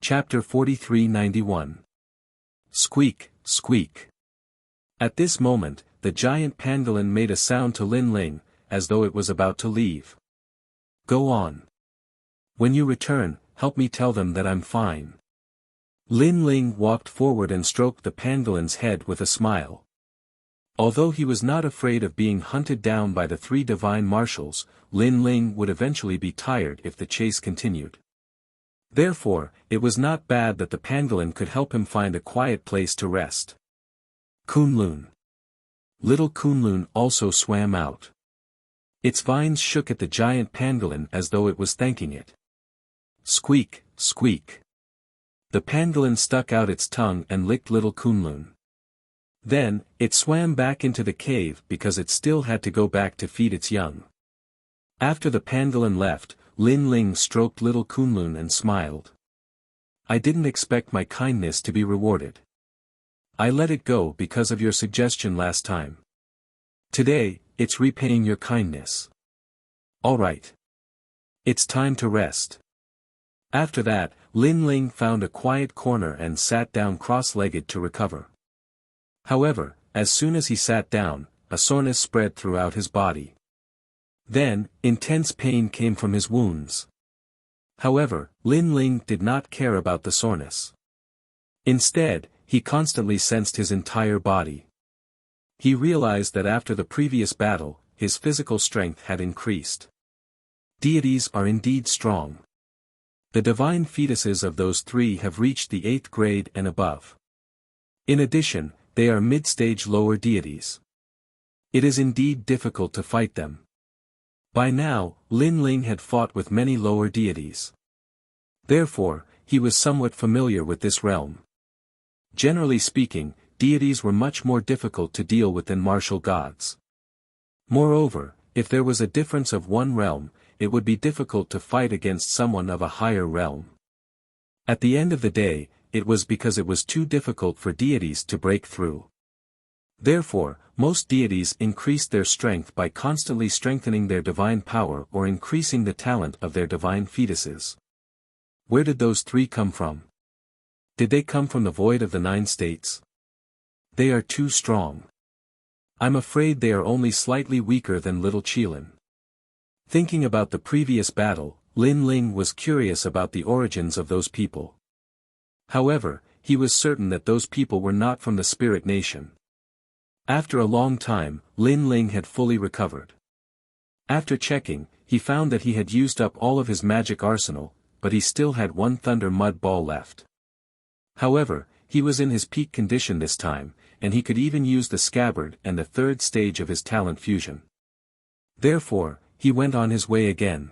Chapter 4391. Squeak, squeak. At this moment, the giant pangolin made a sound to Lin Ling, as though it was about to leave. Go on. When you return, help me tell them that I'm fine. Lin Ling walked forward and stroked the pangolin's head with a smile. Although he was not afraid of being hunted down by the three divine marshals, Lin Ling would eventually be tired if the chase continued. Therefore, it was not bad that the pangolin could help him find a quiet place to rest. Kunlun. Little Kunlun also swam out. Its vines shook at the giant pangolin as though it was thanking it. Squeak, squeak. The pangolin stuck out its tongue and licked little Kunlun. Then, it swam back into the cave because it still had to go back to feed its young. After the pangolin left, Lin Ling stroked little Kunlun and smiled. I didn't expect my kindness to be rewarded. I let it go because of your suggestion last time. Today, it's repaying your kindness. Alright. It's time to rest. After that, Lin Ling found a quiet corner and sat down cross-legged to recover. However, as soon as he sat down, a soreness spread throughout his body. Then, intense pain came from his wounds. However, Lin Ling did not care about the soreness. Instead, he constantly sensed his entire body. He realized that after the previous battle, his physical strength had increased. Deities are indeed strong. The divine fetuses of those three have reached the 8th grade and above. In addition, they are mid-stage lower deities. It is indeed difficult to fight them. By now, Lin Ling had fought with many lower deities. Therefore, he was somewhat familiar with this realm. Generally speaking, deities were much more difficult to deal with than martial gods. Moreover, if there was a difference of one realm, it would be difficult to fight against someone of a higher realm. At the end of the day, it was because it was too difficult for deities to break through. Therefore, most deities increased their strength by constantly strengthening their divine power or increasing the talent of their divine fetuses. Where did those three come from? Did they come from the void of the 9 states? They are too strong. I'm afraid they are only slightly weaker than little Qilin. Thinking about the previous battle, Lin Ling was curious about the origins of those people. However, he was certain that those people were not from the spirit nation. After a long time, Lin Ling had fully recovered. After checking, he found that he had used up all of his magic arsenal, but he still had one thunder mud ball left. However, he was in his peak condition this time, and he could even use the scabbard and the 3rd stage of his talent fusion. Therefore, he went on his way again.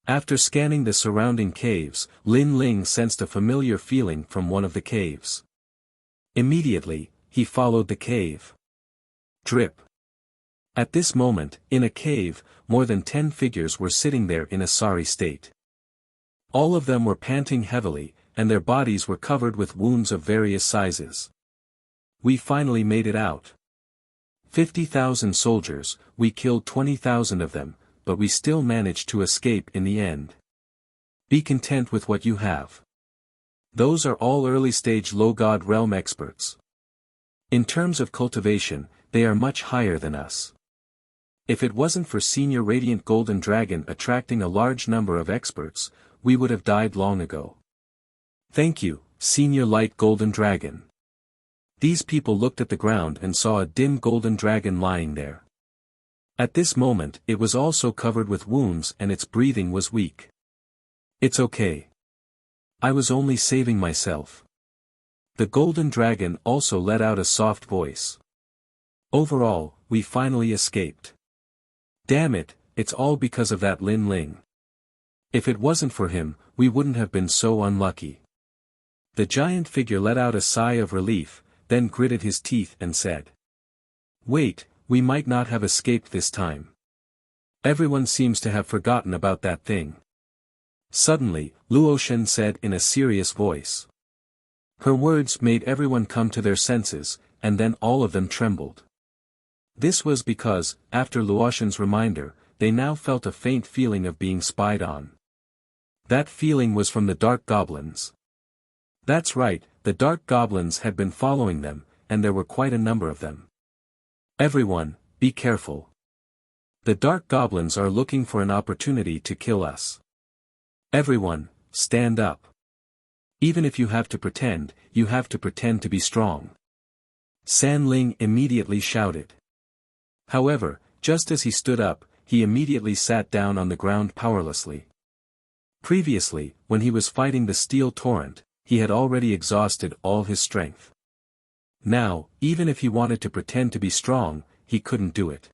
After scanning the surrounding caves, Lin Ling sensed a familiar feeling from one of the caves. Immediately, he followed the cave. Drip. At this moment, in a cave, more than 10 figures were sitting there in a sorry state. All of them were panting heavily, and their bodies were covered with wounds of various sizes. We finally made it out. 50,000 soldiers, we killed 20,000 of them, but we still managed to escape in the end. Be content with what you have. Those are all early-stage low-god realm experts. In terms of cultivation, they are much higher than us. If it wasn't for Senior Radiant Golden Dragon attracting a large number of experts, we would have died long ago. Thank you, Senior Light Golden Dragon. These people looked at the ground and saw a dim golden dragon lying there. At this moment, it was also covered with wounds and its breathing was weak. It's okay. I was only saving myself. The golden dragon also let out a soft voice. Overall, we finally escaped. Damn it, it's all because of that Lin Ling. If it wasn't for him, we wouldn't have been so unlucky. The giant figure let out a sigh of relief, then gritted his teeth and said. Wait, we might not have escaped this time. Everyone seems to have forgotten about that thing. Suddenly, Luoshen said in a serious voice. Her words made everyone come to their senses, and then all of them trembled. This was because, after Luoshen's reminder, they now felt a faint feeling of being spied on. That feeling was from the dark goblins. That's right, the dark goblins had been following them, and there were quite a number of them. Everyone, be careful. The dark goblins are looking for an opportunity to kill us. Everyone, stand up. Even if you have to pretend to be strong. San Ling immediately shouted. However, just as he stood up, he immediately sat down on the ground powerlessly. Previously, when he was fighting the steel torrent, he had already exhausted all his strength. Now, even if he wanted to pretend to be strong, he couldn't do it.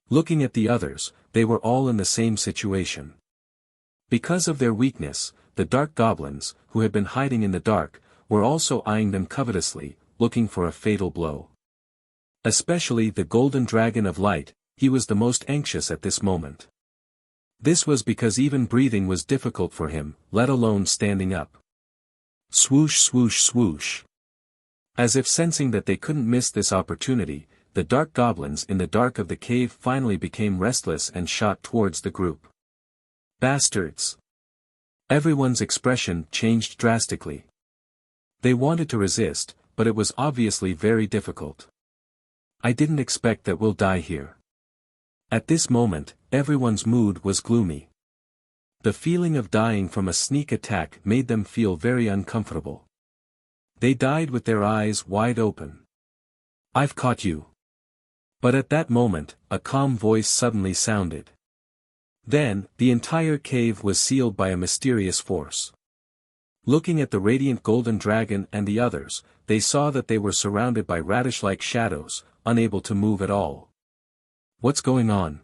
Looking at the others, they were all in the same situation. Because of their weakness, the dark goblins, who had been hiding in the dark, were also eyeing them covetously, looking for a fatal blow. Especially the golden dragon of light, he was the most anxious at this moment. This was because even breathing was difficult for him, let alone standing up. Swoosh swoosh swoosh. As if sensing that they couldn't miss this opportunity, the dark goblins in the dark of the cave finally became restless and shot towards the group. Bastards! Everyone's expression changed drastically. They wanted to resist, but it was obviously very difficult. I didn't expect that we'll die here. At this moment, everyone's mood was gloomy. The feeling of dying from a sneak attack made them feel very uncomfortable. They died with their eyes wide open. I've caught you. But at that moment, a calm voice suddenly sounded. Then, the entire cave was sealed by a mysterious force. Looking at the radiant golden dragon and the others, they saw that they were surrounded by radish-like shadows, unable to move at all. What's going on?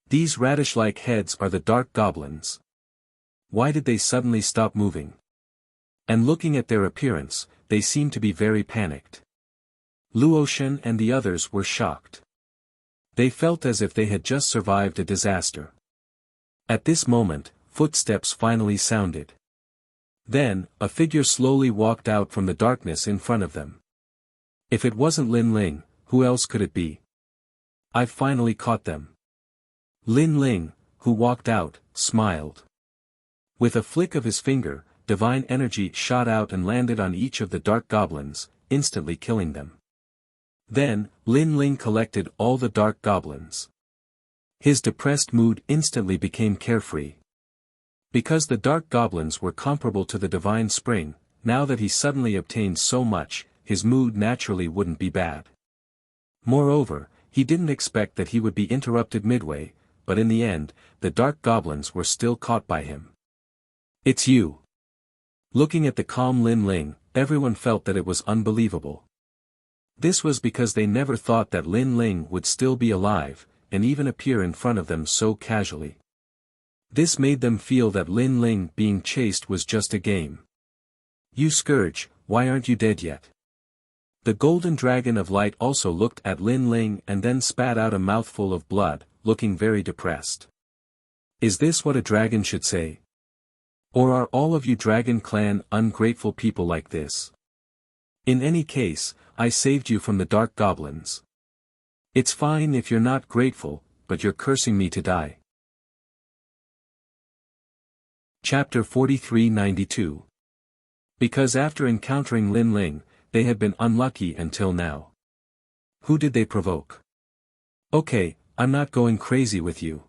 These radish-like heads are the dark goblins. Why did they suddenly stop moving? And looking at their appearance, they seemed to be very panicked. Luoshen and the others were shocked. They felt as if they had just survived a disaster. At this moment, footsteps finally sounded. Then, a figure slowly walked out from the darkness in front of them. If it wasn't Lin Ling, who else could it be? I've finally caught them. Lin Ling, who walked out, smiled. With a flick of his finger, divine energy shot out and landed on each of the dark goblins, instantly killing them. Then, Lin Ling collected all the dark goblins. His depressed mood instantly became carefree. Because the dark goblins were comparable to the divine spring, now that he suddenly obtained so much, his mood naturally wouldn't be bad. Moreover, he didn't expect that he would be interrupted midway, but in the end, the dark goblins were still caught by him. It's you. Looking at the calm Lin Ling, everyone felt that it was unbelievable. This was because they never thought that Lin Ling would still be alive, and even appear in front of them so casually. This made them feel that Lin Ling being chased was just a game. You Scourge, why aren't you dead yet? The golden dragon of light also looked at Lin Ling and then spat out a mouthful of blood, looking very depressed. Is this what a dragon should say? Or are all of you Dragon Clan ungrateful people like this? In any case, I saved you from the dark goblins. It's fine if you're not grateful, but you're cursing me to die. Chapter 4392. Because after encountering Lin Ling, they had been unlucky until now. Who did they provoke? Okay, I'm not going crazy with you.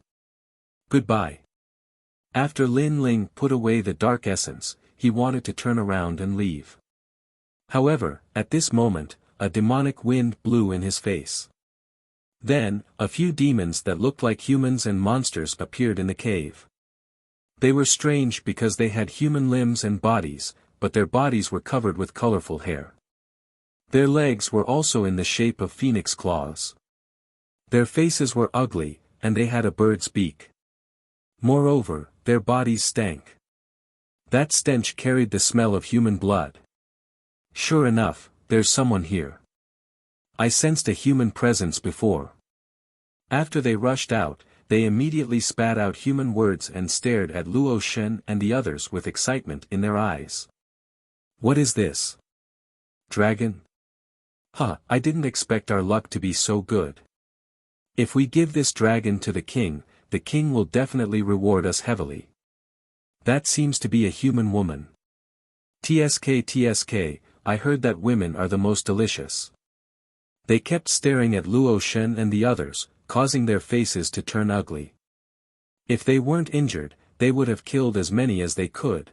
Goodbye. After Lin Ling put away the dark essence, he wanted to turn around and leave. However, at this moment, a demonic wind blew in his face. Then, a few demons that looked like humans and monsters appeared in the cave. They were strange because they had human limbs and bodies, but their bodies were covered with colorful hair. Their legs were also in the shape of phoenix claws. Their faces were ugly, and they had a bird's beak. Moreover, their bodies stank. That stench carried the smell of human blood. Sure enough, there's someone here. I sensed a human presence before. After they rushed out, they immediately spat out human words and stared at Luo Shen and the others with excitement in their eyes. What is this? Dragon? Huh, I didn't expect our luck to be so good. If we give this dragon to the king will definitely reward us heavily. That seems to be a human woman. TSK, I heard that women are the most delicious. They kept staring at Luo Shen and the others, causing their faces to turn ugly. If they weren't injured, they would have killed as many as they could.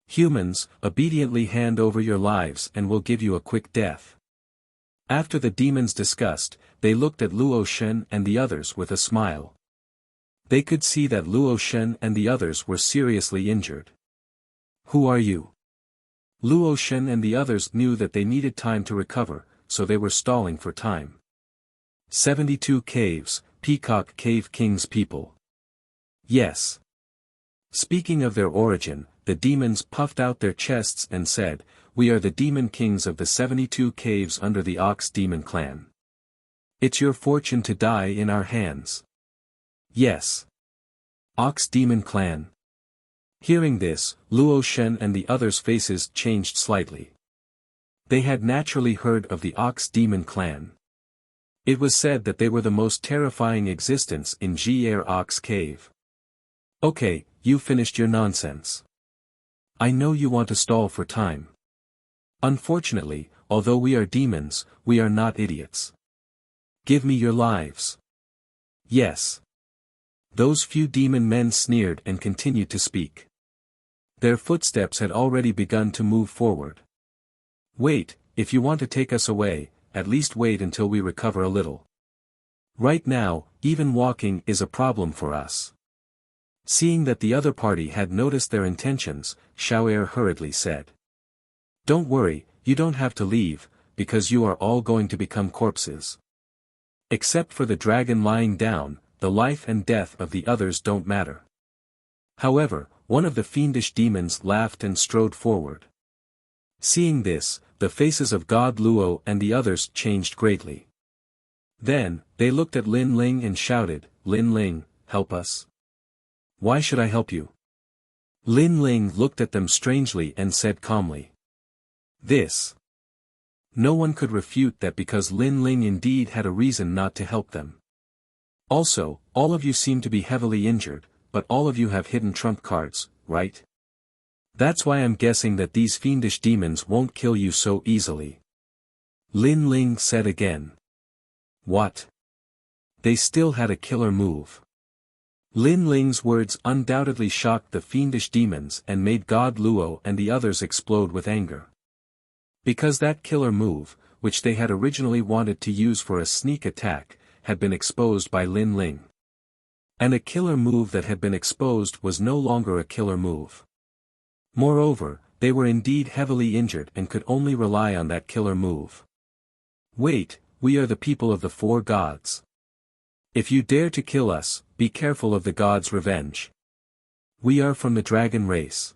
Humans, obediently hand over your lives and we'll give you a quick death. After the demons discussed, they looked at Luo Shen and the others with a smile. They could see that Luo Shen and the others were seriously injured. Who are you? Luo Shen and the others knew that they needed time to recover, so they were stalling for time. 72 Caves, Peacock Cave King's people. Yes. Speaking of their origin, the demons puffed out their chests and said, "We are the demon kings of the 72 caves under the Ox Demon clan. It's your fortune to die in our hands." Yes. Ox Demon clan. Hearing this, Luo Shen and the others' faces changed slightly. They had naturally heard of the Ox Demon clan. It was said that they were the most terrifying existence in Jier Ox Cave. Okay, you finished your nonsense. I know you want to stall for time. Unfortunately, although we are demons, we are not idiots. Give me your lives. Yes. Those few demon men sneered and continued to speak. Their footsteps had already begun to move forward. Wait, if you want to take us away, at least wait until we recover a little. Right now, even walking is a problem for us. Seeing that the other party had noticed their intentions, Xiao'er hurriedly said. Don't worry, you don't have to leave, because you are all going to become corpses. Except for the dragon lying down, the life and death of the others don't matter. However, one of the fiendish demons laughed and strode forward. Seeing this, the faces of God Luo and the others changed greatly. Then, they looked at Lin Ling and shouted, "Lin Ling, help us." Why should I help you? Lin Ling looked at them strangely and said calmly. This. No one could refute that because Lin Ling indeed had a reason not to help them. Also, all of you seem to be heavily injured, but all of you have hidden trump cards, right? That's why I'm guessing that these fiendish demons won't kill you so easily. Lin Ling said again. What? They still had a killer move. Lin Ling's words undoubtedly shocked the fiendish demons and made God Luo and the others explode with anger. Because that killer move, which they had originally wanted to use for a sneak attack, had been exposed by Lin Ling. And a killer move that had been exposed was no longer a killer move. Moreover, they were indeed heavily injured and could only rely on that killer move. Wait, we are the people of the four gods. If you dare to kill us, be careful of the gods' revenge. We are from the dragon race.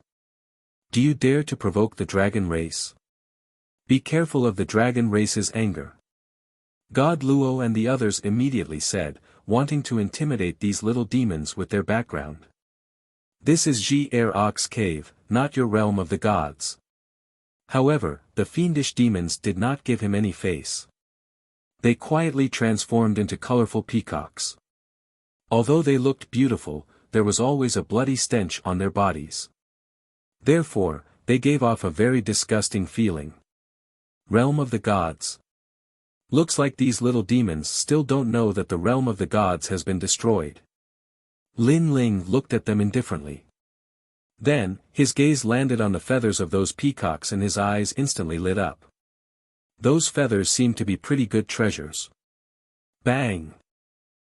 Do you dare to provoke the dragon race? Be careful of the dragon race's anger. God Luo and the others immediately said, wanting to intimidate these little demons with their background. This is Jier Ox Cave, not your realm of the gods. However, the fiendish demons did not give him any face. They quietly transformed into colorful peacocks. Although they looked beautiful, there was always a bloody stench on their bodies. Therefore, they gave off a very disgusting feeling. Realm of the gods. Looks like these little demons still don't know that the realm of the gods has been destroyed. Lin Ling looked at them indifferently. Then, his gaze landed on the feathers of those peacocks and his eyes instantly lit up. Those feathers seemed to be pretty good treasures. Bang!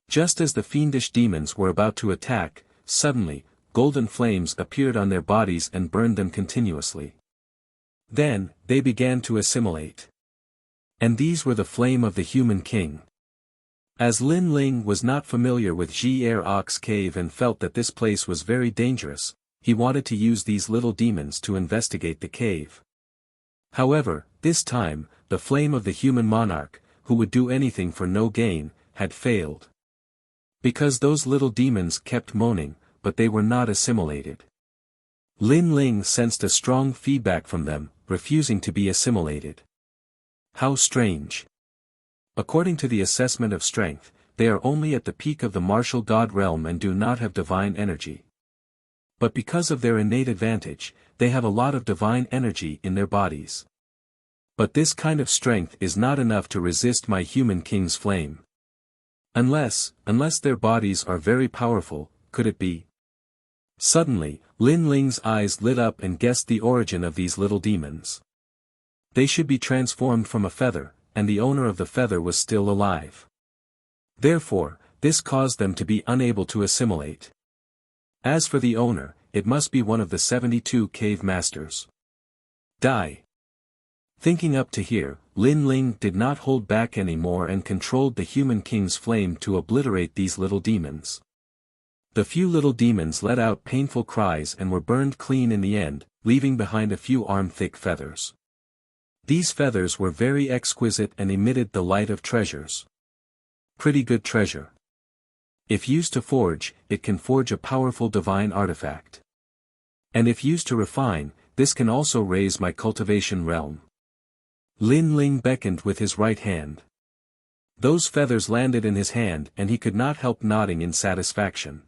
Just as the fiendish demons were about to attack, suddenly, golden flames appeared on their bodies and burned them continuously. Then, they began to assimilate. And these were the flame of the human king. As Lin Ling was not familiar with Jier Ox Cave and felt that this place was very dangerous, he wanted to use these little demons to investigate the cave. However, this time, the flame of the human monarch, who would do anything for no gain, had failed. Because those little demons kept moaning, but they were not assimilated. Lin Ling sensed a strong feedback from them, refusing to be assimilated. How strange. According to the assessment of strength, they are only at the peak of the martial god realm and do not have divine energy. But because of their innate advantage, they have a lot of divine energy in their bodies. But this kind of strength is not enough to resist my human king's flame. Unless their bodies are very powerful, could it be? Suddenly, Lin Ling's eyes lit up and guessed the origin of these little demons. They should be transformed from a feather, and the owner of the feather was still alive. Therefore, this caused them to be unable to assimilate. As for the owner, it must be one of the 72 cave masters. Die. Thinking up to here, Lin Ling did not hold back anymore and controlled the human king's flame to obliterate these little demons. The few little demons let out painful cries and were burned clean in the end, leaving behind a few arm-thick feathers. These feathers were very exquisite and emitted the light of treasures. Pretty good treasure. If used to forge, it can forge a powerful divine artifact. And if used to refine, this can also raise my cultivation realm. Lin Ling beckoned with his right hand. Those feathers landed in his hand and he could not help nodding in satisfaction.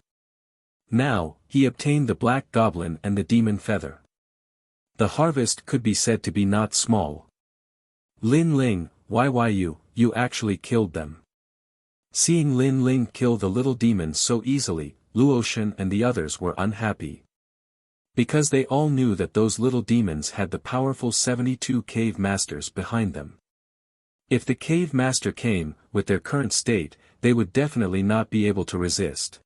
Now, he obtained the black goblin and the demon feather. The harvest could be said to be not small. Lin Ling, why you actually killed them. Seeing Lin Ling kill the little demons so easily, Luotian and the others were unhappy. Because they all knew that those little demons had the powerful 72 cave masters behind them. If the cave master came, with their current state, they would definitely not be able to resist.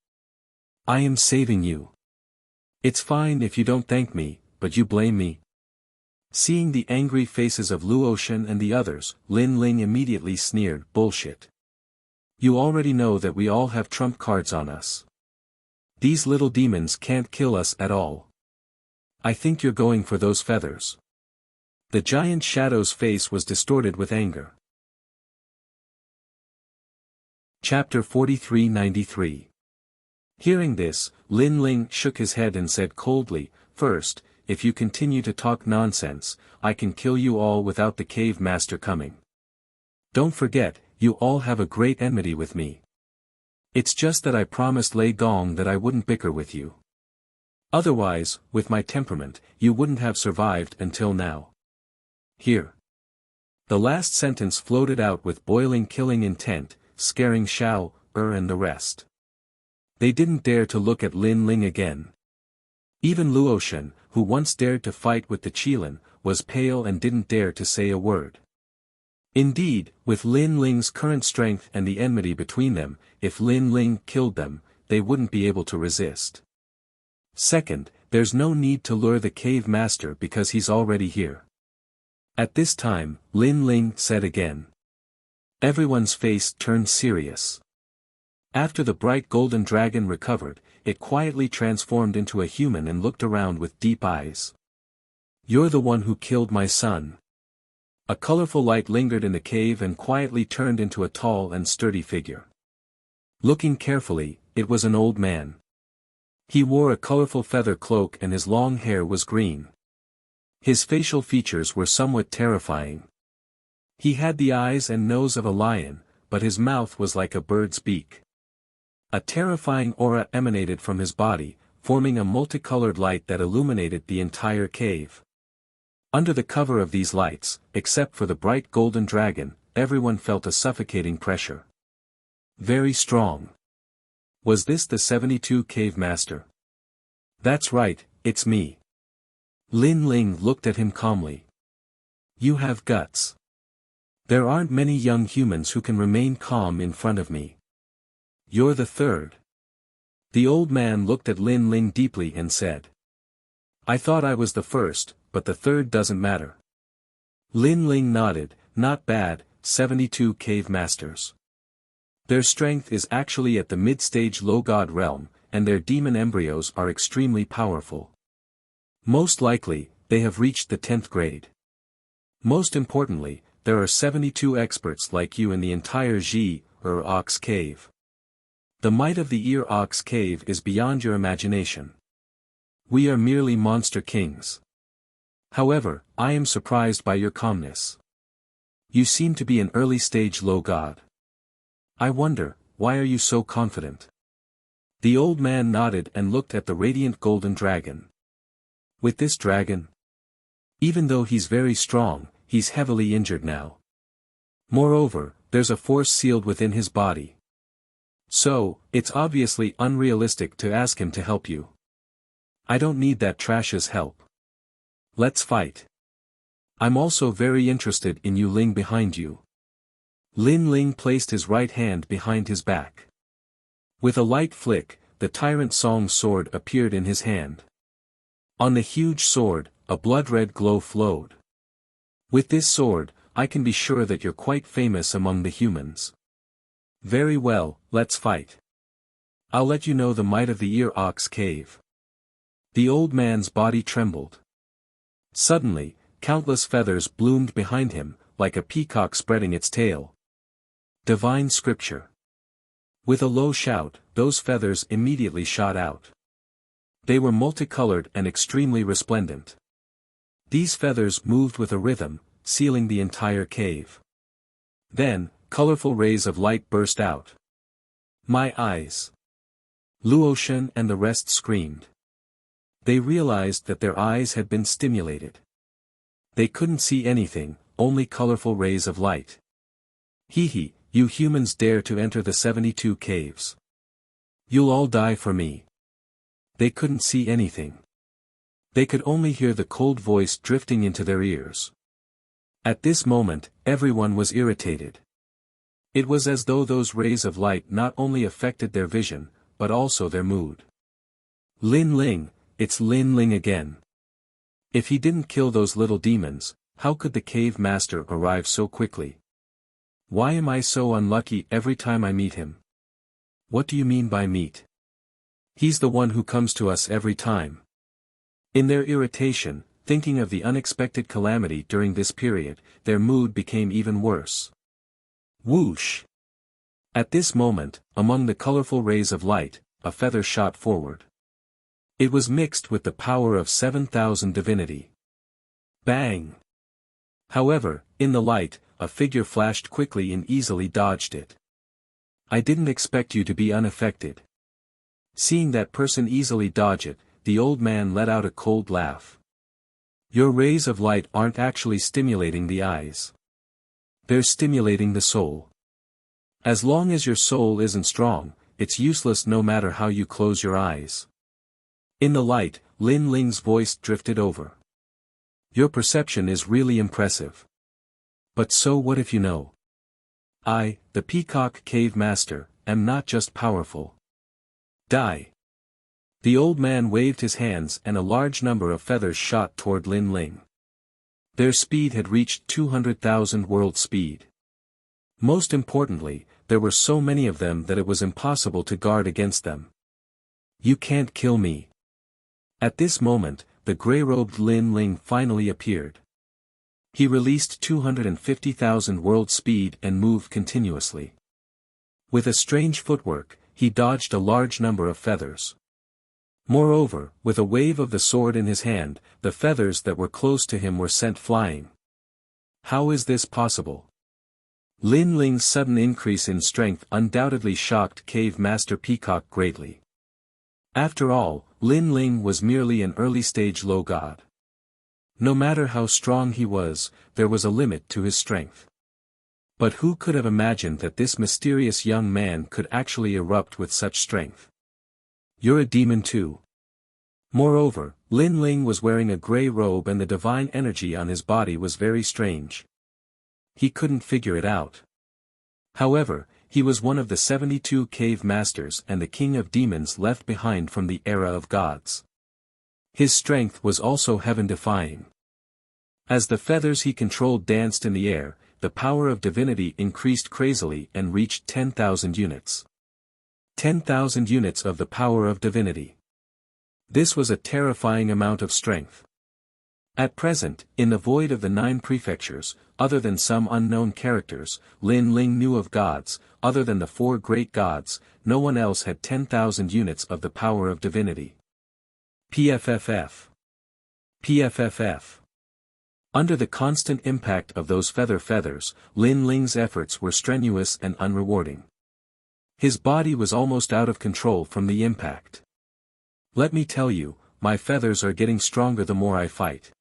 I am saving you. It's fine if you don't thank me, but you blame me. Seeing the angry faces of Luotian and the others, Lin Ling immediately sneered, bullshit. You already know that we all have trump cards on us. These little demons can't kill us at all. I think you're going for those feathers. The giant shadow's face was distorted with anger. Chapter 4393. Hearing this, Lin Ling shook his head and said coldly, first, if you continue to talk nonsense, I can kill you all without the cave master coming. Don't forget, you all have a great enmity with me. It's just that I promised Lei Gong that I wouldn't bicker with you. Otherwise, with my temperament, you wouldn't have survived until now. Here. The last sentence floated out with boiling killing intent, scaring Xiao, and the rest. They didn't dare to look at Lin Ling again. Even Luotian, who once dared to fight with the Qilin, was pale and didn't dare to say a word. Indeed, with Lin Ling's current strength and the enmity between them, if Lin Ling killed them, they wouldn't be able to resist. Second, there's no need to lure the cave master because he's already here. At this time, Lin Ling said again. Everyone's face turned serious. After the bright golden dragon recovered, it quietly transformed into a human and looked around with deep eyes. You're the one who killed my son. A colorful light lingered in the cave and quietly turned into a tall and sturdy figure. Looking carefully, it was an old man. He wore a colorful feather cloak and his long hair was green. His facial features were somewhat terrifying. He had the eyes and nose of a lion, but his mouth was like a bird's beak. A terrifying aura emanated from his body, forming a multicolored light that illuminated the entire cave. Under the cover of these lights, except for the bright golden dragon, everyone felt a suffocating pressure. Very strong. Was this the 72 cave master? That's right, it's me. Lin Ling looked at him calmly. You have guts. There aren't many young humans who can remain calm in front of me. You're the third. The old man looked at Lin Ling deeply and said. I thought I was the first, but the third doesn't matter. Lin Ling nodded, not bad, 72 cave masters. Their strength is actually at the mid-stage low god realm, and their demon embryos are extremely powerful. Most likely, they have reached the 10th grade. Most importantly, there are 72 experts like you in the entire Ox cave. The might of the Ox cave is beyond your imagination. We are merely monster kings. However, I am surprised by your calmness. You seem to be an early-stage low god. I wonder, why are you so confident? The old man nodded and looked at the radiant golden dragon. With this dragon? Even though he's very strong, he's heavily injured now. Moreover, there's a force sealed within his body. So, it's obviously unrealistic to ask him to help you. I don't need that trash's help. Let's fight. I'm also very interested in you Ling behind you. Lin Ling placed his right hand behind his back. With a light flick, the Tyrant Song's sword appeared in his hand. On the huge sword, a blood-red glow flowed. With this sword, I can be sure that you're quite famous among the humans. Very well, let's fight. I'll let you know the might of the Ear Ox Cave. The old man's body trembled. Suddenly, countless feathers bloomed behind him, like a peacock spreading its tail. Divine Scripture. With a low shout, those feathers immediately shot out. They were multicolored and extremely resplendent. These feathers moved with a rhythm, sealing the entire cave. Then, colorful rays of light burst out. My eyes! Luotian and the rest screamed. They realized that their eyes had been stimulated. They couldn't see anything, only colorful rays of light. Hee, you humans dare to enter the 72 caves. You'll all die for me. They couldn't see anything. They could only hear the cold voice drifting into their ears. At this moment, everyone was irritated. It was as though those rays of light not only affected their vision, but also their mood. Lin Ling, it's Lin Ling again. If he didn't kill those little demons, how could the cave master arrive so quickly? Why am I so unlucky every time I meet him? What do you mean by meet? He's the one who comes to us every time. In their irritation, thinking of the unexpected calamity during this period, their mood became even worse. Whoosh! At this moment, among the colorful rays of light, a feather shot forward. It was mixed with the power of 7,000 divinity. Bang! However, in the light, a figure flashed quickly and easily dodged it. I didn't expect you to be unaffected. Seeing that person easily dodge it, the old man let out a cold laugh. Your rays of light aren't actually stimulating the eyes. They're stimulating the soul. As long as your soul isn't strong, it's useless no matter how you close your eyes. In the light, Lin Ling's voice drifted over. Your perception is really impressive. But so what if you know? I, the Peacock Cave Master, am not just powerful. Die. The old man waved his hands and a large number of feathers shot toward Lin Ling. Their speed had reached 200,000 world speed. Most importantly, there were so many of them that it was impossible to guard against them. You can't kill me. At this moment, the grey-robed Lin Ling finally appeared. He released 250,000 world speed and moved continuously. With a strange footwork, he dodged a large number of feathers. Moreover, with a wave of the sword in his hand, the feathers that were close to him were sent flying. How is this possible? Lin Ling's sudden increase in strength undoubtedly shocked Cave Master Peacock greatly. After all, Lin Ling was merely an early-stage low god. No matter how strong he was, there was a limit to his strength. But who could have imagined that this mysterious young man could actually erupt with such strength? You're a demon too. Moreover, Lin Ling was wearing a grey robe and the divine energy on his body was very strange. He couldn't figure it out. However, he was one of the 72 cave masters and the king of demons left behind from the era of gods. His strength was also heaven-defying. As the feathers he controlled danced in the air, the power of divinity increased crazily and reached 10,000 units. 10,000 units of the power of divinity. This was a terrifying amount of strength. At present, in the void of the 9 prefectures, other than some unknown characters, Lin Ling knew of gods, other than the 4 great gods, no one else had 10,000 units of the power of divinity. PFFF. PFFF. Under the constant impact of those feathers, Lin Ling's efforts were strenuous and unrewarding. His body was almost out of control from the impact. Let me tell you, my feathers are getting stronger the more I fight.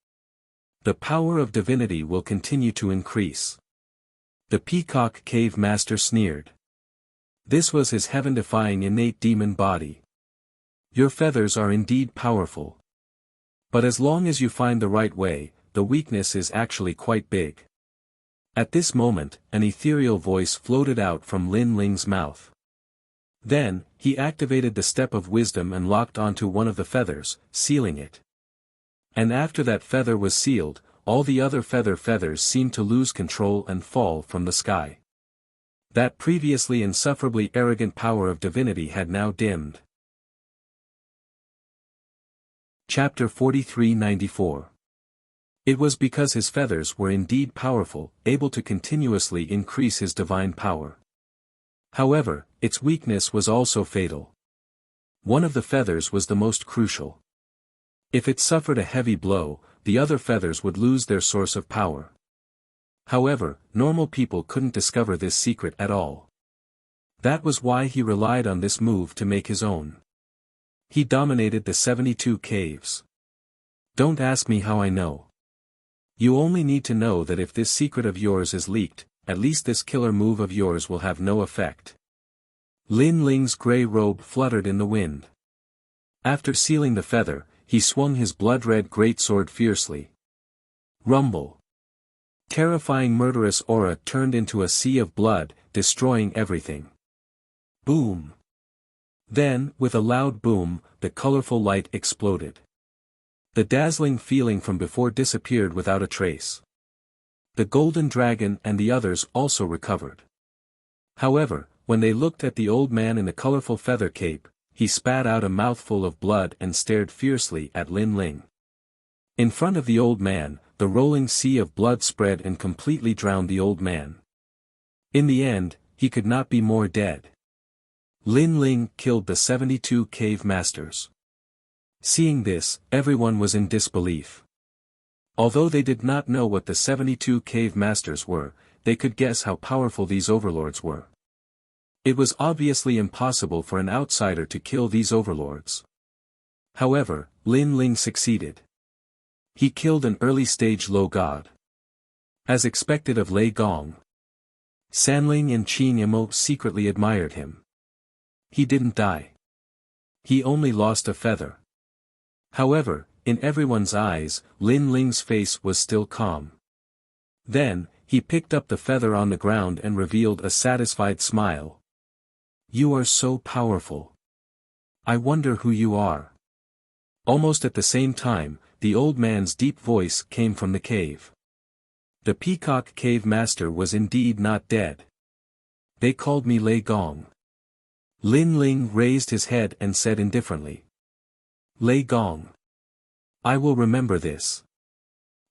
The power of divinity will continue to increase. The Peacock Cave Master sneered. This was his heaven-defying innate demon body. Your feathers are indeed powerful. But as long as you find the right way, the weakness is actually quite big. At this moment, an ethereal voice floated out from Lin Ling's mouth. Then, he activated the step of wisdom and locked onto one of the feathers, sealing it. And after that feather was sealed, all the other feathers seemed to lose control and fall from the sky. That previously insufferably arrogant power of divinity had now dimmed. Chapter 43-94. It was because his feathers were indeed powerful, able to continuously increase his divine power. However, its weakness was also fatal. One of the feathers was the most crucial. If it suffered a heavy blow, the other feathers would lose their source of power. However, normal people couldn't discover this secret at all. That was why he relied on this move to make his own. He dominated the 72 caves. Don't ask me how I know. You only need to know that if this secret of yours is leaked, at least this killer move of yours will have no effect. Lin Ling's grey robe fluttered in the wind. After sealing the feather, he swung his blood-red greatsword fiercely. Rumble. Terrifying murderous aura turned into a sea of blood, destroying everything. Boom. Then, with a loud boom, the colorful light exploded. The dazzling feeling from before disappeared without a trace. The golden dragon and the others also recovered. However, when they looked at the old man in the colorful feather cape, he spat out a mouthful of blood and stared fiercely at Lin Ling. In front of the old man, the rolling sea of blood spread and completely drowned the old man. In the end, he could not be more dead. Lin Ling killed the 72 cave masters. Seeing this, everyone was in disbelief. Although they did not know what the 72 cave masters were, they could guess how powerful these overlords were. It was obviously impossible for an outsider to kill these overlords. However, Lin Ling succeeded. He killed an early-stage low god. As expected of Lei Gong. Sanling and Qin Yimo secretly admired him. He didn't die. He only lost a feather. However, in everyone's eyes, Lin Ling's face was still calm. Then, he picked up the feather on the ground and revealed a satisfied smile. You are so powerful. I wonder who you are. Almost at the same time, the old man's deep voice came from the cave. The Peacock Cave Master was indeed not dead. They called me Lei Gong. Lin Ling raised his head and said indifferently. Lei Gong. I will remember this.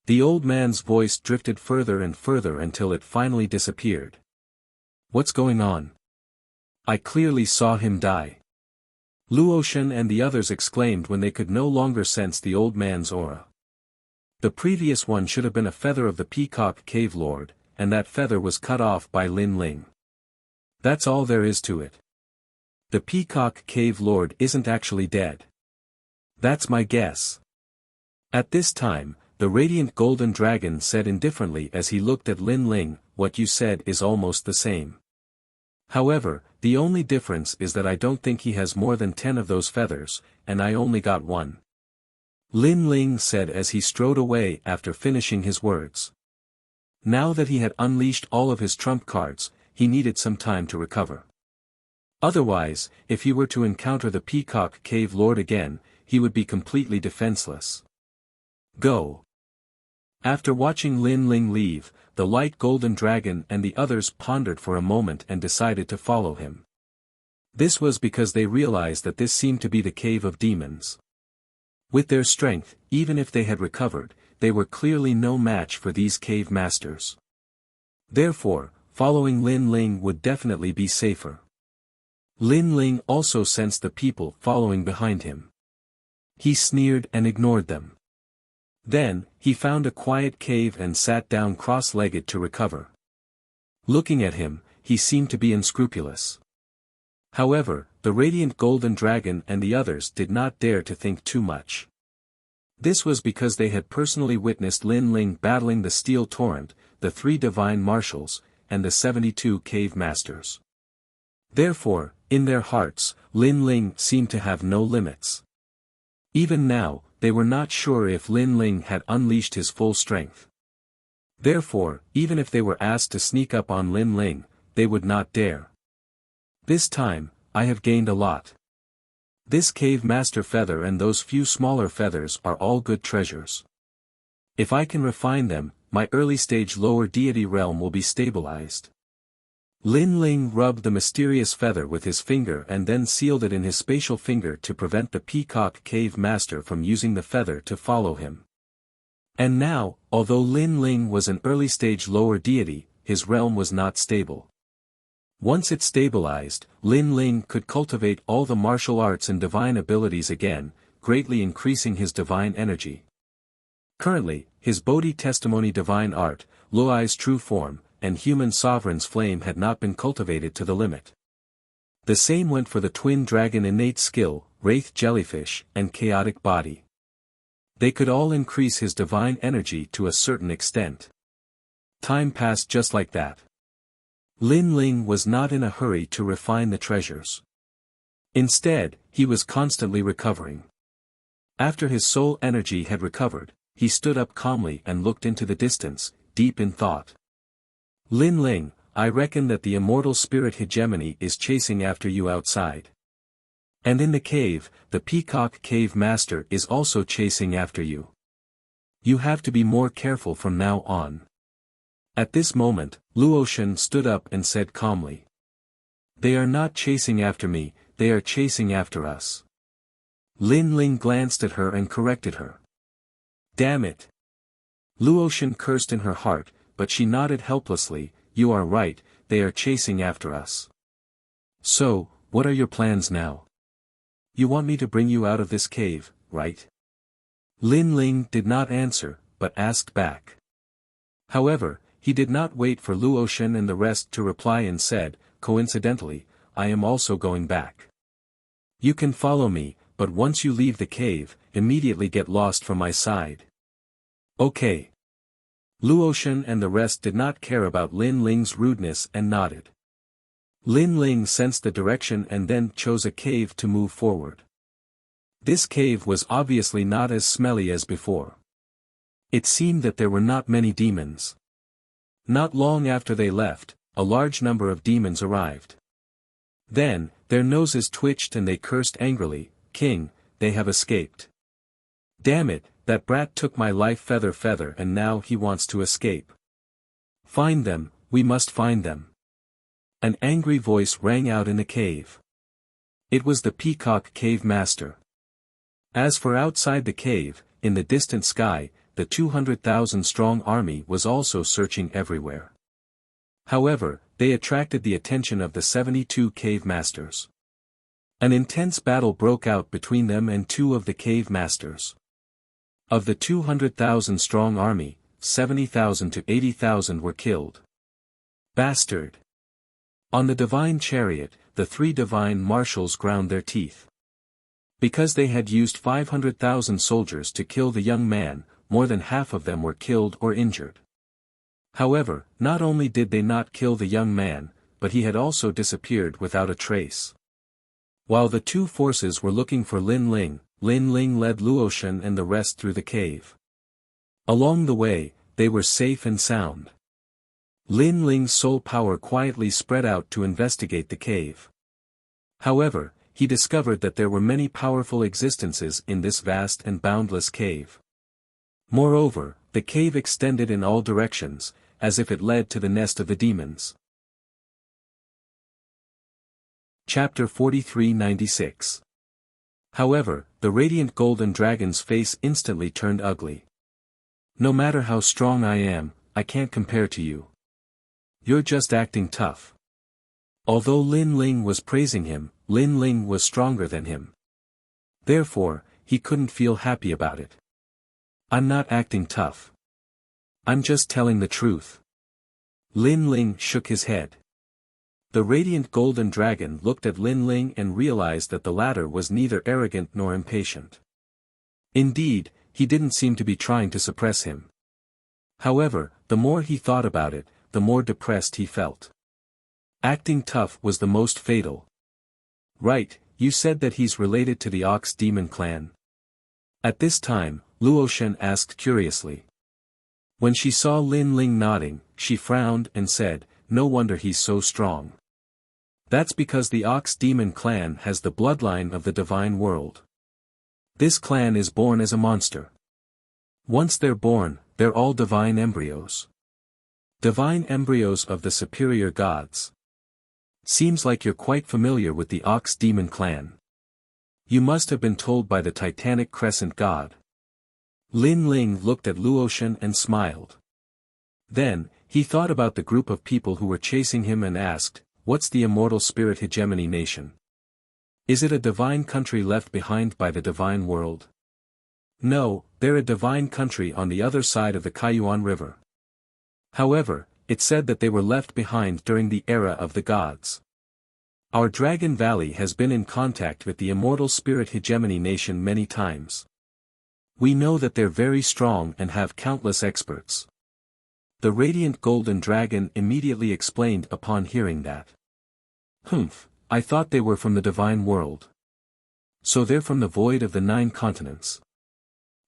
The old man's voice drifted further and further until it finally disappeared. What's going on? I clearly saw him die. Luotian and the others exclaimed when they could no longer sense the old man's aura. The previous one should have been a feather of the Peacock Cave Lord, and that feather was cut off by Lin Ling. That's all there is to it. The Peacock Cave Lord isn't actually dead. That's my guess. At this time, the radiant golden dragon said indifferently as he looked at Lin Ling, what you said is almost the same. However, the only difference is that I don't think he has more than 10 of those feathers, and I only got one. Lin Ling said as he strode away after finishing his words. Now that he had unleashed all of his trump cards, he needed some time to recover. Otherwise, if he were to encounter the Peacock Cave Lord again, he would be completely defenseless. Go. After watching Lin Ling leave, the light golden dragon and the others pondered for a moment and decided to follow him. This was because they realized that this seemed to be the cave of demons. With their strength, even if they had recovered, they were clearly no match for these cave masters. Therefore, following Lin Ling would definitely be safer. Lin Ling also sensed the people following behind him. He sneered and ignored them. Then, he found a quiet cave and sat down cross-legged to recover. Looking at him, he seemed to be unscrupulous. However, the radiant golden dragon and the others did not dare to think too much. This was because they had personally witnessed Lin Ling battling the Steel Torrent, the 3 divine marshals, and the 72 cave masters. Therefore, in their hearts, Lin Ling seemed to have no limits. Even now, they were not sure if Lin Ling had unleashed his full strength. Therefore, even if they were asked to sneak up on Lin Ling, they would not dare. This time, I have gained a lot. This cave master feather and those few smaller feathers are all good treasures. If I can refine them, my early stage lower deity realm will be stabilized. Lin Ling rubbed the mysterious feather with his finger and then sealed it in his spatial finger to prevent the peacock cave master from using the feather to follow him. And now, although Lin Ling was an early stage lower deity, his realm was not stable. Once it stabilized, Lin Ling could cultivate all the martial arts and divine abilities again, greatly increasing his divine energy. Currently, his Bodhi Testimony divine art, Luai's true form, and human sovereign's flame had not been cultivated to the limit. The same went for the twin dragon innate skill, wraith jellyfish, and chaotic body. They could all increase his divine energy to a certain extent. Time passed just like that. Lin Ling was not in a hurry to refine the treasures. Instead, he was constantly recovering. After his soul energy had recovered, he stood up calmly and looked into the distance, deep in thought. Lin Ling, I reckon that the immortal spirit hegemony is chasing after you outside. And in the cave, the peacock cave master is also chasing after you. You have to be more careful from now on. At this moment, Luotian stood up and said calmly. They are not chasing after me, they are chasing after us. Lin Ling glanced at her and corrected her. Damn it! Luotian cursed in her heart, but she nodded helplessly. You are right, they are chasing after us. So, what are your plans now? You want me to bring you out of this cave, right? Lin Ling did not answer, but asked back. However, he did not wait for Luotian and the rest to reply and said, coincidentally, I am also going back. You can follow me, but once you leave the cave, immediately get lost from my side. Okay. Luotian and the rest did not care about Lin Ling's rudeness and nodded. Lin Ling sensed the direction and then chose a cave to move forward. This cave was obviously not as smelly as before. It seemed that there were not many demons. Not long after they left, a large number of demons arrived. Then, their noses twitched and they cursed angrily, King, they have escaped. Damn it, that brat took my life feather and now he wants to escape. Find them, we must find them. An angry voice rang out in the cave. It was the peacock cave master. As for outside the cave, in the distant sky, the 200,000 strong army was also searching everywhere. However, they attracted the attention of the 72 cave masters. An intense battle broke out between them and 2 of the cave masters. Of the 200,000 strong army, 70,000 to 80,000 were killed. Bastard! On the divine chariot, the 3 divine marshals ground their teeth. Because they had used 500,000 soldiers to kill the young man, more than half of them were killed or injured. However, not only did they not kill the young man, but he had also disappeared without a trace. While the 2 forces were looking for Lin Ling led Luotian and the rest through the cave. Along the way, they were safe and sound. Lin Ling's soul power quietly spread out to investigate the cave. However, he discovered that there were many powerful existences in this vast and boundless cave. Moreover, the cave extended in all directions, as if it led to the nest of the demons. Chapter 4396. However, the radiant golden dragon's face instantly turned ugly. No matter how strong I am, I can't compare to you. You're just acting tough. Although Lin Ling was praising him, Lin Ling was stronger than him. Therefore, he couldn't feel happy about it. I'm not acting tough. I'm just telling the truth. Lin Ling shook his head. The radiant golden dragon looked at Lin Ling and realized that the latter was neither arrogant nor impatient. Indeed, he didn't seem to be trying to suppress him. However, the more he thought about it, the more depressed he felt. Acting tough was the most fatal. Right, you said that he's related to the Ox Demon clan. At this time, Luoshan asked curiously. When she saw Lin Ling nodding, she frowned and said, no wonder he's so strong. That's because the Ox Demon clan has the bloodline of the divine world. This clan is born as a monster. Once they're born, they're all divine embryos. Divine embryos of the superior gods. Seems like you're quite familiar with the Ox Demon clan. You must have been told by the Titanic Crescent god. Lin Ling looked at Luoshan and smiled. Then, he thought about the group of people who were chasing him and asked, what's the immortal spirit hegemony nation? Is it a divine country left behind by the divine world? No, they're a divine country on the other side of the Kaiyuan River. However, it said that they were left behind during the era of the gods. Our Dragon Valley has been in contact with the immortal spirit hegemony nation many times. We know that they're very strong and have countless experts. The radiant golden dragon immediately explained upon hearing that. Humph, I thought they were from the divine world. So they're from the void of the 9 continents.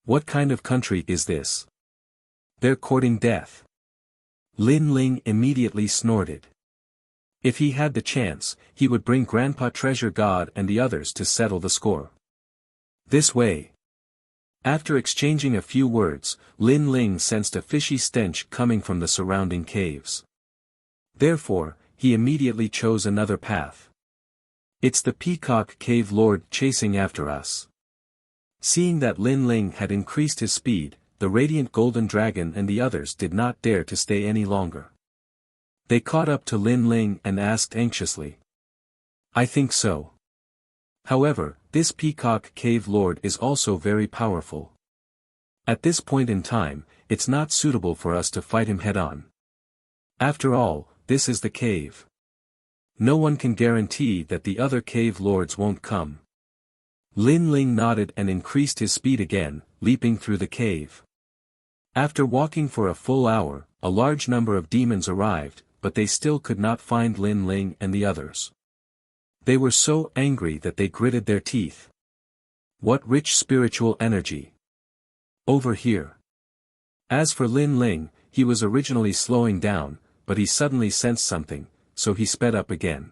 What kind of country is this? They're courting death. Lin Ling immediately snorted. If he had the chance, he would bring Grandpa Treasure God and the others to settle the score. This way. After exchanging a few words, Lin Ling sensed a fishy stench coming from the surrounding caves. Therefore, he immediately chose another path. It's the Peacock Cave Lord chasing after us. Seeing that Lin Ling had increased his speed, the radiant golden dragon and the others did not dare to stay any longer. They caught up to Lin Ling and asked anxiously. I think so. However, this Peacock Cave Lord is also very powerful. At this point in time, it's not suitable for us to fight him head-on. After all, this is the cave. No one can guarantee that the other cave lords won't come. Lin Ling nodded and increased his speed again, leaping through the cave. After walking for a full hour, a large number of demons arrived, but they still could not find Lin Ling and the others. They were so angry that they gritted their teeth. What rich spiritual energy! Over here. As for Lin Ling, he was originally slowing down, but he suddenly sensed something, so he sped up again.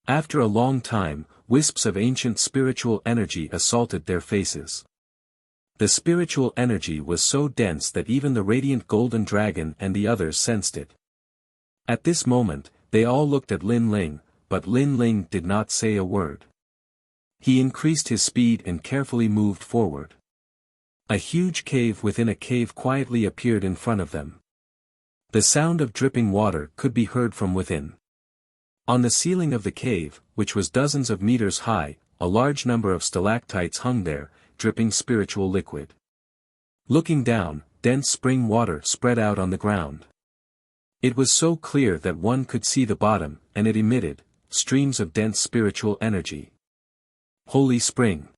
After a long time, wisps of ancient spiritual energy assaulted their faces. The spiritual energy was so dense that even the radiant golden dragon and the others sensed it. At this moment, they all looked at Lin Ling, but Lin Ling did not say a word. He increased his speed and carefully moved forward. A huge cave within a cave quietly appeared in front of them. The sound of dripping water could be heard from within. On the ceiling of the cave, which was dozens of meters high, a large number of stalactites hung there, dripping spiritual liquid. Looking down, dense spring water spread out on the ground. It was so clear that one could see the bottom, and it emitted streams of dense spiritual energy. Holy spring.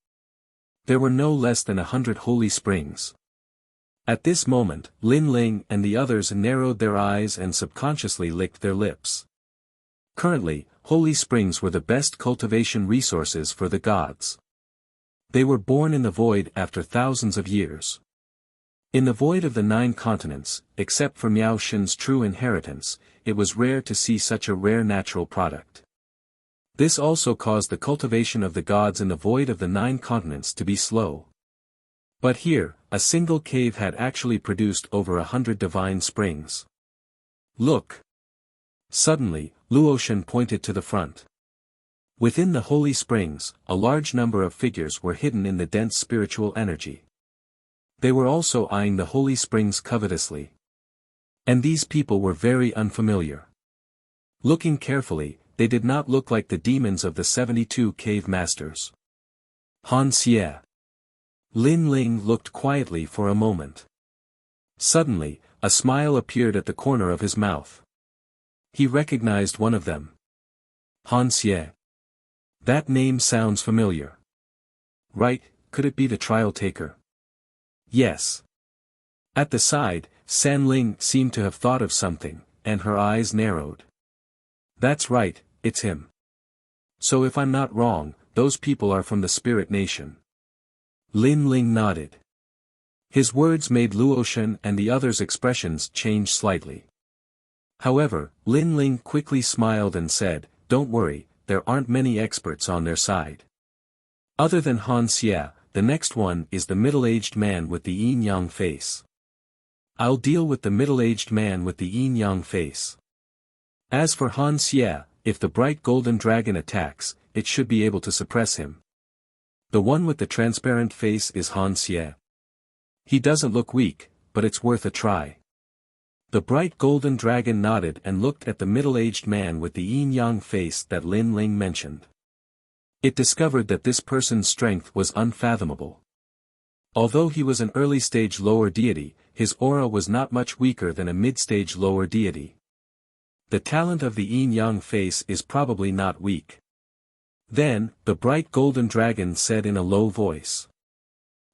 There were no less than 100 holy springs. At this moment, Lin Ling and the others narrowed their eyes and subconsciously licked their lips. Currently, holy springs were the best cultivation resources for the gods. They were born in the void after thousands of years. In the void of the 9 continents, except for Miao Shen's true inheritance, it was rare to see such a rare natural product. This also caused the cultivation of the gods in the void of the 9 continents to be slow. But here, a single cave had actually produced over 100 divine springs. Look! Suddenly, Luoshan pointed to the front. Within the holy springs, a large number of figures were hidden in the dense spiritual energy. They were also eyeing the holy springs covetously. And these people were very unfamiliar. Looking carefully, they did not look like the demons of the 72 cave masters. Han Xie. Lin Ling looked quietly for a moment. Suddenly, a smile appeared at the corner of his mouth. He recognized one of them. Han Xie. That name sounds familiar. Right, could it be the trial taker? Yes. At the side, San Ling seemed to have thought of something, and her eyes narrowed. That's right, it's him. So if I'm not wrong, those people are from the Spirit Nation. Lin Ling nodded. His words made Luotian and the others' expressions change slightly. However, Lin Ling quickly smiled and said, "Don't worry, there aren't many experts on their side. Other than Han Xie, the next one is the middle-aged man with the yin-yang face. I'll deal with the middle-aged man with the yin-yang face. As for Han Xie, if the bright golden dragon attacks, it should be able to suppress him. The one with the transparent face is Han Xie. He doesn't look weak, but it's worth a try." The bright golden dragon nodded and looked at the middle-aged man with the yin-yang face that Lin Ling mentioned. It discovered that this person's strength was unfathomable. Although he was an early-stage lower deity, his aura was not much weaker than a mid-stage lower deity. The talent of the yin-yang face is probably not weak. Then, the bright golden dragon said in a low voice.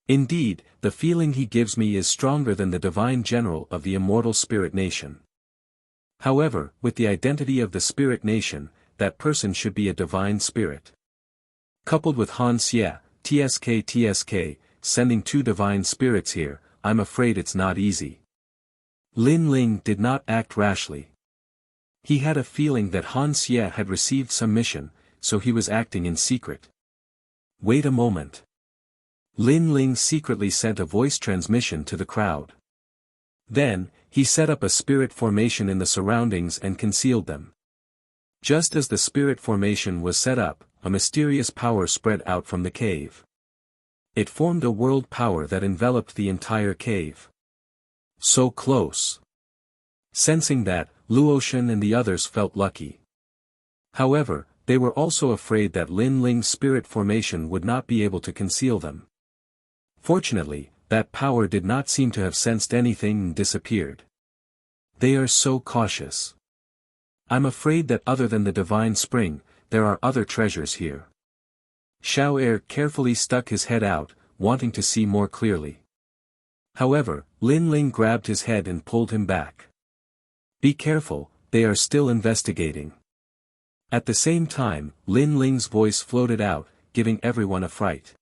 "Indeed, the feeling he gives me is stronger than the divine general of the immortal Spirit Nation. However, with the identity of the Spirit Nation, that person should be a divine spirit. Coupled with Han Xie, TSK, sending two divine spirits here, I'm afraid it's not easy." Lin Ling did not act rashly. He had a feeling that Han Xie had received some mission, so he was acting in secret. "Wait a moment." Lin Ling secretly sent a voice transmission to the crowd. Then, he set up a spirit formation in the surroundings and concealed them. Just as the spirit formation was set up, a mysterious power spread out from the cave. It formed a world power that enveloped the entire cave. So close. Sensing that, Luotian and the others felt lucky. However, they were also afraid that Lin Ling's spirit formation would not be able to conceal them. Fortunately, that power did not seem to have sensed anything and disappeared. They are so cautious. I'm afraid that other than the divine spring, there are other treasures here. Xiao Er carefully stuck his head out, wanting to see more clearly. However, Lin Ling grabbed his head and pulled him back. "Be careful, they are still investigating." At the same time, Lin Ling's voice floated out, giving everyone a fright.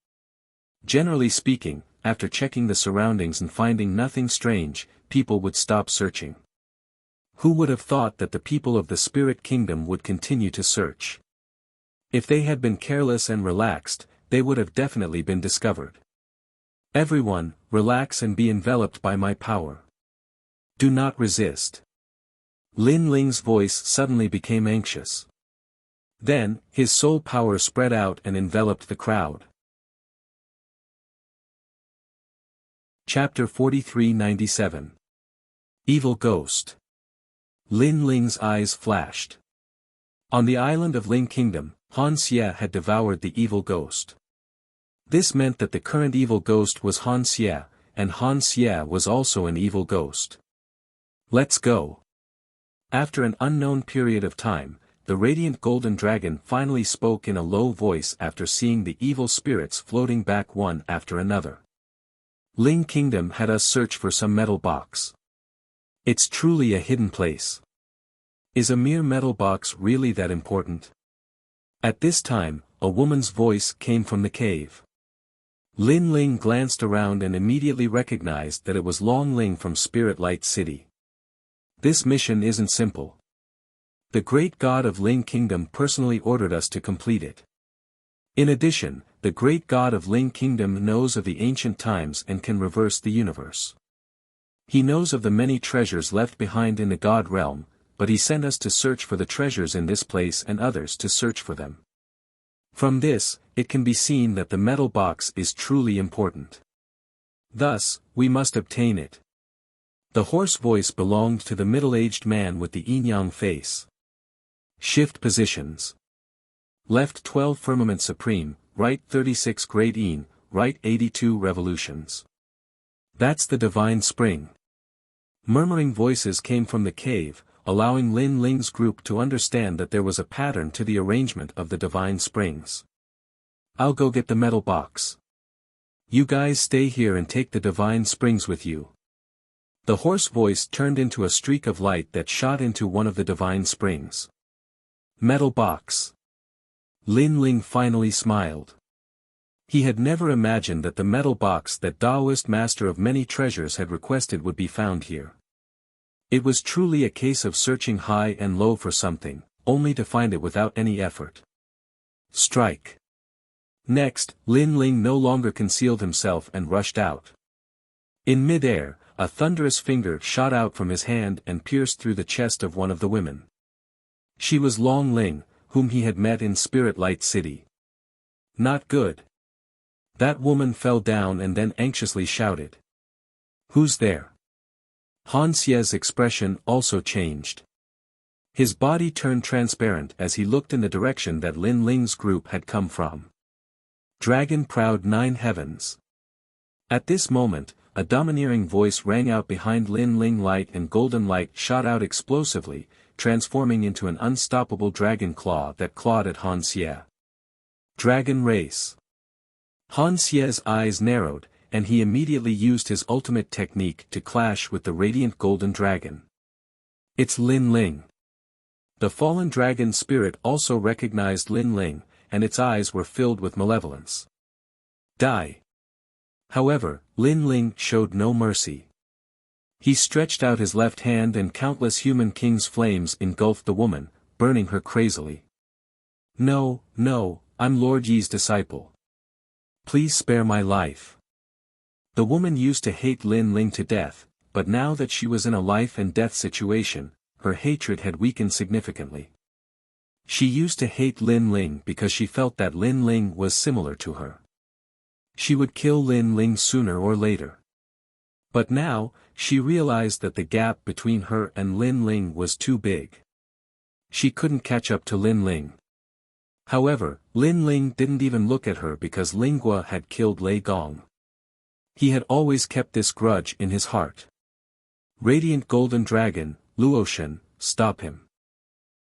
Generally speaking, after checking the surroundings and finding nothing strange, people would stop searching. Who would have thought that the people of the Spirit Kingdom would continue to search? If they had been careless and relaxed, they would have definitely been discovered. "Everyone, relax and be enveloped by my power. Do not resist." Lin Ling's voice suddenly became anxious. Then, his soul power spread out and enveloped the crowd. Chapter 4397. Evil Ghost. Lin Ling's eyes flashed. On the island of Ling Kingdom, Han Xie had devoured the evil ghost. This meant that the current evil ghost was Han Xie, and Han Xie was also an evil ghost. "Let's go." After an unknown period of time, the radiant golden dragon finally spoke in a low voice after seeing the evil spirits floating back one after another. "Ling Kingdom had us search for some metal box. It's truly a hidden place. Is a mere metal box really that important?" At this time, a woman's voice came from the cave. Lin Ling glanced around and immediately recognized that it was Long Ling from Spirit Light City. "This mission isn't simple. The great god of Ling Kingdom personally ordered us to complete it. In addition, the great god of Ling Kingdom knows of the ancient times and can reverse the universe. He knows of the many treasures left behind in the god realm, but he sent us to search for the treasures in this place and others to search for them. From this, it can be seen that the metal box is truly important. Thus, we must obtain it." The hoarse voice belonged to the middle-aged man with the yin-yang face. Shift positions. Left 12 firmament supreme, right 36 great yin, right 82 revolutions. That's the divine spring. Murmuring voices came from the cave, allowing Lin Ling's group to understand that there was a pattern to the arrangement of the divine springs. "I'll go get the metal box." You guys stay here and take the divine springs with you. The hoarse voice turned into a streak of light that shot into one of the divine springs. Metal box. Lin Ling finally smiled. He had never imagined that the metal box that Taoist master of many treasures had requested would be found here. It was truly a case of searching high and low for something, only to find it without any effort. Strike. Next, Lin Ling no longer concealed himself and rushed out. In mid-air, a thunderous finger shot out from his hand and pierced through the chest of one of the women. She was Long Ling, whom he had met in Spirit Light City. Not good. That woman fell down and then anxiously shouted. Who's there? Han Xie's expression also changed. His body turned transparent as he looked in the direction that Lin Ling's group had come from. Dragon proud 9 heavens. At this moment, a domineering voice rang out behind Lin Ling. Light and golden light shot out explosively, transforming into an unstoppable dragon claw that clawed at Han Xie. Dragon race. Han Xie's eyes narrowed, and he immediately used his ultimate technique to clash with the radiant golden dragon. It's Lin Ling. The fallen dragon spirit also recognized Lin Ling, and its eyes were filled with malevolence. Die. However, Lin Ling showed no mercy. He stretched out his left hand and countless human king's flames engulfed the woman, burning her crazily. No, no, I'm Lord Yi's disciple. Please spare my life. The woman used to hate Lin Ling to death, but now that she was in a life and death situation, her hatred had weakened significantly. She used to hate Lin Ling because she felt that Lin Ling was similar to her. She would kill Lin Ling sooner or later. But now, she realized that the gap between her and Lin Ling was too big. She couldn't catch up to Lin Ling. However, Lin Ling didn't even look at her because Lingua had killed Lei Gong. He had always kept this grudge in his heart. Radiant Golden Dragon, Luotian, stop him.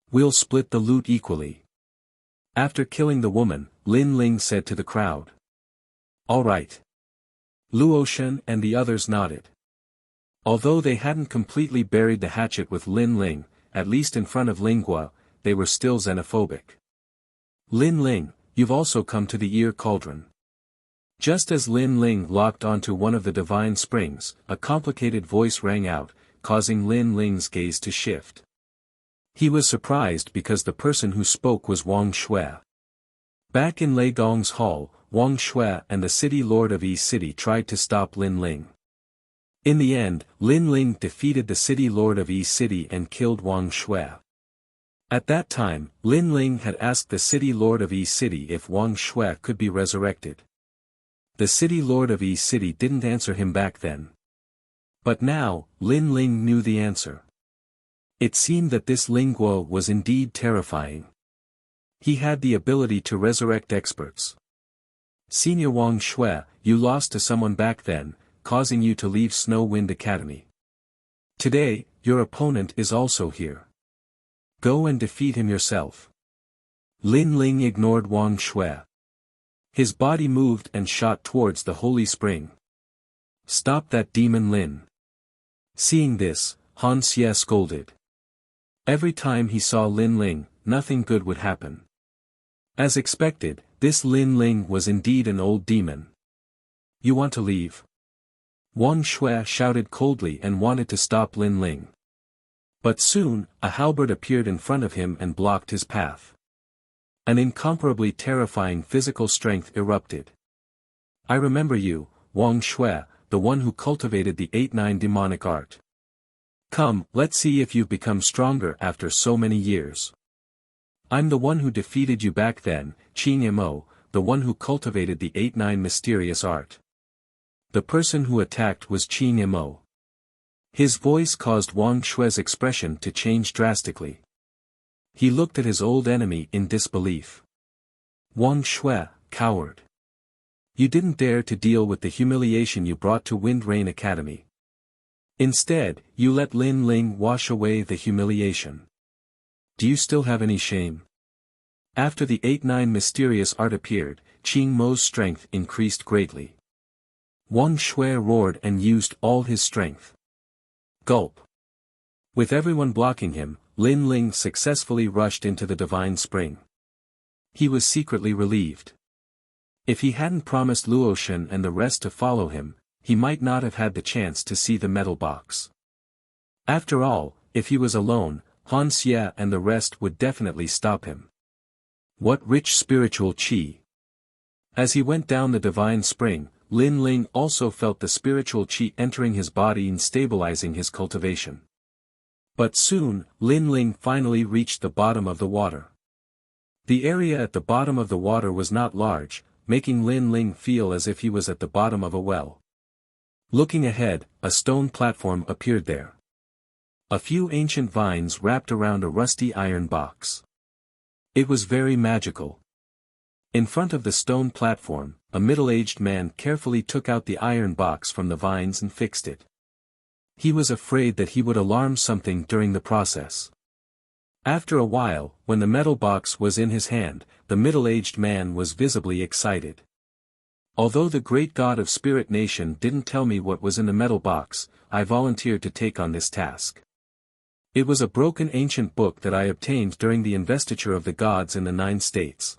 We'll split the loot equally. After killing the woman, Lin Ling said to the crowd. All right. Luotian and the others nodded. Although they hadn't completely buried the hatchet with Lin Ling, at least in front of Lingua, they were still xenophobic. Lin Ling, you've also come to the ear cauldron. Just as Lin Ling locked onto one of the divine springs, a complicated voice rang out, causing Lin Ling's gaze to shift. He was surprised because the person who spoke was Wang Shui. Back in Lei Gong's hall, Wang Shui and the city lord of Yi City tried to stop Lin Ling. In the end, Lin Ling defeated the city lord of Yi City and killed Wang Shui. At that time, Lin Ling had asked the city lord of Yi City if Wang Shui could be resurrected. The city lord of Yi City didn't answer him back then. But now, Lin Ling knew the answer. It seemed that this Lingua was indeed terrifying. He had the ability to resurrect experts. Senior Wang Shui, you lost to someone back then, causing you to leave Snow Wind Academy. Today, your opponent is also here. Go and defeat him yourself. Lin Ling ignored Wang Shui. His body moved and shot towards the holy spring. Stop that demon Lin. Seeing this, Han Xie scolded. Every time he saw Lin Ling, nothing good would happen. As expected, this Lin Ling was indeed an old demon. You want to leave? Wang Shui shouted coldly and wanted to stop Lin Ling. But soon, a halberd appeared in front of him and blocked his path. An incomparably terrifying physical strength erupted. I remember you, Wang Shui, the one who cultivated the 8-9 demonic art. Come, let's see if you've become stronger after so many years. I'm the one who defeated you back then, Qing Mo, the one who cultivated the 8-9 mysterious art. The person who attacked was Qing Mo. His voice caused Wang Shui's expression to change drastically. He looked at his old enemy in disbelief. Wang Shui, coward. You didn't dare to deal with the humiliation you brought to Wind Rain Academy. Instead, you let Lin Ling wash away the humiliation. Do you still have any shame? After the 8-9 mysterious art appeared, Qing Mo's strength increased greatly. Wang Shui roared and used all his strength. Gulp. With everyone blocking him, Lin Ling successfully rushed into the divine spring. He was secretly relieved. If he hadn't promised Luoshan and the rest to follow him, he might not have had the chance to see the metal box. After all, if he was alone, Han Xie and the rest would definitely stop him. What rich spiritual qi! As he went down the divine spring, Lin Ling also felt the spiritual qi entering his body and stabilizing his cultivation. But soon, Lin Ling finally reached the bottom of the water. The area at the bottom of the water was not large, making Lin Ling feel as if he was at the bottom of a well. Looking ahead, a stone platform appeared there. A few ancient vines wrapped around a rusty iron box. It was very magical. In front of the stone platform, a middle-aged man carefully took out the iron box from the vines and fixed it. He was afraid that he would alarm something during the process. After a while, when the metal box was in his hand, the middle-aged man was visibly excited. Although the great god of Spirit Nation didn't tell me what was in the metal box, I volunteered to take on this task. It was a broken ancient book that I obtained during the investiture of the gods in the 9 states.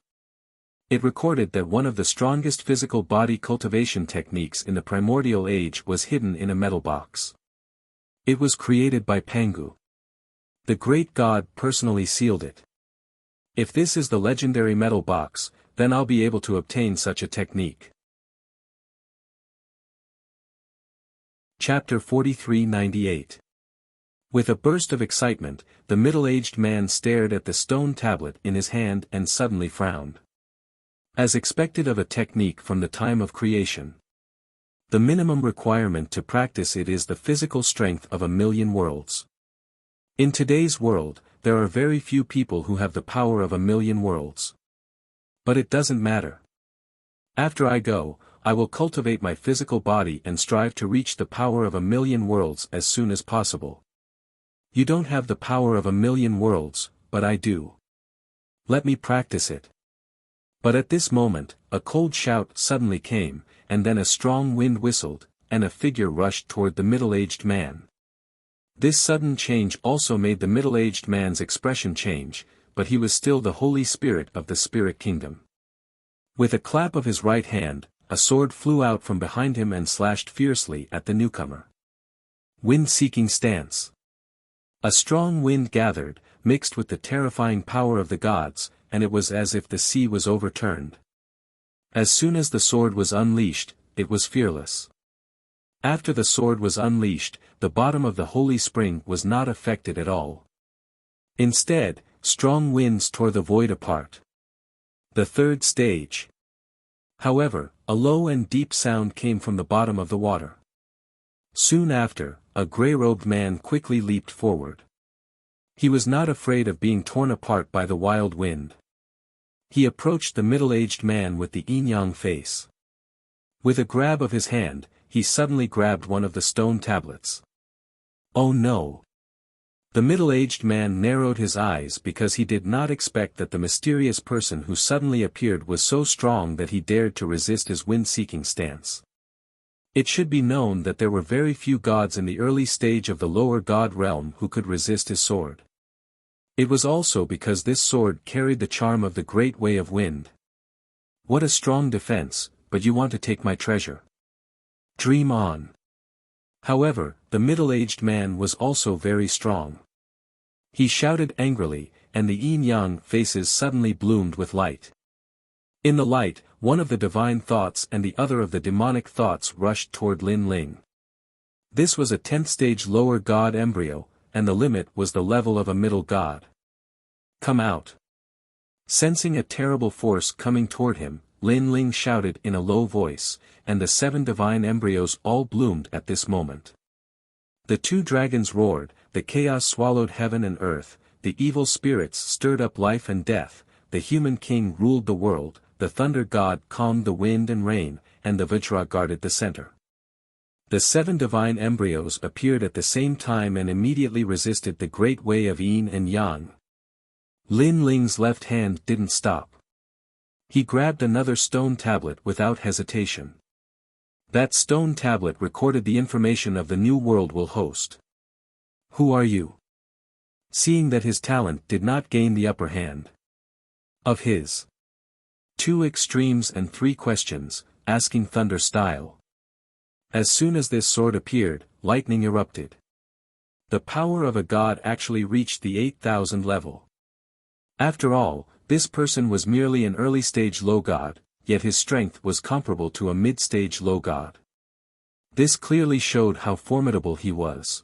It recorded that one of the strongest physical body cultivation techniques in the primordial age was hidden in a metal box. It was created by Pangu. The great god personally sealed it. If this is the legendary metal box, then I'll be able to obtain such a technique. Chapter 4398. With a burst of excitement, the middle-aged man stared at the stone tablet in his hand and suddenly frowned. As expected of a technique from the time of creation. The minimum requirement to practice it is the physical strength of 1,000,000 worlds. In today's world, there are very few people who have the power of 1,000,000 worlds. But it doesn't matter. After I go, I will cultivate my physical body and strive to reach the power of 1,000,000 worlds as soon as possible. You don't have the power of 1,000,000 worlds, but I do. Let me practice it. But at this moment, a cold shout suddenly came, and then a strong wind whistled, and a figure rushed toward the middle-aged man. This sudden change also made the middle-aged man's expression change, but he was still the Holy Spirit of the Spirit Kingdom. With a clap of his right hand, a sword flew out from behind him and slashed fiercely at the newcomer. Wind-seeking stance. A strong wind gathered, mixed with the terrifying power of the gods, and it was as if the sea was overturned. As soon as the sword was unleashed, it was fearless. After the sword was unleashed, the bottom of the holy spring was not affected at all. Instead, strong winds tore the void apart. The 3rd stage. However, a low and deep sound came from the bottom of the water. Soon after, a grey-robed man quickly leaped forward. He was not afraid of being torn apart by the wild wind. He approached the middle-aged man with the yin-yang face. With a grab of his hand, he suddenly grabbed one of the stone tablets. Oh no! The middle-aged man narrowed his eyes because he did not expect that the mysterious person who suddenly appeared was so strong that he dared to resist his wind-seeking stance. It should be known that there were very few gods in the early stage of the lower god realm who could resist his sword. It was also because this sword carried the charm of the great way of wind. What a strong defense, but you want to take my treasure. Dream on. However, the middle-aged man was also very strong. He shouted angrily, and the yin-yang faces suddenly bloomed with light. In the light, one of the divine thoughts and the other of the demonic thoughts rushed toward Lin Ling. This was a 10th stage lower god embryo, and the limit was the level of a middle god. Come out. Sensing a terrible force coming toward him, Lin Ling shouted in a low voice, and the 7 divine embryos all bloomed at this moment. The 2 dragons roared, the chaos swallowed heaven and earth, the evil spirits stirred up life and death, the human king ruled the world, the thunder god calmed the wind and rain, and the Vajra guarded the center. The 7 divine embryos appeared at the same time and immediately resisted the great way of yin and yang. Lin Ling's left hand didn't stop. He grabbed another stone tablet without hesitation. That stone tablet recorded the information of the new world will host. Who are you? Seeing that his talent did not gain the upper hand. Of his 2 extremes and 3 questions, asking thunder style. As soon as this sword appeared, lightning erupted. The power of a god actually reached the 8,000 level. After all, this person was merely an early-stage low god, yet his strength was comparable to a mid-stage low god. This clearly showed how formidable he was.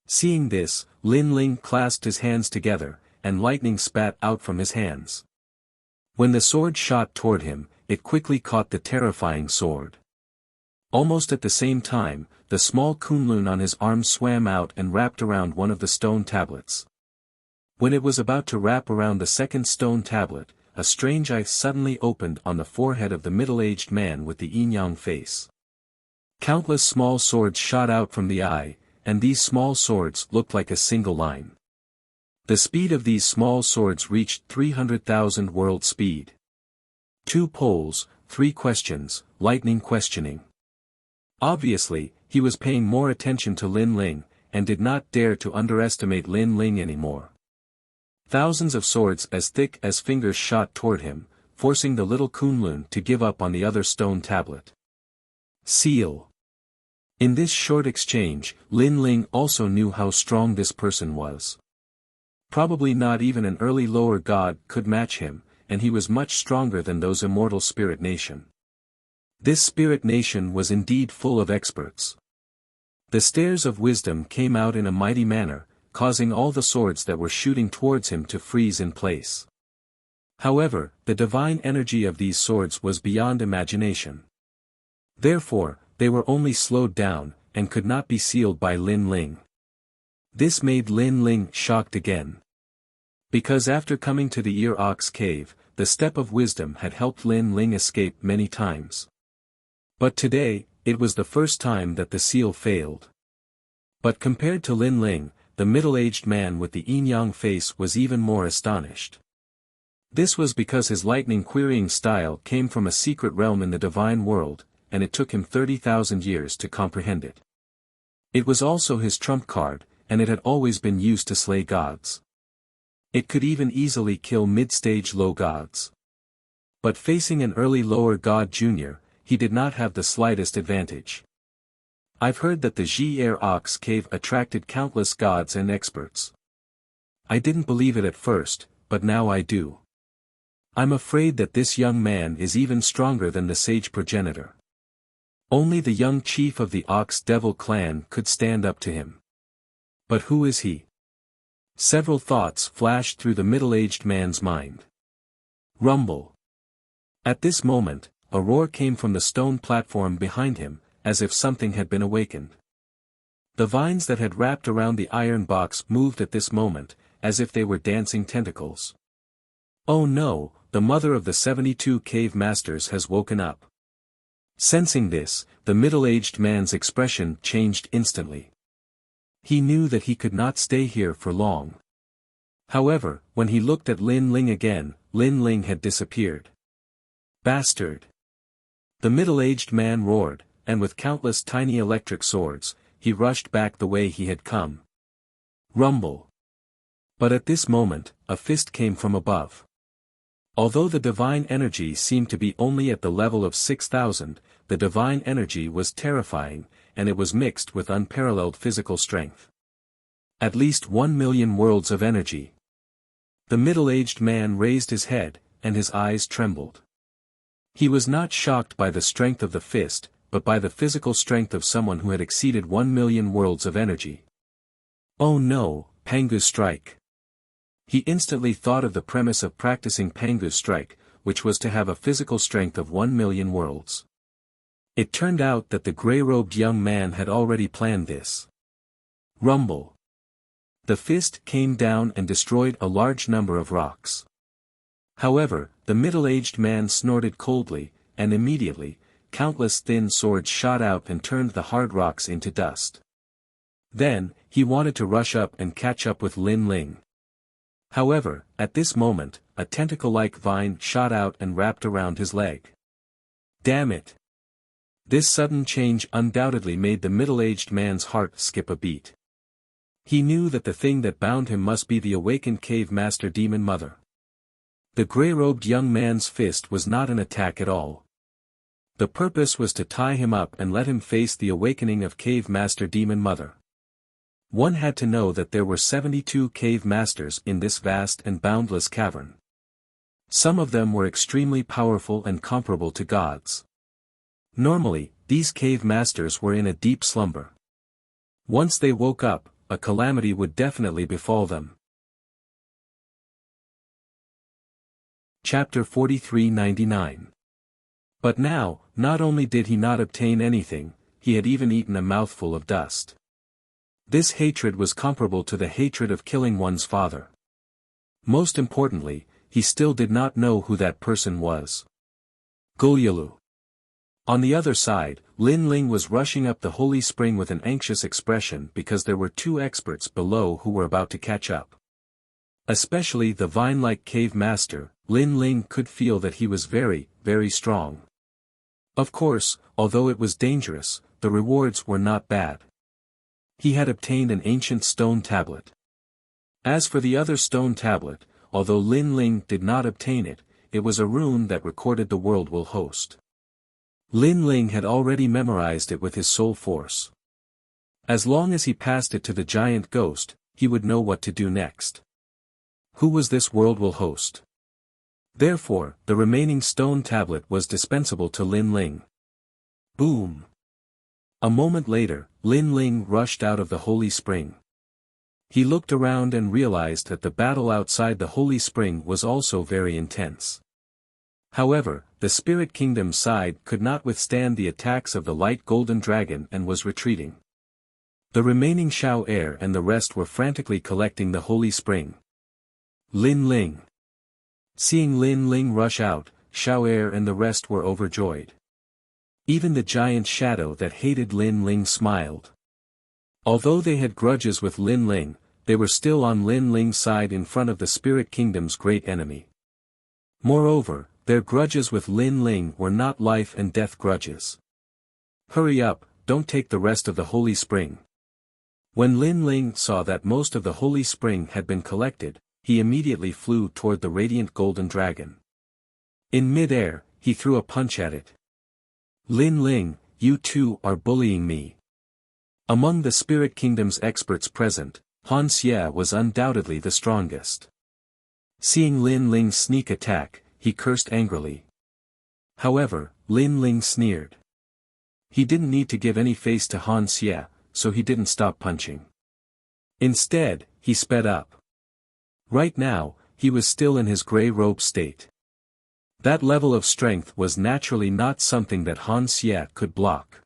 Seeing this, Lin Ling clasped his hands together, and lightning spat out from his hands. When the sword shot toward him, it quickly caught the terrifying sword. Almost at the same time, the small kunlun on his arm swam out and wrapped around one of the stone tablets. When it was about to wrap around the second stone tablet, a strange eye suddenly opened on the forehead of the middle-aged man with the yin-yang face. Countless small swords shot out from the eye, and these small swords looked like a single line. The speed of these small swords reached 300,000 world speed. 2 poles, 3 questions, lightning questioning. Obviously, he was paying more attention to Lin Ling, and did not dare to underestimate Lin Ling anymore. Thousands of swords as thick as fingers shot toward him, forcing the little kunlun to give up on the other stone tablet. Seal. In this short exchange, Lin Ling also knew how strong this person was. Probably not even an early lower god could match him, and he was much stronger than those immortal spirit nation. This spirit nation was indeed full of experts. The stairs of wisdom came out in a mighty manner, causing all the swords that were shooting towards him to freeze in place. However, the divine energy of these swords was beyond imagination. Therefore, they were only slowed down, and could not be sealed by Lin Ling. This made Lin Ling shocked again. Because after coming to the Ear Ox Cave, the step of wisdom had helped Lin Ling escape many times. But today, it was the first time that the seal failed. But compared to Lin Ling, the middle-aged man with the yin-yang face was even more astonished. This was because his lightning querying style came from a secret realm in the divine world, and it took him 30,000 years to comprehend it. It was also his trump card, and it had always been used to slay gods. It could even easily kill mid-stage low gods. But facing an early lower god junior, he did not have the slightest advantage. I've heard that the Ji-Air Ox Cave attracted countless gods and experts. I didn't believe it at first, but now I do. I'm afraid that this young man is even stronger than the sage progenitor. Only the young chief of the Ox Devil clan could stand up to him. But who is he? Several thoughts flashed through the middle-aged man's mind. Rumble. At this moment, a roar came from the stone platform behind him, as if something had been awakened. The vines that had wrapped around the iron box moved at this moment, as if they were dancing tentacles. Oh no, the mother of the 72 cave masters has woken up. Sensing this, the middle-aged man's expression changed instantly. He knew that he could not stay here for long. However, when he looked at Lin Ling again, Lin Ling had disappeared. Bastard! The middle-aged man roared, and with countless tiny electric swords, he rushed back the way he had come. Rumble! But at this moment, a fist came from above. Although the divine energy seemed to be only at the level of 6,000, the divine energy was terrifying, and it was mixed with unparalleled physical strength. At least 1,000,000 worlds of energy. The middle-aged man raised his head, and his eyes trembled. He was not shocked by the strength of the fist, but by the physical strength of someone who had exceeded 1,000,000 worlds of energy. Oh no, Pangu's strike. He instantly thought of the premise of practicing Pangu's strike, which was to have a physical strength of 1,000,000 worlds. It turned out that the gray-robed young man had already planned this. Rumble. The fist came down and destroyed a large number of rocks. However, the middle-aged man snorted coldly, and immediately, countless thin swords shot out and turned the hard rocks into dust. Then, he wanted to rush up and catch up with Lin Ling. However, at this moment, a tentacle-like vine shot out and wrapped around his leg. Damn it! This sudden change undoubtedly made the middle-aged man's heart skip a beat. He knew that the thing that bound him must be the awakened cave master demon mother. The grey-robed young man's fist was not an attack at all. The purpose was to tie him up and let him face the awakening of cave master demon mother. One had to know that there were 72 cave masters in this vast and boundless cavern. Some of them were extremely powerful and comparable to gods. Normally, these cave masters were in a deep slumber. Once they woke up, a calamity would definitely befall them. Chapter 43-99. But now, not only did he not obtain anything, he had even eaten a mouthful of dust. This hatred was comparable to the hatred of killing one's father. Most importantly, he still did not know who that person was. Gulyalu. On the other side, Lin Ling was rushing up the holy spring with an anxious expression because there were 2 experts below who were about to catch up. Especially the vine-like cave master, Lin Ling could feel that he was very, very strong. Of course, although it was dangerous, the rewards were not bad. He had obtained an ancient stone tablet. As for the other stone tablet, although Lin Ling did not obtain it, it was a rune that recorded the world will host. Lin Ling had already memorized it with his soul force. As long as he passed it to the giant ghost, he would know what to do next. Who was this world will host? Therefore, the remaining stone tablet was dispensable to Lin Ling. Boom! A moment later, Lin Ling rushed out of the holy spring. He looked around and realized that the battle outside the holy spring was also very intense. However, the spirit kingdom side could not withstand the attacks of the light golden dragon and was retreating. The remaining Xiao heir and the rest were frantically collecting the holy spring. Lin Ling. Seeing Lin Ling rush out, Xiao heir and the rest were overjoyed. Even the giant shadow that hated Lin Ling smiled. Although they had grudges with Lin Ling, they were still on Lin Ling's side in front of the spirit kingdom's great enemy. Moreover, their grudges with Lin Ling were not life and death grudges. Hurry up, don't take the rest of the holy spring. When Lin Ling saw that most of the holy spring had been collected, he immediately flew toward the radiant golden dragon. In mid-air, he threw a punch at it. Lin Ling, you too are bullying me. Among the spirit kingdom's experts present, Han Xie was undoubtedly the strongest. Seeing Lin Ling's sneak attack, he cursed angrily. However, Lin Ling sneered. He didn't need to give any face to Han Xie, so he didn't stop punching. Instead, he sped up. Right now, he was still in his grey robe state. That level of strength was naturally not something that Han Xie could block.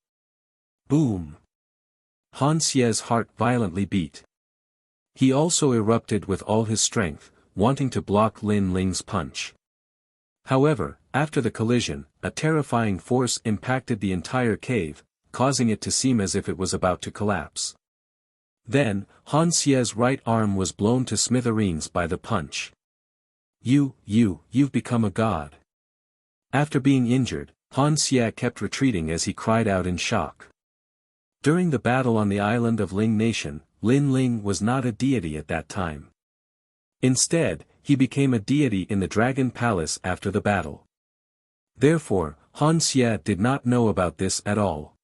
Boom! Han Xie's heart violently beat. He also erupted with all his strength, wanting to block Lin Ling's punch. However, after the collision, a terrifying force impacted the entire cave, causing it to seem as if it was about to collapse. Then, Han Xie's right arm was blown to smithereens by the punch. You've become a god. After being injured, Han Xie kept retreating as he cried out in shock. During the battle on the island of Ling Nation, Lin Ling was not a deity at that time. Instead, he became a deity in the Dragon Palace after the battle. Therefore, Han Xie did not know about this at all.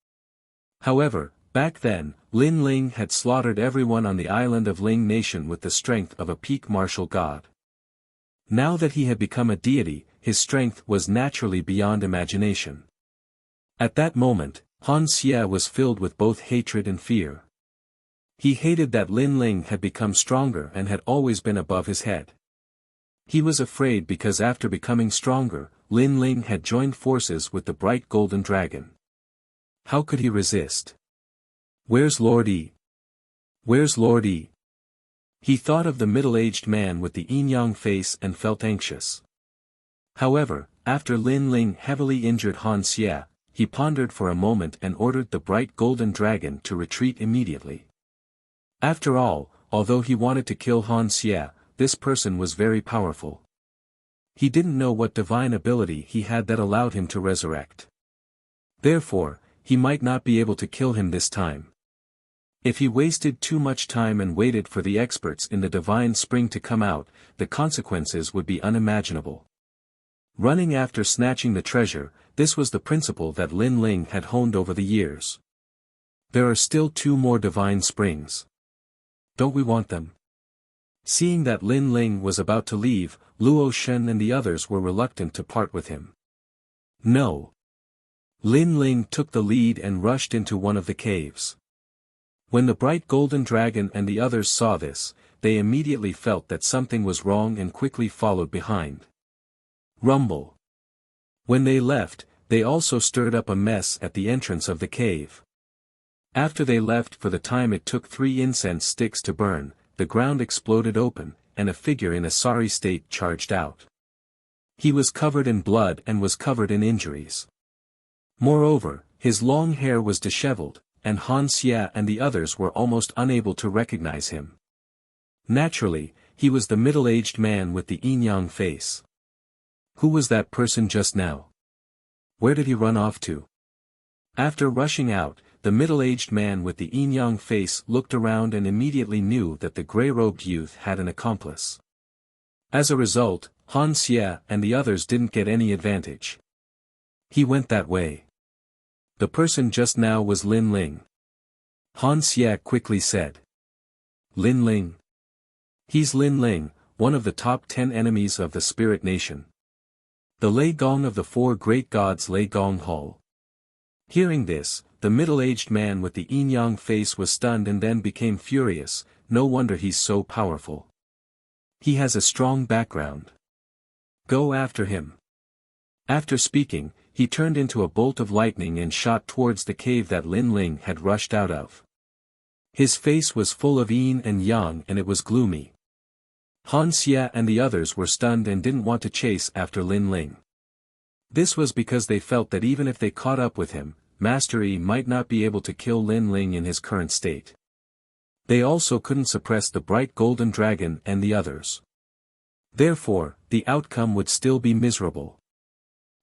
However, back then, Lin Ling had slaughtered everyone on the island of Ling Nation with the strength of a peak martial god. Now that he had become a deity, his strength was naturally beyond imagination. At that moment, Han Xie was filled with both hatred and fear. He hated that Lin Ling had become stronger and had always been above his head. He was afraid because after becoming stronger, Lin Ling had joined forces with the bright golden dragon. How could he resist? Where's Lord Yi? Where's Lord Yi? He thought of the middle-aged man with the yin-yang face and felt anxious. However, after Lin Ling heavily injured Han Xie, he pondered for a moment and ordered the bright golden dragon to retreat immediately. After all, although he wanted to kill Han Xie, this person was very powerful. He didn't know what divine ability he had that allowed him to resurrect. Therefore, he might not be able to kill him this time. If he wasted too much time and waited for the experts in the divine spring to come out, the consequences would be unimaginable. Running after snatching the treasure, this was the principle that Lin Ling had honed over the years. There are still 2 more divine springs. Don't we want them? Seeing that Lin Ling was about to leave, Luo Shen and the others were reluctant to part with him. No. Lin Ling took the lead and rushed into one of the caves. When the bright golden dragon and the others saw this, they immediately felt that something was wrong and quickly followed behind. Rumble. When they left, they also stirred up a mess at the entrance of the cave. After they left, for the time it took 3 incense sticks to burn, the ground exploded open, and a figure in a sorry state charged out. He was covered in blood and was covered in injuries. Moreover, his long hair was disheveled, and Han Xia and the others were almost unable to recognize him. Naturally, he was the middle-aged man with the yin-yang face. Who was that person just now? Where did he run off to? After rushing out, the middle-aged man with the yin-yang face looked around and immediately knew that the grey-robed youth had an accomplice. As a result, Han Xia and the others didn't get any advantage. He went that way. The person just now was Lin Ling. Han Xia quickly said. Lin Ling? He's Lin Ling, one of the top 10 enemies of the Spirit Nation. The Lei Gong of the 4 great gods Lei Gong Hall. Hearing this, the middle-aged man with the yin-yang face was stunned and then became furious. No wonder he's so powerful. He has a strong background. Go after him. After speaking, he turned into a bolt of lightning and shot towards the cave that Lin Ling had rushed out of. His face was full of yin and yang and it was gloomy. Han Xia and the others were stunned and didn't want to chase after Lin Ling. This was because they felt that even if they caught up with him, Master Yi might not be able to kill Lin Ling in his current state. They also couldn't suppress the bright golden dragon and the others. Therefore, the outcome would still be miserable.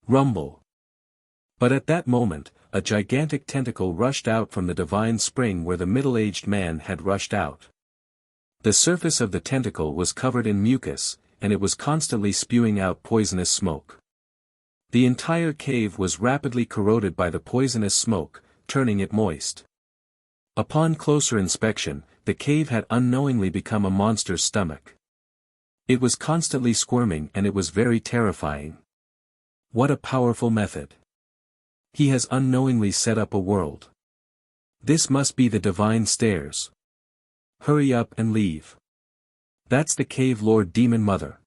Rumble. But at that moment, a gigantic tentacle rushed out from the divine spring where the middle-aged man had rushed out. The surface of the tentacle was covered in mucus, and it was constantly spewing out poisonous smoke. The entire cave was rapidly corroded by the poisonous smoke, turning it moist. Upon closer inspection, the cave had unknowingly become a monster's stomach. It was constantly squirming and it was very terrifying. What a powerful method. He has unknowingly set up a world. This must be the divine stairs. Hurry up and leave. That's the cave lord demon mother.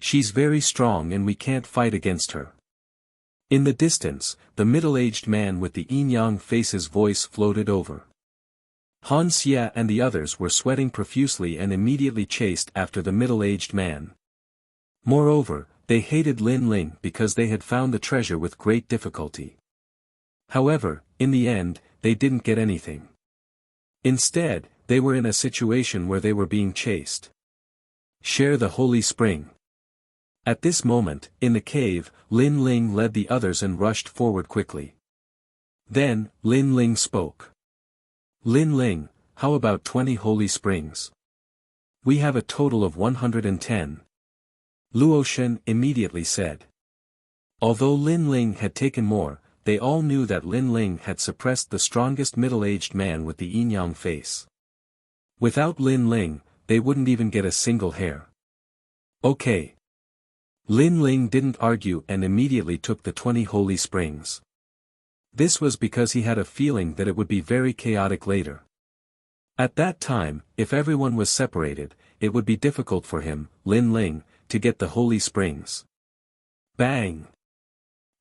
She's very strong and we can't fight against her. In the distance, the middle-aged man with the yin-yang face's voice floated over. Han Xia and the others were sweating profusely and immediately chased after the middle-aged man. Moreover, they hated Lin Ling because they had found the treasure with great difficulty. However, in the end, they didn't get anything. Instead, they were in a situation where they were being chased. Share the holy spring. At this moment, in the cave, Lin Ling led the others and rushed forward quickly. Then, Lin Ling spoke. Lin Ling, how about 20 holy springs? We have a total of 110. Luo Shen immediately said. Although Lin Ling had taken more, they all knew that Lin Ling had suppressed the strongest middle-aged man with the yin-yang face. Without Lin Ling, they wouldn't even get a single hair. Okay. Lin Ling didn't argue and immediately took the 20 holy springs. This was because he had a feeling that it would be very chaotic later. At that time, if everyone was separated, it would be difficult for him, Lin Ling, to get the holy springs. Bang!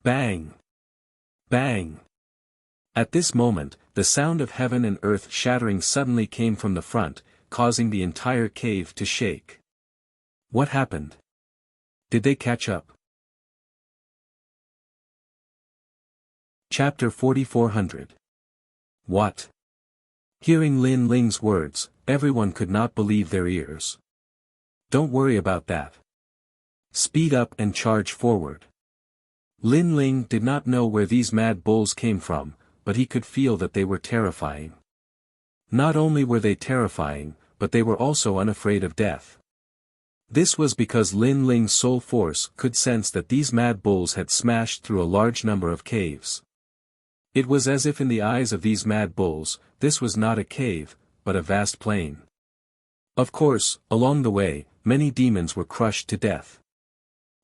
Bang! Bang! At this moment, the sound of heaven and earth shattering suddenly came from the front, causing the entire cave to shake. What happened? Did they catch up? Chapter 4400. What? Hearing Lin Ling's words, everyone could not believe their ears. Don't worry about that. Speed up and charge forward. Lin Ling did not know where these mad bulls came from, but he could feel that they were terrifying. Not only were they terrifying, but they were also unafraid of death. This was because Lin Ling's soul force could sense that these mad bulls had smashed through a large number of caves. It was as if in the eyes of these mad bulls, this was not a cave, but a vast plain. Of course, along the way, many demons were crushed to death.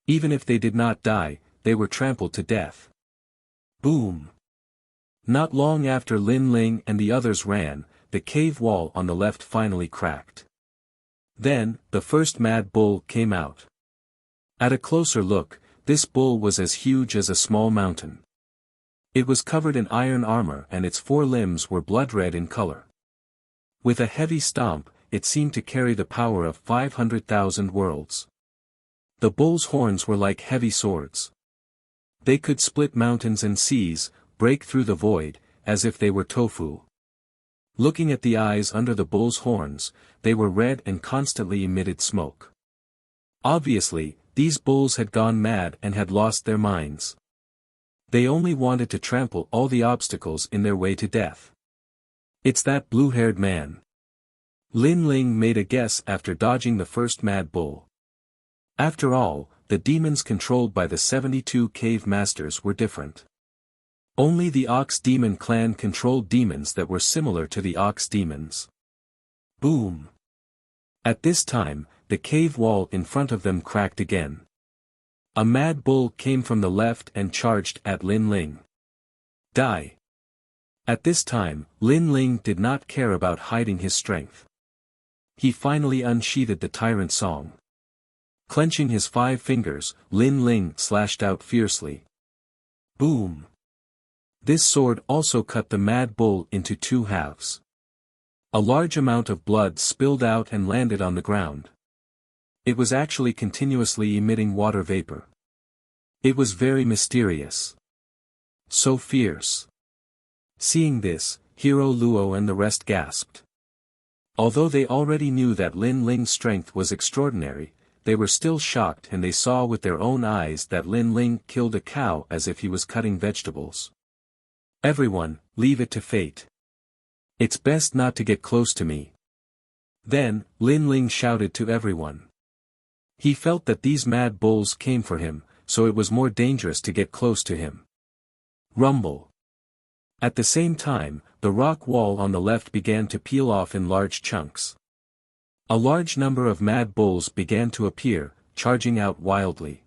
Even if they did not die, they were trampled to death. Boom! Not long after Lin Ling and the others ran, the cave wall on the left finally cracked. Then, the first mad bull came out. At a closer look, this bull was as huge as a small mountain. It was covered in iron armor and its 4 limbs were blood red in color. With a heavy stomp, it seemed to carry the power of 500,000 worlds. The bull's horns were like heavy swords. They could split mountains and seas, break through the void, as if they were tofu. Looking at the eyes under the bull's horns, they were red and constantly emitted smoke. Obviously, these bulls had gone mad and had lost their minds. They only wanted to trample all the obstacles in their way to death. It's that blue-haired man. Lin Ling made a guess after dodging the first mad bull. After all, the demons controlled by the 72 cave masters were different. Only the Ox Demon clan controlled demons that were similar to the Ox Demons. Boom! At this time, the cave wall in front of them cracked again. A mad bull came from the left and charged at Lin Ling. Die! At this time, Lin Ling did not care about hiding his strength. He finally unsheathed the tyrant song. Clenching his 5 fingers, Lin Ling slashed out fiercely. Boom! This sword also cut the mad bull into 2 halves. A large amount of blood spilled out and landed on the ground. It was actually continuously emitting water vapor. It was very mysterious. So fierce. Seeing this, Hero Luo and the rest gasped. Although they already knew that Lin Ling's strength was extraordinary, they were still shocked and they saw with their own eyes that Lin Ling killed a cow as if he was cutting vegetables. Everyone, leave it to fate. It's best not to get close to me. Then, Lin Ling shouted to everyone. He felt that these mad bulls came for him, so it was more dangerous to get close to him. Rumble. At the same time, the rock wall on the left began to peel off in large chunks. A large number of mad bulls began to appear, charging out wildly.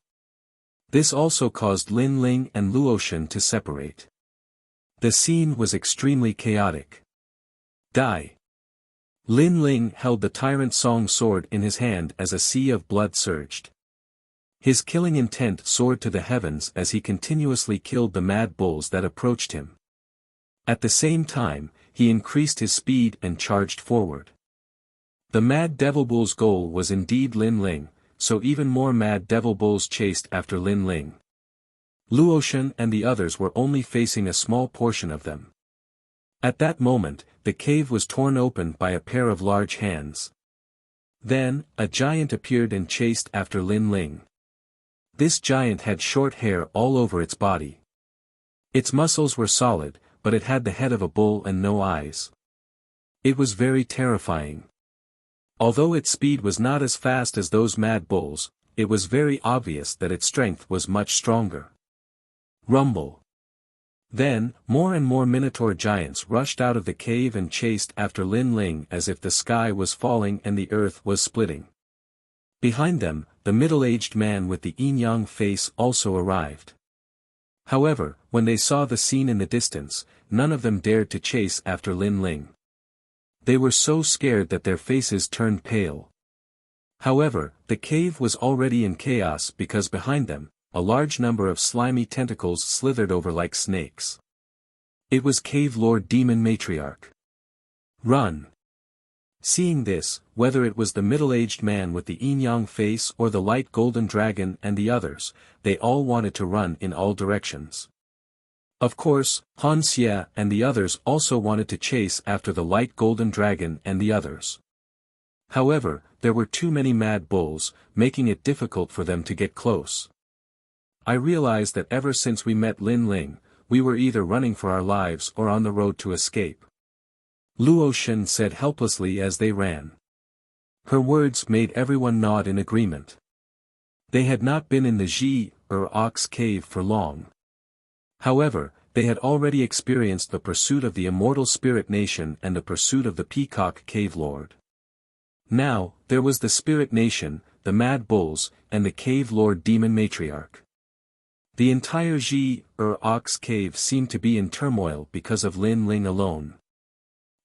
This also caused Lin Ling and Luoshan to separate. The scene was extremely chaotic. Die! Lin Ling held the Tyrant Song sword in his hand as a sea of blood surged. His killing intent soared to the heavens as he continuously killed the mad bulls that approached him. At the same time, he increased his speed and charged forward. The mad devil bull's goal was indeed Lin Ling, so even more mad devil bulls chased after Lin Ling. Luoshan and the others were only facing a small portion of them. At that moment, the cave was torn open by a pair of large hands. Then, a giant appeared and chased after Lin Ling. This giant had short hair all over its body. Its muscles were solid, but it had the head of a bull and no eyes. It was very terrifying. Although its speed was not as fast as those mad bulls, it was very obvious that its strength was much stronger. Rumble. Then, more and more Minotaur giants rushed out of the cave and chased after Lin Ling as if the sky was falling and the earth was splitting. Behind them, the middle-aged man with the yin-yang face also arrived. However, when they saw the scene in the distance, none of them dared to chase after Lin Ling. They were so scared that their faces turned pale. However, the cave was already in chaos because behind them, a large number of slimy tentacles slithered over like snakes. It was Cave Lord Demon Matriarch. Run! Seeing this, whether it was the middle-aged man with the yin-yang face or the light golden dragon and the others, they all wanted to run in all directions. Of course, Han Xie and the others also wanted to chase after the light golden dragon and the others. However, there were too many mad bulls, making it difficult for them to get close. I realized that ever since we met Lin Ling, we were either running for our lives or on the road to escape. Luo Shen said helplessly as they ran. Her words made everyone nod in agreement. They had not been in the Ox cave for long. However, they had already experienced the pursuit of the immortal spirit nation and the pursuit of the Peacock Cave Lord. Now, there was the spirit nation, the Mad Bulls, and the Cave Lord Demon Matriarch. The entire Ox cave seemed to be in turmoil because of Lin Ling alone.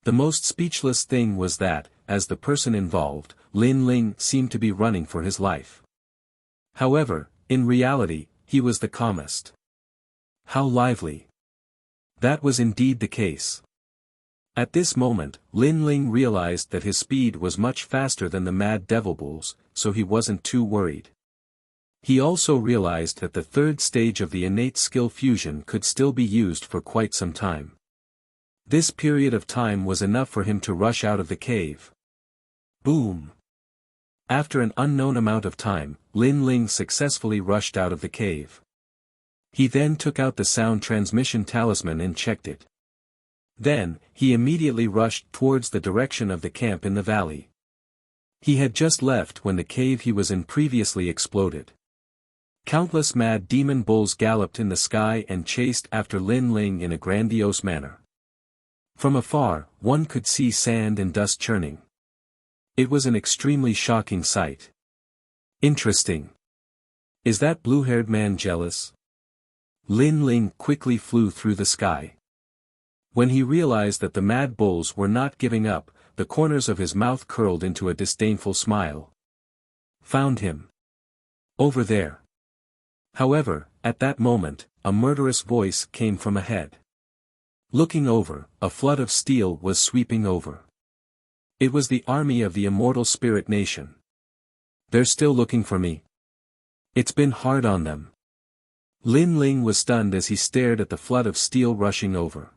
The most speechless thing was that, as the person involved, Lin Ling seemed to be running for his life. However, in reality, he was the calmest. How lively! That was indeed the case. At this moment, Lin Ling realized that his speed was much faster than the Mad Devil Bulls, so he wasn't too worried. He also realized that the third stage of the innate skill fusion could still be used for quite some time. This period of time was enough for him to rush out of the cave. Boom! After an unknown amount of time, Lin Ling successfully rushed out of the cave. He then took out the sound transmission talisman and checked it. Then, he immediately rushed towards the direction of the camp in the valley. He had just left when the cave he was in previously exploded. Countless mad demon bulls galloped in the sky and chased after Lin Ling in a grandiose manner. From afar, one could see sand and dust churning. It was an extremely shocking sight. Interesting. Is that blue-haired man jealous? Lin Ling quickly flew through the sky. When he realized that the mad bulls were not giving up, the corners of his mouth curled into a disdainful smile. Found him. Over there. However, at that moment, a murderous voice came from ahead. Looking over, a flood of steel was sweeping over. It was the army of the immortal spirit nation. They're still looking for me. It's been hard on them. Lin Ling was stunned as he stared at the flood of steel rushing over.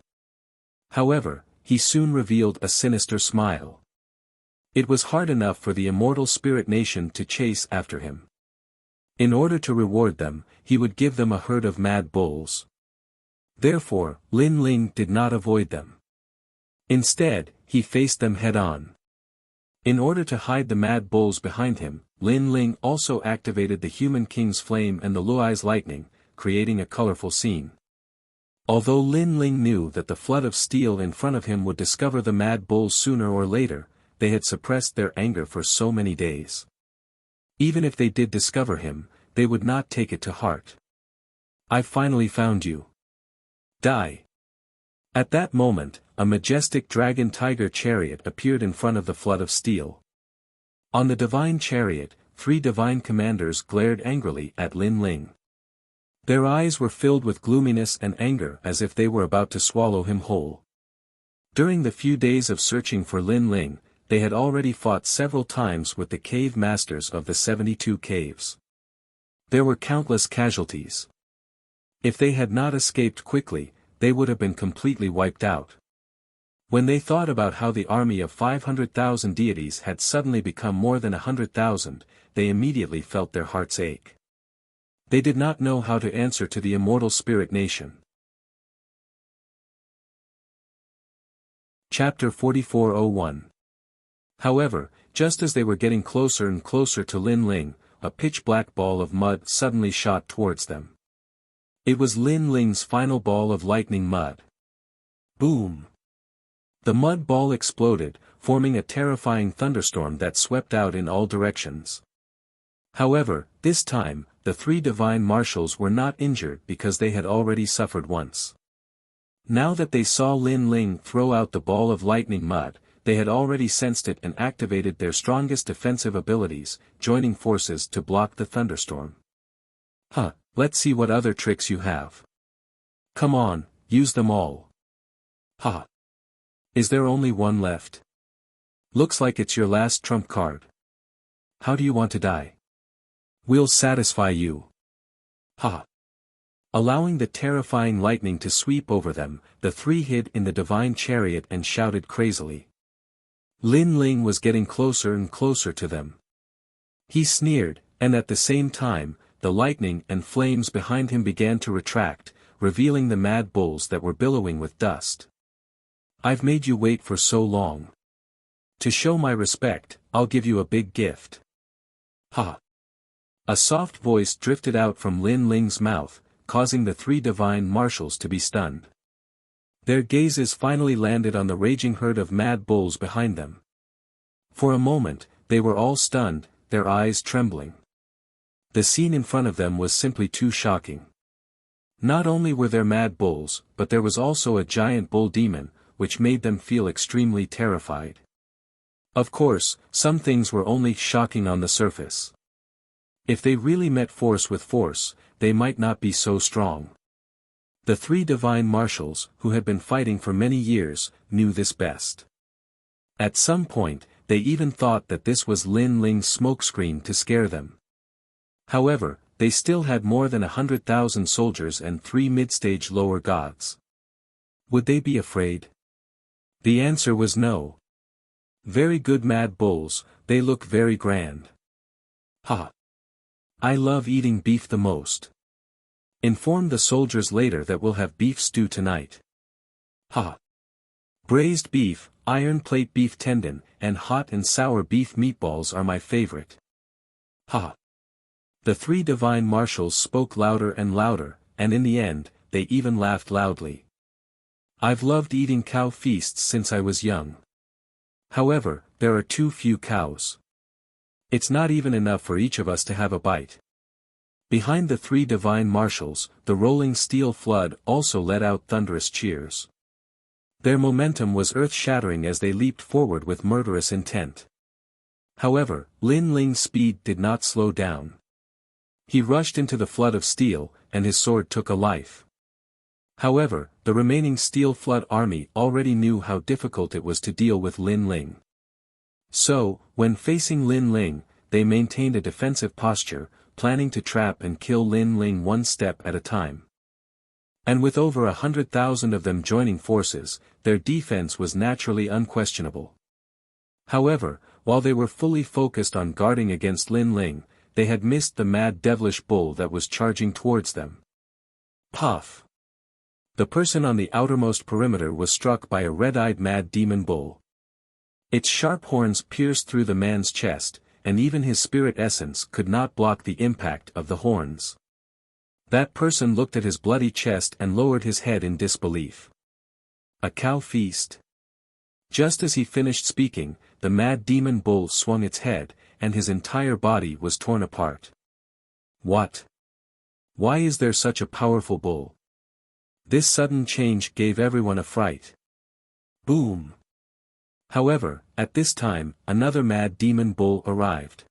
However, he soon revealed a sinister smile. It was hard enough for the immortal spirit nation to chase after him. In order to reward them, he would give them a herd of mad bulls. Therefore, Lin Ling did not avoid them. Instead, he faced them head-on. In order to hide the mad bulls behind him, Lin Ling also activated the Human King's Flame and the Luai's Lightning, creating a colorful scene. Although Lin Ling knew that the flood of steel in front of him would discover the mad bulls sooner or later, they had suppressed their anger for so many days. Even if they did discover him, they would not take it to heart. I finally found you. Die. At that moment, a majestic dragon tiger chariot appeared in front of the flood of steel. On the divine chariot, 3 divine commanders glared angrily at Lin Ling. Their eyes were filled with gloominess and anger as if they were about to swallow him whole. During the few days of searching for Lin Ling, they had already fought several times with the cave masters of the 72 caves. There were countless casualties. If they had not escaped quickly, they would have been completely wiped out. When they thought about how the army of 500,000 deities had suddenly become more than 100,000, they immediately felt their hearts ache. They did not know how to answer to the immortal spirit nation. Chapter 4401. However, just as they were getting closer and closer to Lin Ling, a pitch-black ball of mud suddenly shot towards them. It was Lin Ling's final ball of lightning mud. Boom! The mud ball exploded, forming a terrifying thunderstorm that swept out in all directions. However, this time, the 3 divine marshals were not injured because they had already suffered once. Now that they saw Lin Ling throw out the ball of lightning mud, they had already sensed it and activated their strongest defensive abilities, joining forces to block the thunderstorm. Let's see what other tricks you have. Come on, use them all. Is there only one left? Looks like it's your last trump card. How do you want to die? We'll satisfy you. Allowing the terrifying lightning to sweep over them, the 3 hid in the divine chariot and shouted crazily. Lin Ling was getting closer and closer to them. He sneered, and at the same time, the lightning and flames behind him began to retract, revealing the mad bulls that were billowing with dust. "I've made you wait for so long. To show my respect, I'll give you a big gift." "Ha!" A soft voice drifted out from Lin Ling's mouth, causing the three divine marshals to be stunned. Their gazes finally landed on the raging herd of mad bulls behind them. For a moment, they were all stunned, their eyes trembling. The scene in front of them was simply too shocking. Not only were there mad bulls, but there was also a giant bull demon, which made them feel extremely terrified. Of course, some things were only shocking on the surface. If they really met force with force, they might not be so strong. The three divine marshals, who had been fighting for many years, knew this best. At some point, they even thought that this was Lin Ling's smokescreen to scare them. However, they still had more than 100,000 soldiers and 3 mid-stage lower gods. Would they be afraid? The answer was no. Very good mad bulls, they look very grand. Ha! I love eating beef the most. Inform the soldiers later that we'll have beef stew tonight. Ha! Braised beef, iron plate beef tendon, and hot and sour beef meatballs are my favorite. Ha! The three divine marshals spoke louder and louder, and in the end, they even laughed loudly. I've loved eating cow feasts since I was young. However, there are too few cows. It's not even enough for each of us to have a bite. Behind the three divine marshals, the rolling steel flood also let out thunderous cheers. Their momentum was earth-shattering as they leaped forward with murderous intent. However, Lin Ling's speed did not slow down. He rushed into the flood of steel, and his sword took a life. However, the remaining steel flood army already knew how difficult it was to deal with Lin Ling. So, when facing Lin Ling, they maintained a defensive posture, planning to trap and kill Lin Ling one step at a time. And with over 100,000 of them joining forces, their defense was naturally unquestionable. However, while they were fully focused on guarding against Lin Ling, they had missed the mad devilish bull that was charging towards them. Puff! The person on the outermost perimeter was struck by a red-eyed mad demon bull. Its sharp horns pierced through the man's chest, and even his spirit essence could not block the impact of the horns. That person looked at his bloody chest and lowered his head in disbelief. A cow feast? Just as he finished speaking, the mad demon bull swung its head, and his entire body was torn apart. What? Why is there such a powerful bull? This sudden change gave everyone a fright. Boom! However, at this time, another mad demon bull arrived.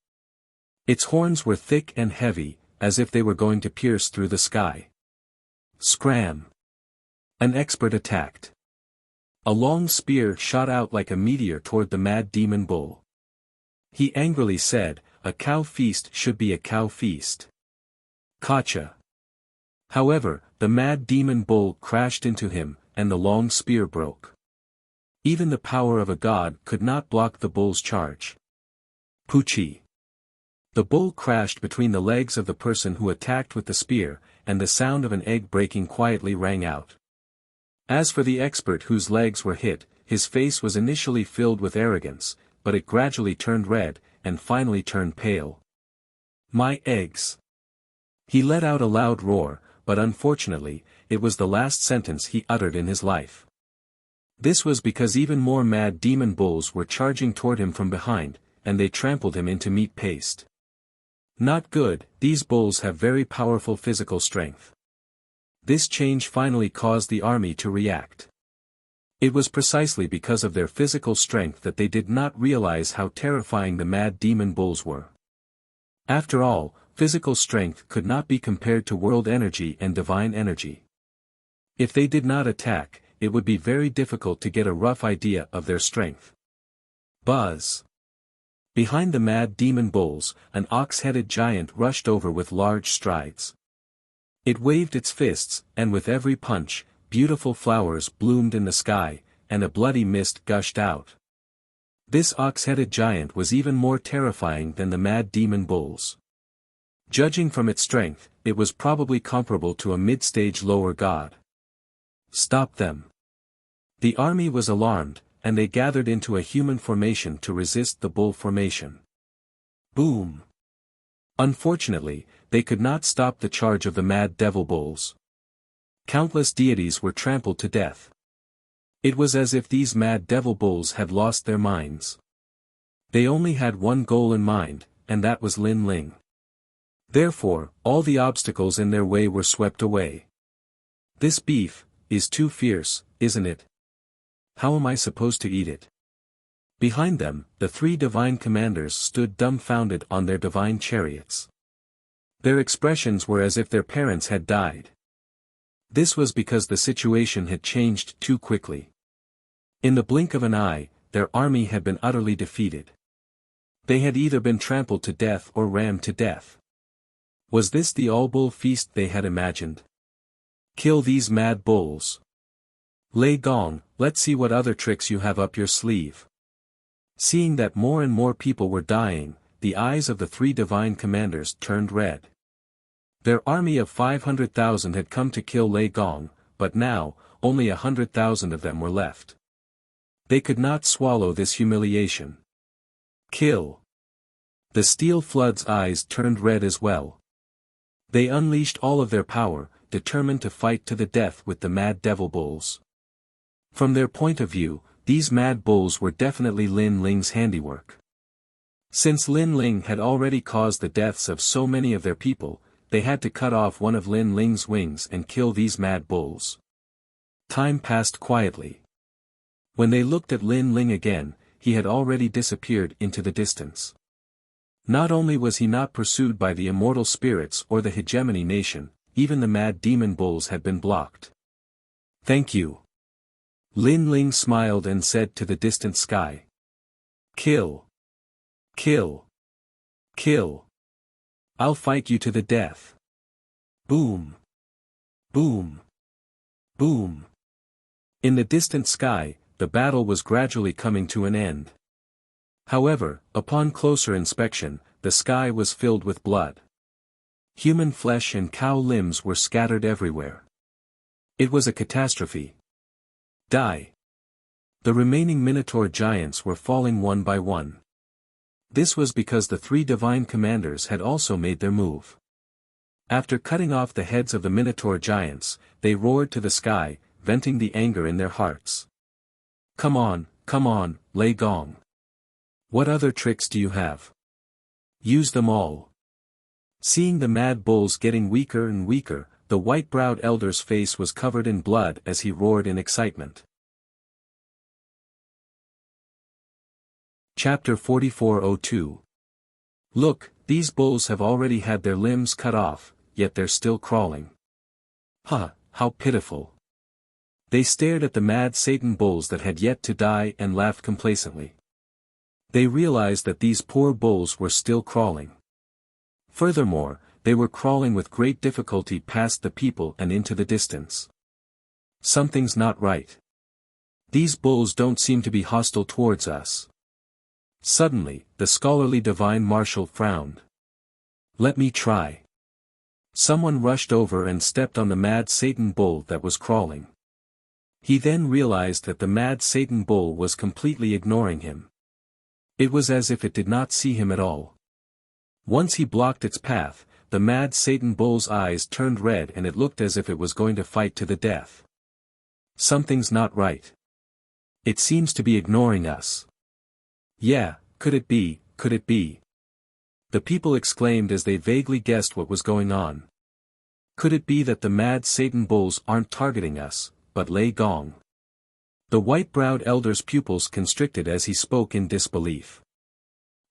Its horns were thick and heavy, as if they were going to pierce through the sky. Scram! An expert attacked. A long spear shot out like a meteor toward the mad demon bull. He angrily said, "A cow feast should be a cow feast." Gotcha! However, the mad demon bull crashed into him, and the long spear broke. Even the power of a god could not block the bull's charge. Poochie! The bull crashed between the legs of the person who attacked with the spear, and the sound of an egg breaking quietly rang out. As for the expert whose legs were hit, his face was initially filled with arrogance, but it gradually turned red, and finally turned pale. My eggs! He let out a loud roar, but unfortunately, it was the last sentence he uttered in his life. This was because even more mad demon bulls were charging toward him from behind, and they trampled him into meat paste. Not good, these bulls have very powerful physical strength. This change finally caused the army to react. It was precisely because of their physical strength that they did not realize how terrifying the mad demon bulls were. After all, physical strength could not be compared to world energy and divine energy. If they did not attack, it would be very difficult to get a rough idea of their strength. Buzz! Behind the mad demon bulls, an ox-headed giant rushed over with large strides. It waved its fists, and with every punch, beautiful flowers bloomed in the sky, and a bloody mist gushed out. This ox-headed giant was even more terrifying than the mad demon bulls. Judging from its strength, it was probably comparable to a mid-stage lower god. Stop them. The army was alarmed, and they gathered into a human formation to resist the bull formation. Boom! Unfortunately, they could not stop the charge of the mad devil bulls. Countless deities were trampled to death. It was as if these mad devil bulls had lost their minds. They only had one goal in mind, and that was Lin Ling. Therefore, all the obstacles in their way were swept away. This beef is too fierce, isn't it? How am I supposed to eat it? Behind them, the three divine commanders stood dumbfounded on their divine chariots. Their expressions were as if their parents had died. This was because the situation had changed too quickly. In the blink of an eye, their army had been utterly defeated. They had either been trampled to death or rammed to death. Was this the all-bull feast they had imagined? Kill these mad bulls. Lei Gong, let's see what other tricks you have up your sleeve. Seeing that more and more people were dying, the eyes of the three divine commanders turned red. Their army of 500,000 had come to kill Lei Gong, but now, only 100,000 of them were left. They could not swallow this humiliation. Kill. The steel flood's eyes turned red as well. They unleashed all of their power, determined to fight to the death with the mad devil bulls. From their point of view, these mad bulls were definitely Lin Ling's handiwork. Since Lin Ling had already caused the deaths of so many of their people, they had to cut off one of Lin Ling's wings and kill these mad bulls. Time passed quietly. When they looked at Lin Ling again, he had already disappeared into the distance. Not only was he not pursued by the immortal spirits or the hegemony nation, even the mad demon bulls had been blocked. Thank you. Lin Ling smiled and said to the distant sky. Kill. Kill. Kill. I'll fight you to the death. Boom. Boom. Boom. In the distant sky, the battle was gradually coming to an end. However, upon closer inspection, the sky was filled with blood. Human flesh and cow limbs were scattered everywhere. It was a catastrophe. Die. The remaining Minotaur giants were falling one by one. This was because the three divine commanders had also made their move. After cutting off the heads of the Minotaur giants, they roared to the sky, venting the anger in their hearts. Come on, Lei Gong. What other tricks do you have? Use them all. Seeing the mad bulls getting weaker and weaker, the white-browed elder's face was covered in blood as he roared in excitement. Chapter 4402. Look, these bulls have already had their limbs cut off, yet they're still crawling. Huh, how pitiful. They stared at the mad Satan bulls that had yet to die and laughed complacently. They realized that these poor bulls were still crawling. Furthermore, they were crawling with great difficulty past the people and into the distance. Something's not right. These bulls don't seem to be hostile towards us. Suddenly, the scholarly divine marshal frowned. Let me try. Someone rushed over and stepped on the mad Satan bull that was crawling. He then realized that the mad Satan bull was completely ignoring him. It was as if it did not see him at all. Once he blocked its path, the mad Satan bull's eyes turned red and it looked as if it was going to fight to the death. Something's not right. It seems to be ignoring us. Yeah, could it be? The people exclaimed as they vaguely guessed what was going on. Could it be that the mad Satan bulls aren't targeting us, but Lei Gong? The white-browed elder's pupils constricted as he spoke in disbelief.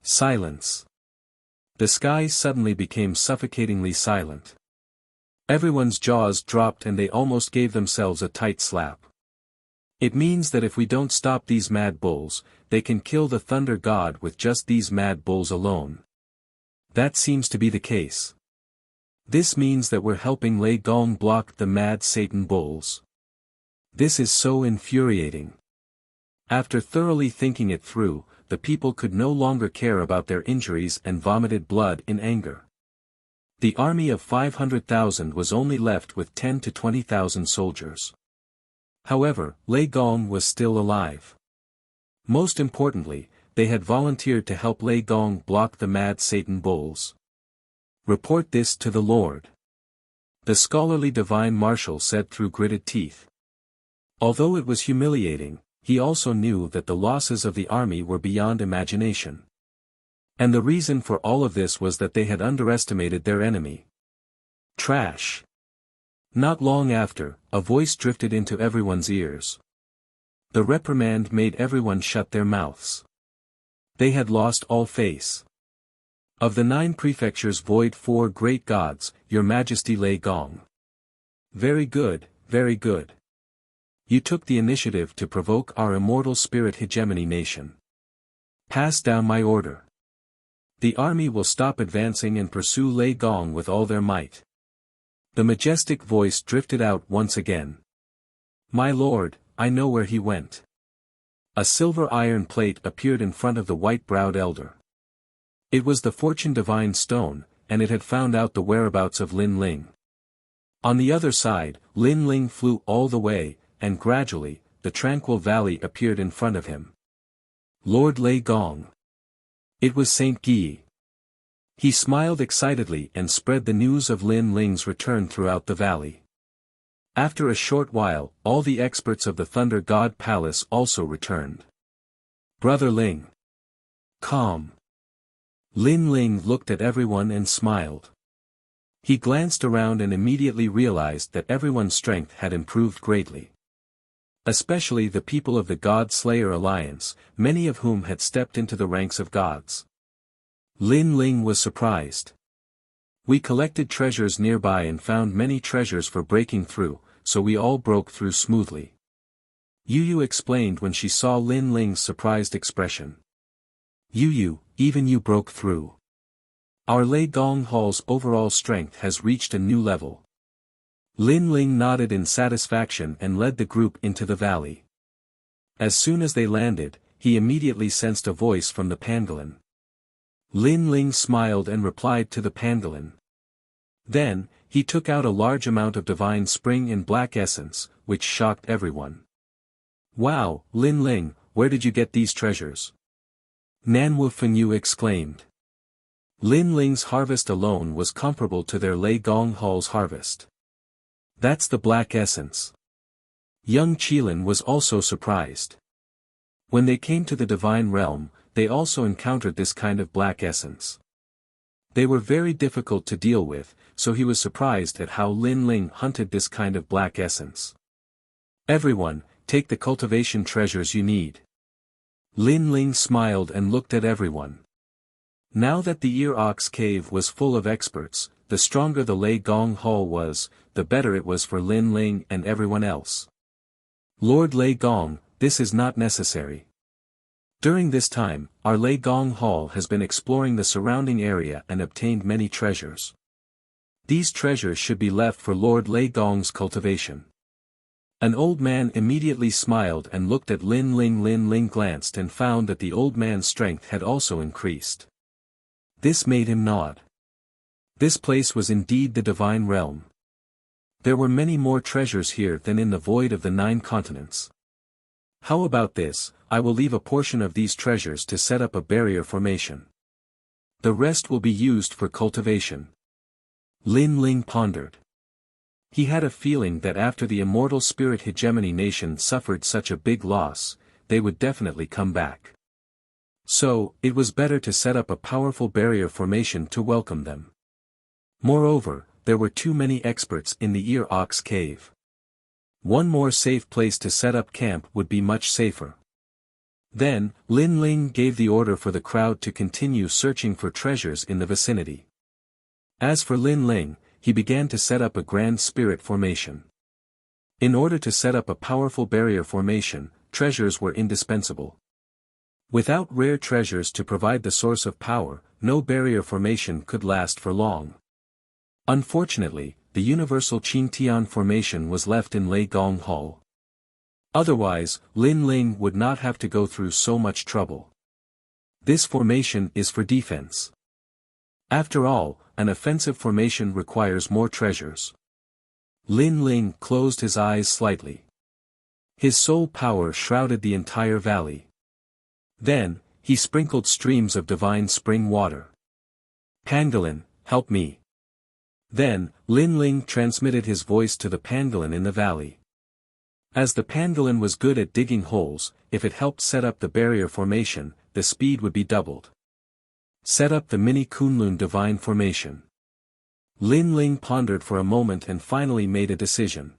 Silence. The sky suddenly became suffocatingly silent. Everyone's jaws dropped and they almost gave themselves a tight slap. It means that if we don't stop these mad bulls, they can kill the thunder god with just these mad bulls alone. That seems to be the case. This means that we're helping Lei Gong block the mad Satan bulls. This is so infuriating. After thoroughly thinking it through, the people could no longer care about their injuries and vomited blood in anger. The army of 500,000 was only left with 10 to 20,000 soldiers. However, Lei Gong was still alive. Most importantly, they had volunteered to help Lei Gong block the mad Satan bulls. "Report this to the Lord," the scholarly divine marshal said through gritted teeth. Although it was humiliating, he also knew that the losses of the army were beyond imagination. And the reason for all of this was that they had underestimated their enemy. Trash. Not long after, a voice drifted into everyone's ears. The reprimand made everyone shut their mouths. They had lost all face. Of the 9 prefectures void 4 great gods, Your Majesty Lei Gong. Very good, very good. You took the initiative to provoke our immortal spirit hegemony nation. Pass down my order. The army will stop advancing and pursue Lei Gong with all their might. The majestic voice drifted out once again. My lord, I know where he went. A silver iron plate appeared in front of the white-browed elder. It was the fortune divine stone, and it had found out the whereabouts of Lin Ling. On the other side, Lin Ling flew all the way, and gradually, the tranquil valley appeared in front of him. Lord Lei Gong. It was Saint Guy. He smiled excitedly and spread the news of Lin Ling's return throughout the valley. After a short while, all the experts of the Thunder God Palace also returned. Brother Ling. Calm. Lin Ling looked at everyone and smiled. He glanced around and immediately realized that everyone's strength had improved greatly. Especially the people of the God Slayer Alliance, many of whom had stepped into the ranks of gods. Lin Ling was surprised. We collected treasures nearby and found many treasures for breaking through, so we all broke through smoothly. Yu Yu explained when she saw Lin Ling's surprised expression. Yu Yu, even you broke through. Our Lei Gong Hall's overall strength has reached a new level. Lin Ling nodded in satisfaction and led the group into the valley. As soon as they landed, he immediately sensed a voice from the pangolin. Lin Ling smiled and replied to the pangolin. Then, he took out a large amount of divine spring and black essence, which shocked everyone. Wow, Lin Ling, where did you get these treasures? Nanwu Fengyu exclaimed. Lin Ling's harvest alone was comparable to their Lei Gong Hall's harvest. That's the black essence. Young Qilin was also surprised. When they came to the divine realm, they also encountered this kind of black essence. They were very difficult to deal with, so he was surprised at how Lin Ling hunted this kind of black essence. Everyone, take the cultivation treasures you need. Lin Ling smiled and looked at everyone. Now that the Ear Ox Cave was full of experts, the stronger the Lei Gong Hall was, the better it was for Lin Ling and everyone else. Lord Lei Gong, this is not necessary. During this time, our Lei Gong Hall has been exploring the surrounding area and obtained many treasures. These treasures should be left for Lord Lei Gong's cultivation. An old man immediately smiled and looked at Lin Ling. Lin Ling glanced and found that the old man's strength had also increased. This made him nod. This place was indeed the divine realm. There were many more treasures here than in the void of the 9 continents. How about this, I will leave a portion of these treasures to set up a barrier formation. The rest will be used for cultivation. Lin Ling pondered. He had a feeling that after the immortal spirit hegemony nation suffered such a big loss, they would definitely come back. So, it was better to set up a powerful barrier formation to welcome them. Moreover, there were too many experts in the Ear Ox Cave. One more safe place to set up camp would be much safer. Then, Lin Ling gave the order for the crowd to continue searching for treasures in the vicinity. As for Lin Ling, he began to set up a grand spirit formation. In order to set up a powerful barrier formation, treasures were indispensable. Without rare treasures to provide the source of power, no barrier formation could last for long. Unfortunately, the universal Qingtian formation was left in Lei Gong Hall. Otherwise, Lin Ling would not have to go through so much trouble. This formation is for defense. After all, an offensive formation requires more treasures. Lin Ling closed his eyes slightly. His soul power shrouded the entire valley. Then, he sprinkled streams of divine spring water. Pangolin, help me. Then, Lin Ling transmitted his voice to the pangolin in the valley. As the pangolin was good at digging holes, if it helped set up the barrier formation, the speed would be doubled. Set up the mini Kunlun divine formation. Lin Ling pondered for a moment and finally made a decision.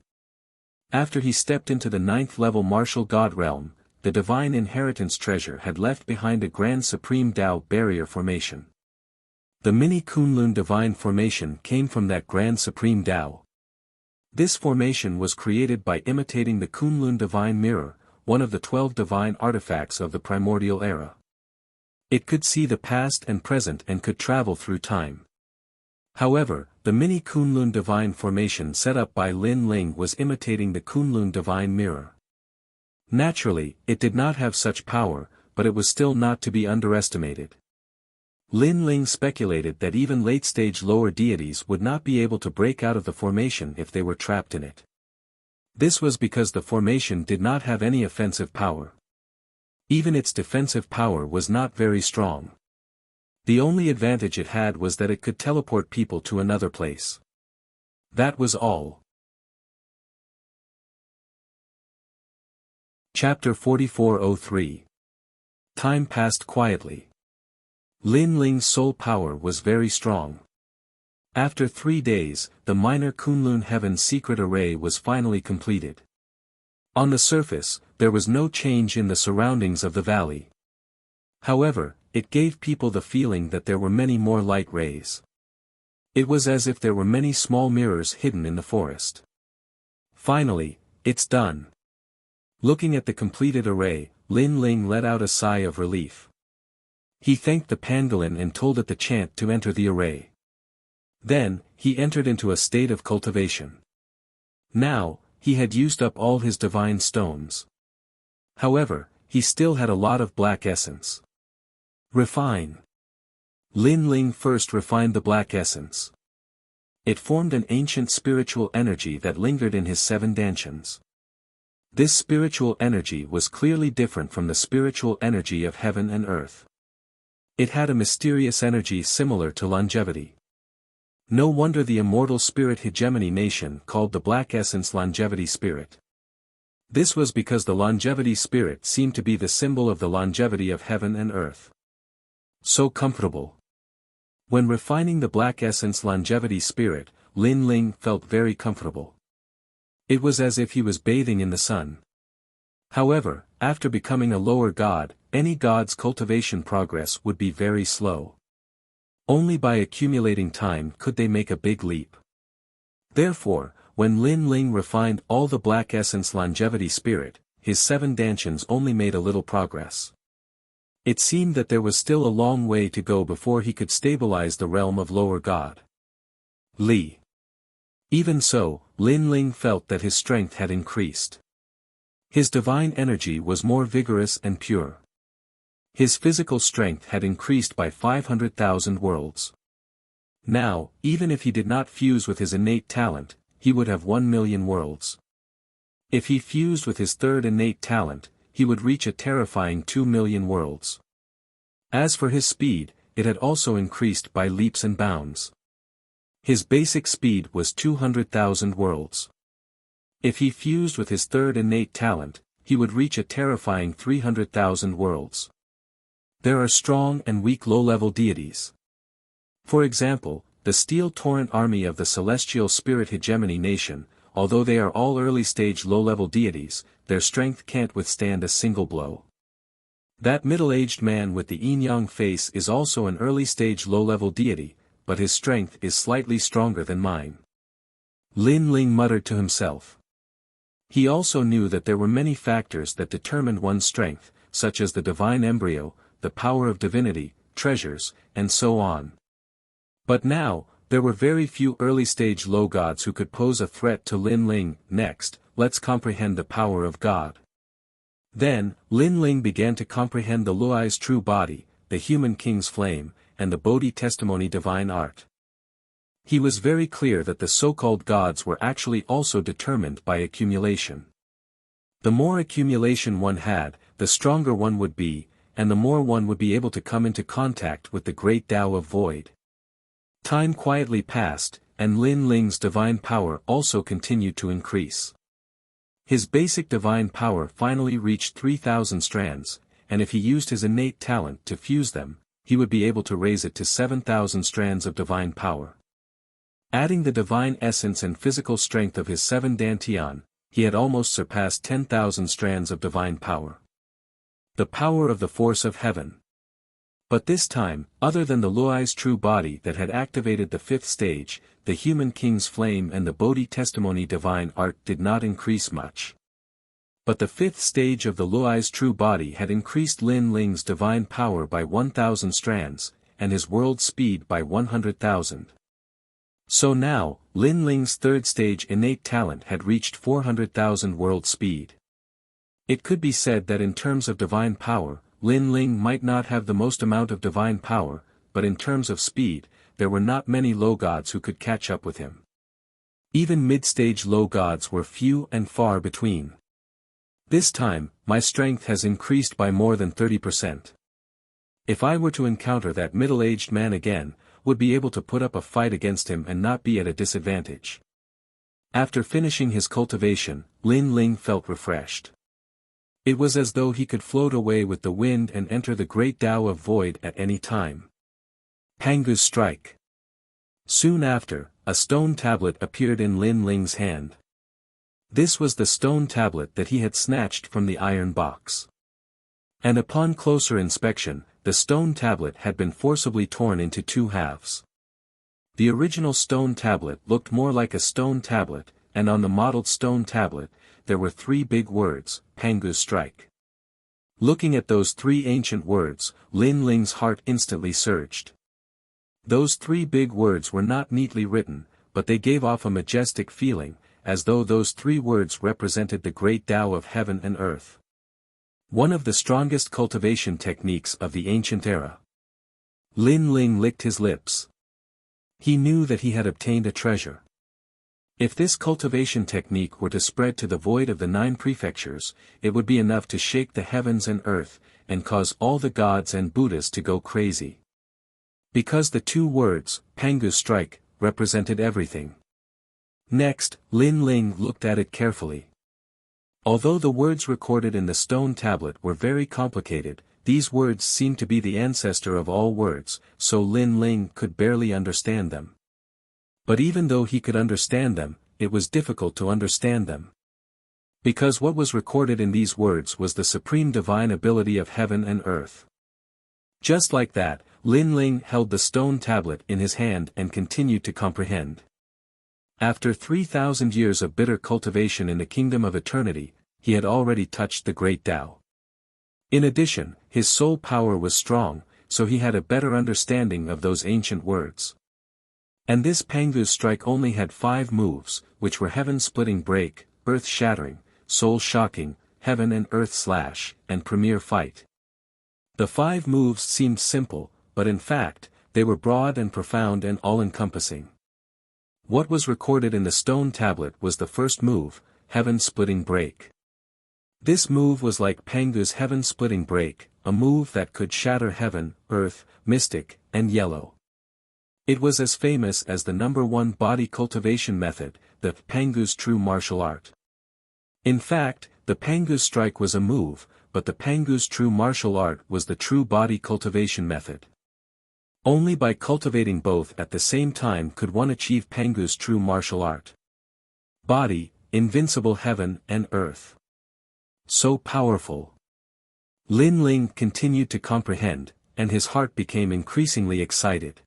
After he stepped into the 9th level martial god realm, the divine inheritance treasure had left behind a grand supreme Tao barrier formation. The mini Kunlun divine formation came from that grand supreme Tao. This formation was created by imitating the Kunlun divine mirror, one of the 12 divine artifacts of the primordial era. It could see the past and present and could travel through time. However, the mini Kunlun divine formation set up by Lin Ling was imitating the Kunlun divine mirror. Naturally, it did not have such power, but it was still not to be underestimated. Lin Ling speculated that even late-stage lower deities would not be able to break out of the formation if they were trapped in it. This was because the formation did not have any offensive power. Even its defensive power was not very strong. The only advantage it had was that it could teleport people to another place. That was all. Chapter 4403. Time passed quietly. Lin Ling's soul power was very strong. After 3 days, the minor Kunlun Heaven secret array was finally completed. On the surface, there was no change in the surroundings of the valley. However, it gave people the feeling that there were many more light rays. It was as if there were many small mirrors hidden in the forest. Finally, it's done. Looking at the completed array, Lin Ling let out a sigh of relief. He thanked the pangolin and told it the chant to enter the array. Then, he entered into a state of cultivation. Now, he had used up all his divine stones. However, he still had a lot of black essence. Refine. Lin Ling first refined the black essence. It formed an ancient spiritual energy that lingered in his 7 dantians. This spiritual energy was clearly different from the spiritual energy of heaven and earth. It had a mysterious energy similar to longevity. No wonder the immortal spirit hegemony nation called the black essence longevity spirit. This was because the longevity spirit seemed to be the symbol of the longevity of heaven and earth. So comfortable. When refining the black essence longevity spirit, Lin Ling felt very comfortable. It was as if he was bathing in the sun. However, after becoming a lower god, any god's cultivation progress would be very slow. Only by accumulating time could they make a big leap. Therefore, when Lin Ling refined all the black essence longevity spirit, his 7 dantians only made a little progress. It seemed that there was still a long way to go before he could stabilize the realm of lower god. Li. Even so, Lin Ling felt that his strength had increased. His divine energy was more vigorous and pure. His physical strength had increased by 500,000 worlds. Now, even if he did not fuse with his innate talent, he would have 1,000,000 worlds. If he fused with his 3rd innate talent, he would reach a terrifying 2,000,000 worlds. As for his speed, it had also increased by leaps and bounds. His basic speed was 200,000 worlds. If he fused with his 3rd innate talent, he would reach a terrifying 300,000 worlds. There are strong and weak low-level deities. For example, the Steel Torrent army of the Celestial Spirit Hegemony Nation, although they are all early-stage low-level deities, their strength can't withstand a single blow. That middle-aged man with the yin-yang face is also an early-stage low-level deity, but his strength is slightly stronger than mine. Lin Ling muttered to himself. He also knew that there were many factors that determined one's strength, such as the divine embryo, the power of divinity, treasures, and so on. But now, there were very few early-stage low gods who could pose a threat to Lin Ling. Next, let's comprehend the power of God. Then, Lin Ling began to comprehend the Luai's true body, the human king's flame, and the Bodhi testimony divine art. He was very clear that the so-called gods were actually also determined by accumulation. The more accumulation one had, the stronger one would be, and the more one would be able to come into contact with the great Tao of void. Time quietly passed, and Lin Ling's divine power also continued to increase. His basic divine power finally reached 3,000 strands, and if he used his innate talent to fuse them, he would be able to raise it to 7,000 strands of divine power. Adding the divine essence and physical strength of his 7 dantian, he had almost surpassed 10,000 strands of divine power. The power of the force of heaven. But this time, other than the Luai's true body that had activated the 5th stage, the human king's flame and the Bodhi testimony divine art did not increase much. But the 5th stage of the Luai's true body had increased Lin Ling's divine power by 1,000 strands, and his world speed by 100,000. So now, Lin Ling's 3rd stage innate talent had reached 400,000 world speed. It could be said that in terms of divine power, Lin Ling might not have the most amount of divine power, but in terms of speed, there were not many low gods who could catch up with him. Even mid-stage low gods were few and far between. This time, my strength has increased by more than 30%. If I were to encounter that middle-aged man again, would be able to put up a fight against him and not be at a disadvantage. After finishing his cultivation, Lin Ling felt refreshed. It was as though he could float away with the wind and enter the great Tao of void at any time. Pangu's strike. Soon after, a stone tablet appeared in Lin Ling's hand. This was the stone tablet that he had snatched from the iron box. And upon closer inspection, the stone tablet had been forcibly torn into 2 halves. The original stone tablet looked more like a stone tablet, and on the modeled stone tablet, there were 3 big words, Pangu's strike. Looking at those 3 ancient words, Lin Ling's heart instantly surged. Those 3 big words were not neatly written, but they gave off a majestic feeling, as though those 3 words represented the great Tao of heaven and earth. One of the strongest cultivation techniques of the ancient era. Lin Ling licked his lips. He knew that he had obtained a treasure. If this cultivation technique were to spread to the void of the 9 prefectures, it would be enough to shake the heavens and earth, and cause all the gods and Buddhas to go crazy. Because the 2 words, Pangu's strike, represented everything. Next, Lin Ling looked at it carefully. Although the words recorded in the stone tablet were very complicated, these words seemed to be the ancestor of all words, so Lin Ling could barely understand them. But even though he could understand them, it was difficult to understand them. Because what was recorded in these words was the supreme divine ability of heaven and earth. Just like that, Lin Ling held the stone tablet in his hand and continued to comprehend. After 3,000 years of bitter cultivation in the kingdom of eternity, he had already touched the great Tao. In addition, his soul power was strong, so he had a better understanding of those ancient words. And this Pangu's strike only had 5 moves, which were heaven-splitting break, earth-shattering, soul-shocking, heaven and earth slash, and premier fight. The 5 moves seemed simple, but in fact, they were broad and profound and all-encompassing. What was recorded in the stone tablet was the first move, heaven-splitting break. This move was like Pangu's heaven-splitting break, a move that could shatter heaven, earth, mystic, and yellow. It was as famous as the #1 body cultivation method, the Pangu's true martial art. In fact, the Pangu's strike was a move, but the Pangu's true martial art was the true body cultivation method. Only by cultivating both at the same time could one achieve Pangu's true martial art. Body, invincible heaven and earth. So powerful. Lin Ling continued to comprehend, and his heart became increasingly excited.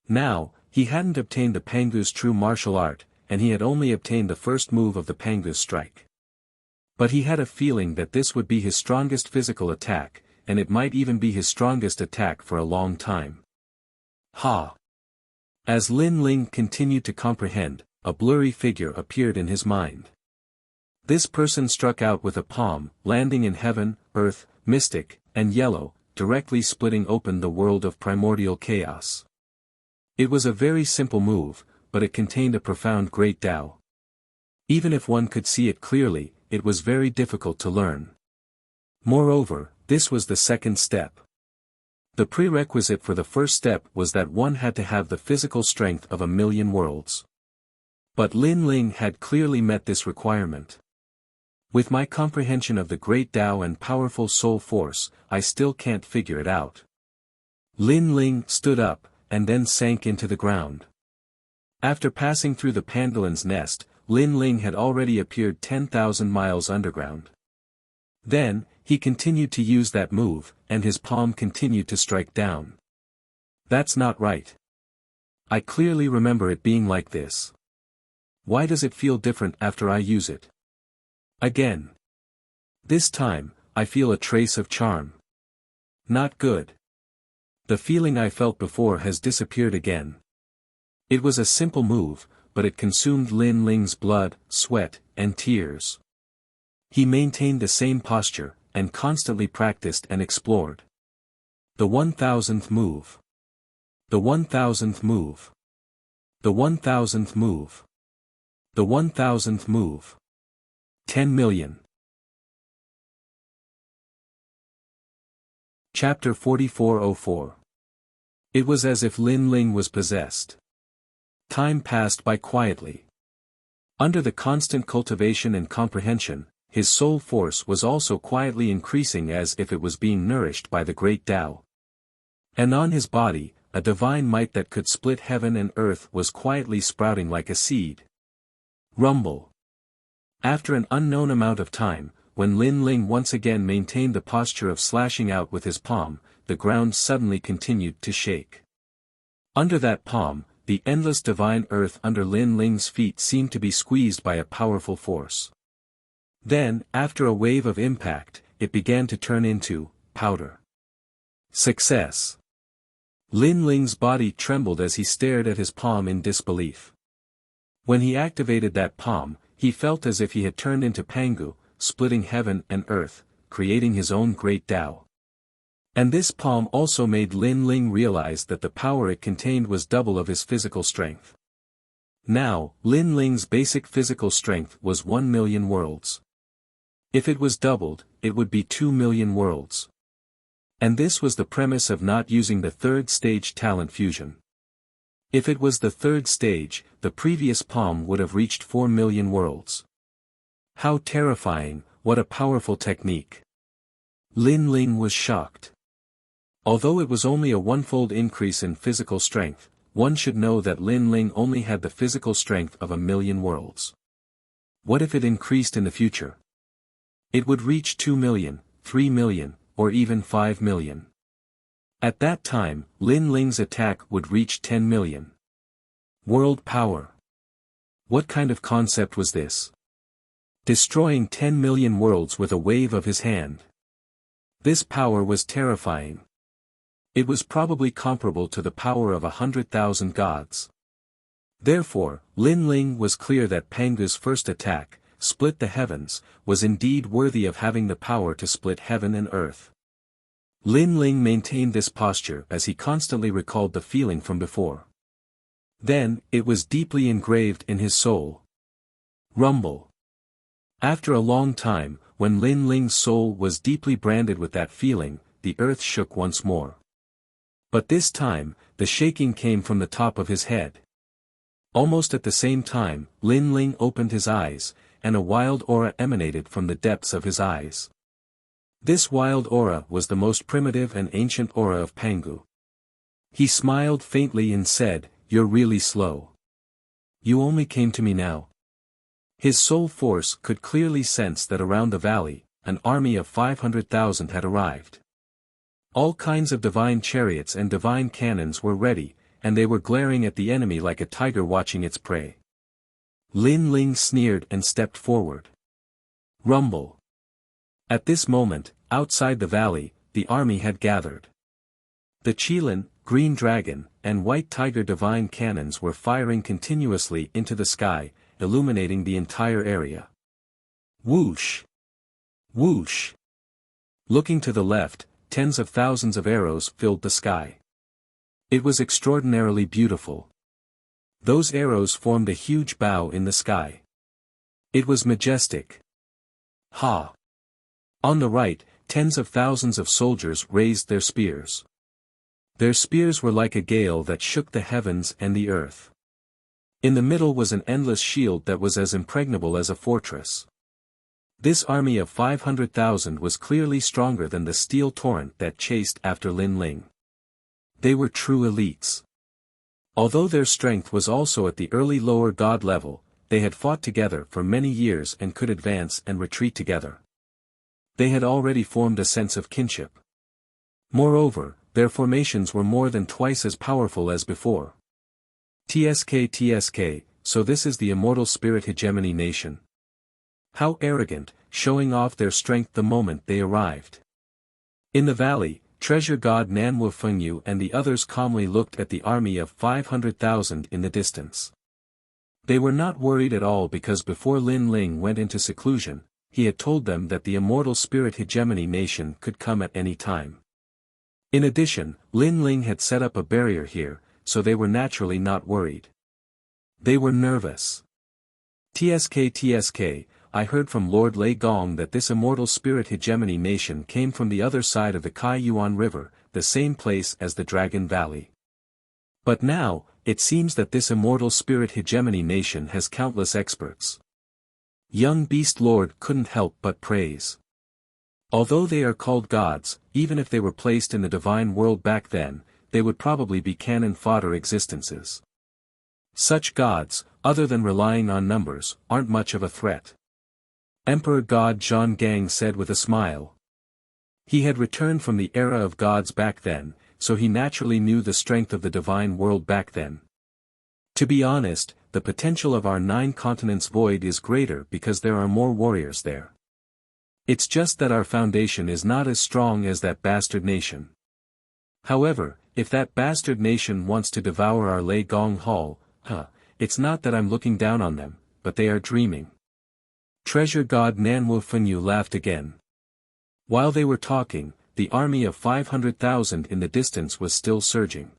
Now, he hadn't obtained the Pangu's true martial art, and he had only obtained the first move of the Pangu's strike. But he had a feeling that this would be his strongest physical attack, and it might even be his strongest attack for a long time. Ha! As Lin Ling continued to comprehend, a blurry figure appeared in his mind. This person struck out with a palm, landing in heaven, earth, mystic, and yellow, directly splitting open the world of primordial chaos. It was a very simple move, but it contained a profound great Tao. Even if one could see it clearly, it was very difficult to learn. Moreover, this was the second step. The prerequisite for the first step was that one had to have the physical strength of 1,000,000 worlds. But Lin Ling had clearly met this requirement. With my comprehension of the great Tao and powerful soul force, I still can't figure it out. Lin Ling stood up, and then sank into the ground. After passing through the pangolin's nest, Lin Ling had already appeared 10,000 miles underground. Then, he continued to use that move, and his palm continued to strike down. That's not right. I clearly remember it being like this. Why does it feel different after I use it? Again. This time, I feel a trace of charm. Not good. The feeling I felt before has disappeared again. It was a simple move, but it consumed Lin Ling's blood, sweat, and tears. He maintained the same posture, and constantly practiced and explored. The 1,000th move. The 1,000th move. The 1,000th move. The 1,000th move. 10 million. Chapter 4404. It was as if Lin Ling was possessed. Time passed by quietly. Under the constant cultivation and comprehension, his soul force was also quietly increasing as if it was being nourished by the great Tao. And on his body, a divine might that could split heaven and earth was quietly sprouting like a seed. Rumble. After an unknown amount of time, when Lin Ling once again maintained the posture of slashing out with his palm, the ground suddenly continued to shake. Under that palm, the endless divine earth under Lin Ling's feet seemed to be squeezed by a powerful force. Then, after a wave of impact, it began to turn into powder. Success. Lin Ling's body trembled as he stared at his palm in disbelief. When he activated that palm, he felt as if he had turned into Pangu, splitting heaven and earth, creating his own great Tao. And this palm also made Lin Ling realize that the power it contained was double of his physical strength. Now, Lin Ling's basic physical strength was 1,000,000 worlds. If it was doubled, it would be 2,000,000 worlds. And this was the premise of not using the third stage talent fusion. If it was the third stage, the previous palm would have reached 4,000,000 worlds. How terrifying, what a powerful technique. Lin Ling was shocked. Although it was only a one-fold increase in physical strength, one should know that Lin Ling only had the physical strength of 1,000,000 worlds. What if it increased in the future? It would reach 2,000,000, 3,000,000, or even 5,000,000. At that time, Lin Ling's attack would reach 10,000,000. World power. What kind of concept was this? Destroying 10,000,000 worlds with a wave of his hand. This power was terrifying. It was probably comparable to the power of 100,000 gods. Therefore, Lin Ling was clear that Pangu's first attack, split the heavens, was indeed worthy of having the power to split heaven and earth. Lin Ling maintained this posture as he constantly recalled the feeling from before. Then, it was deeply engraved in his soul. Rumble. After a long time, when Lin Ling's soul was deeply branded with that feeling, the earth shook once more. But this time, the shaking came from the top of his head. Almost at the same time, Lin Ling opened his eyes, and a wild aura emanated from the depths of his eyes. This wild aura was the most primitive and ancient aura of Pangu. He smiled faintly and said, "You're really slow. You only came to me now." His soul force could clearly sense that around the valley, an army of 500,000 had arrived. All kinds of divine chariots and divine cannons were ready, and they were glaring at the enemy like a tiger watching its prey. Lin Ling sneered and stepped forward. Rumble. At this moment, outside the valley, the army had gathered. The Qilin, Green Dragon, and White Tiger divine cannons were firing continuously into the sky, illuminating the entire area. Whoosh! Whoosh! Looking to the left, tens of thousands of arrows filled the sky. It was extraordinarily beautiful. Those arrows formed a huge bow in the sky. It was majestic. Ha! On the right, tens of thousands of soldiers raised their spears. Their spears were like a gale that shook the heavens and the earth. In the middle was an endless shield that was as impregnable as a fortress. This army of 500,000 was clearly stronger than the steel torrent that chased after Lin Ling. They were true elites. Although their strength was also at the early lower god level, they had fought together for many years and could advance and retreat together. They had already formed a sense of kinship. Moreover, their formations were more than twice as powerful as before. TSK, so this is the immortal spirit hegemony nation. How arrogant, showing off their strength the moment they arrived. In the valley, treasure god Nanwu Fengyu and the others calmly looked at the army of 500,000 in the distance. They were not worried at all because before Lin Ling went into seclusion, he had told them that the immortal spirit hegemony nation could come at any time. In addition, Lin Ling had set up a barrier here, so they were naturally not worried. They were nervous. TSK, I heard from Lord Lei Gong that this immortal spirit hegemony nation came from the other side of the Kai Yuan River, the same place as the Dragon Valley. But now, it seems that this immortal spirit hegemony nation has countless experts. Young Beast Lord couldn't help but praise. Although they are called gods, even if they were placed in the divine world back then, they would probably be cannon fodder existences. Such gods, other than relying on numbers, aren't much of a threat. Emperor God Zhang Gang said with a smile. He had returned from the era of gods back then, so he naturally knew the strength of the divine world back then. To be honest, the potential of our 9 continents void is greater because there are more warriors there. It's just that our foundation is not as strong as that bastard nation. However, if that bastard nation wants to devour our Lei Gong Hall, it's not that I'm looking down on them, but they are dreaming. Treasure god Nanwu Fengyu laughed again. While they were talking, the army of 500,000 in the distance was still surging.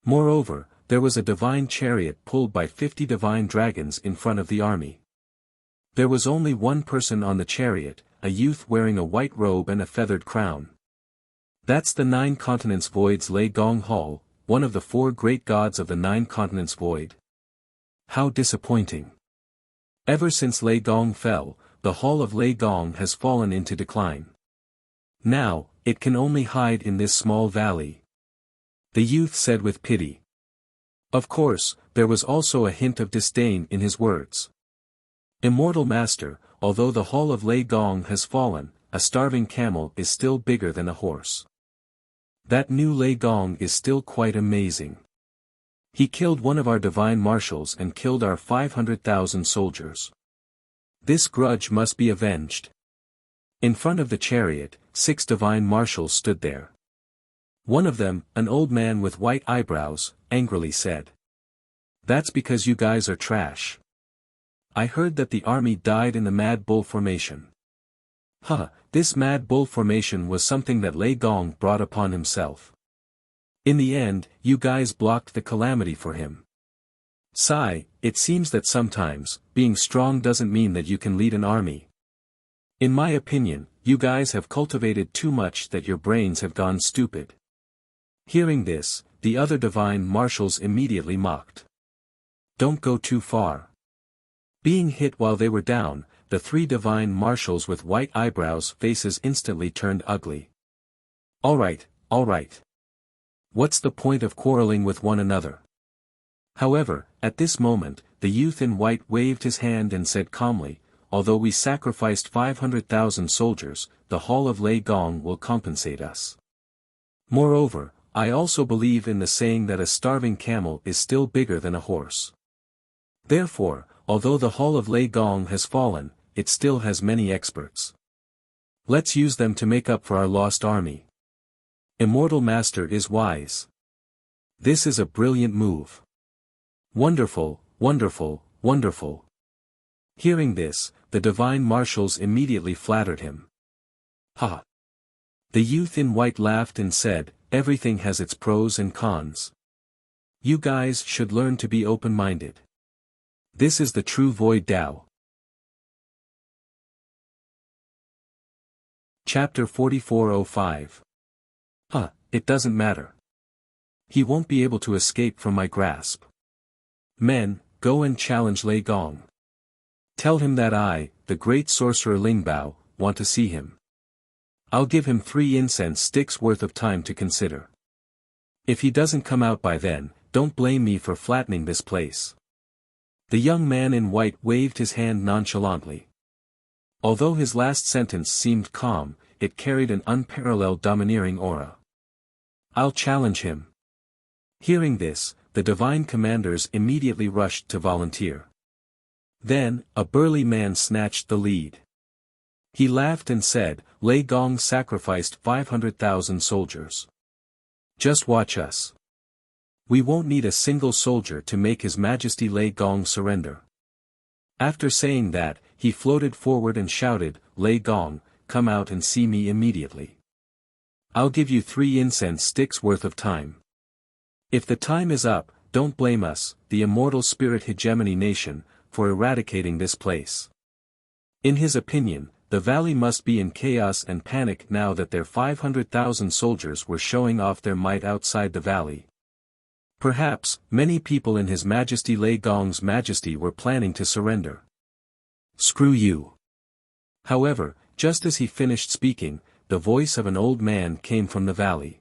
Moreover, there was a divine chariot pulled by 50 divine dragons in front of the army. There was only one person on the chariot, a youth wearing a white robe and a feathered crown. That's the 9 continents void's Lei Gong Hall, one of the 4 great gods of the 9 continents void. How disappointing. Ever since Lei Gong fell, the Hall of Lei Gong has fallen into decline. Now, it can only hide in this small valley. The youth said with pity. Of course, there was also a hint of disdain in his words. Immortal Master, although the Hall of Lei Gong has fallen, a starving camel is still bigger than a horse. That new Lei Gong is still quite amazing. He killed one of our divine marshals and killed our 500,000 soldiers. This grudge must be avenged. In front of the chariot, 6 divine marshals stood there. One of them, an old man with white eyebrows, angrily said. That's because you guys are trash. I heard that the army died in the Mad Bull formation. This Mad Bull formation was something that Lei Gong brought upon himself. In the end, you guys blocked the calamity for him. Sigh, it seems that sometimes, being strong doesn't mean that you can lead an army. In my opinion, you guys have cultivated too much that your brains have gone stupid. Hearing this, the other divine marshals immediately mocked. Don't go too far. Being hit while they were down, the 3 divine marshals with white eyebrows' faces instantly turned ugly. All right. What's the point of quarreling with one another? However, at this moment, the youth in white waved his hand and said calmly, although we sacrificed 500,000 soldiers, the Hall of Lei Gong will compensate us. Moreover, I also believe in the saying that a starving camel is still bigger than a horse. Therefore, although the Hall of Lei Gong has fallen, it still has many experts. Let's use them to make up for our lost army. Immortal Master is wise. This is a brilliant move. Wonderful. Hearing this, the divine marshals immediately flattered him. The youth in white laughed and said, "Everything has its pros and cons. You guys should learn to be open-minded. This is the true Void Tao." Chapter 4405. It doesn't matter. He won't be able to escape from my grasp. Men, go and challenge Lei Gong. Tell him that I, the great sorcerer Lingbao, want to see him. I'll give him 3 incense sticks worth of time to consider. If he doesn't come out by then, don't blame me for flattening this place. The young man in white waved his hand nonchalantly. Although his last sentence seemed calm, it carried an unparalleled domineering aura. "I'll challenge him." Hearing this, the divine commanders immediately rushed to volunteer. Then, a burly man snatched the lead. He laughed and said, "Lei Gong sacrificed 500,000 soldiers. Just watch us. We won't need a single soldier to make His Majesty Lei Gong surrender." After saying that, he floated forward and shouted, "Lei Gong, come out and see me immediately. I'll give you 3 incense sticks worth of time. If the time is up, don't blame us, the immortal spirit hegemony nation, for eradicating this place." In his opinion, the valley must be in chaos and panic now that their 500,000 soldiers were showing off their might outside the valley. Perhaps, many people in His Majesty Lei Gong's majesty were planning to surrender. "Screw you." However, just as he finished speaking, the voice of an old man came from the valley.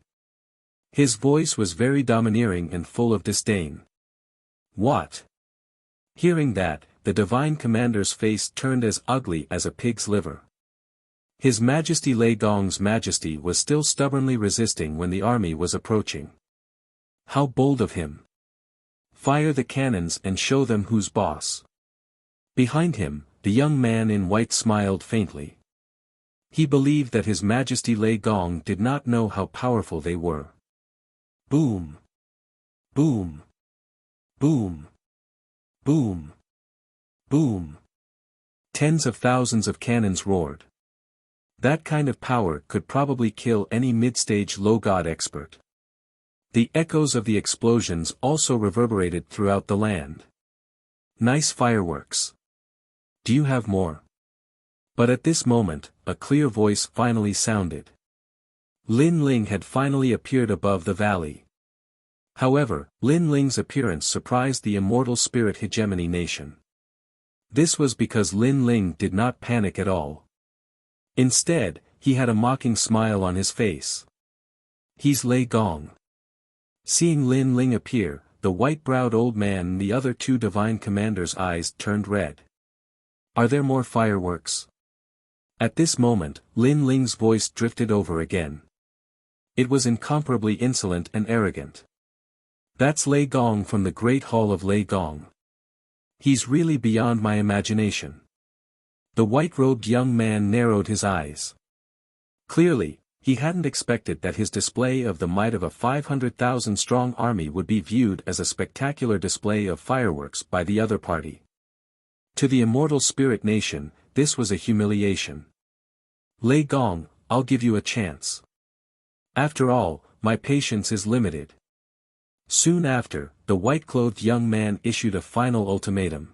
His voice was very domineering and full of disdain. "What?" Hearing that, the divine commander's face turned as ugly as a pig's liver. His Majesty Lei Gong's majesty was still stubbornly resisting when the army was approaching. How bold of him! Fire the cannons and show them who's boss. Behind him, the young man in white smiled faintly. He believed that His Majesty Lei Gong did not know how powerful they were. Boom! Boom! Boom! Boom! Boom! Tens of thousands of cannons roared. That kind of power could probably kill any mid-stage low-god expert. The echoes of the explosions also reverberated throughout the land. "Nice fireworks. Do you have more?" But at this moment, a clear voice finally sounded. Lin Ling had finally appeared above the valley. However, Lin Ling's appearance surprised the immortal spirit hegemony nation. This was because Lin Ling did not panic at all. Instead, he had a mocking smile on his face. "He's Lei Gong." Seeing Lin Ling appear, the white-browed old man and the other 2 divine commanders' eyes turned red. "Are there more fireworks?" At this moment, Lin Ling's voice drifted over again. It was incomparably insolent and arrogant. "That's Lei Gong from the Great Hall of Lei Gong. He's really beyond my imagination." The white-robed young man narrowed his eyes. Clearly, he hadn't expected that his display of the might of a 500,000-strong army would be viewed as a spectacular display of fireworks by the other party. To the immortal spirit nation, this was a humiliation. "Lei Gong, I'll give you a chance. After all, my patience is limited." Soon after, the white-clothed young man issued a final ultimatum.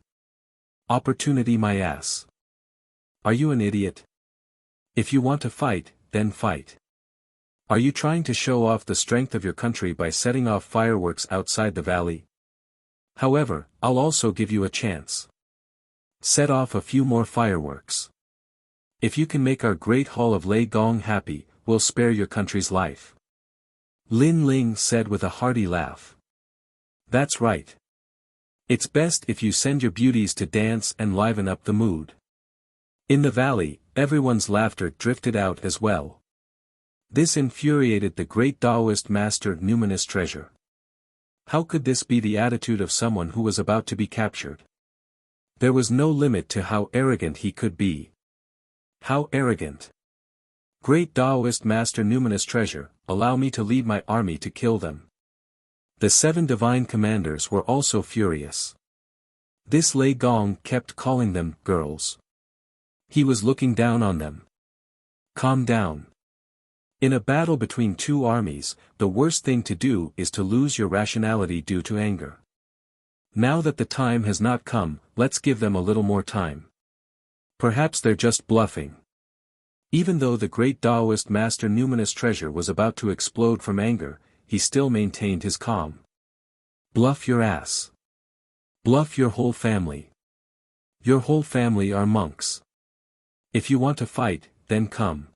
"Opportunity my ass. Are you an idiot? If you want to fight, then fight. Are you trying to show off the strength of your country by setting off fireworks outside the valley? However, I'll also give you a chance. Set off a few more fireworks. If you can make our great hall of Lei Gong happy, we'll spare your country's life." Lin Ling said with a hearty laugh. "That's right. It's best if you send your beauties to dance and liven up the mood." In the valley, everyone's laughter drifted out as well. This infuriated the great Taoist master Numinous Treasure. How could this be the attitude of someone who was about to be captured? There was no limit to how arrogant he could be. How arrogant! "Great Taoist master Numinous Treasure, allow me to lead my army to kill them." The 7 divine commanders were also furious. This Lei Gong kept calling them girls. He was looking down on them. "Calm down. In a battle between two armies, the worst thing to do is to lose your rationality due to anger. Now that the time has not come, let's give them a little more time. Perhaps they're just bluffing. Even though the great Taoist master numinous treasure was about to explode from anger, he still maintained his calm. Bluff your ass. Bluff your whole family. Your whole family are monks. If you want to fight, then come.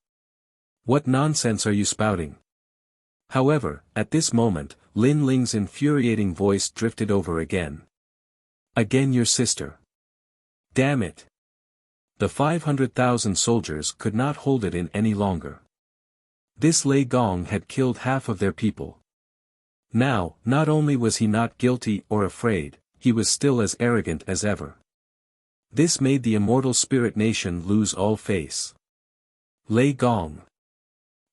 What nonsense are you spouting? However, at this moment, Lin Ling's infuriating voice drifted over again. Again your sister. Damn it. The 500,000 soldiers could not hold it in any longer. This Lei Gong had killed half of their people. Now, not only was he not guilty or afraid, he was still as arrogant as ever. This made the immortal spirit nation lose all face. Lei Gong.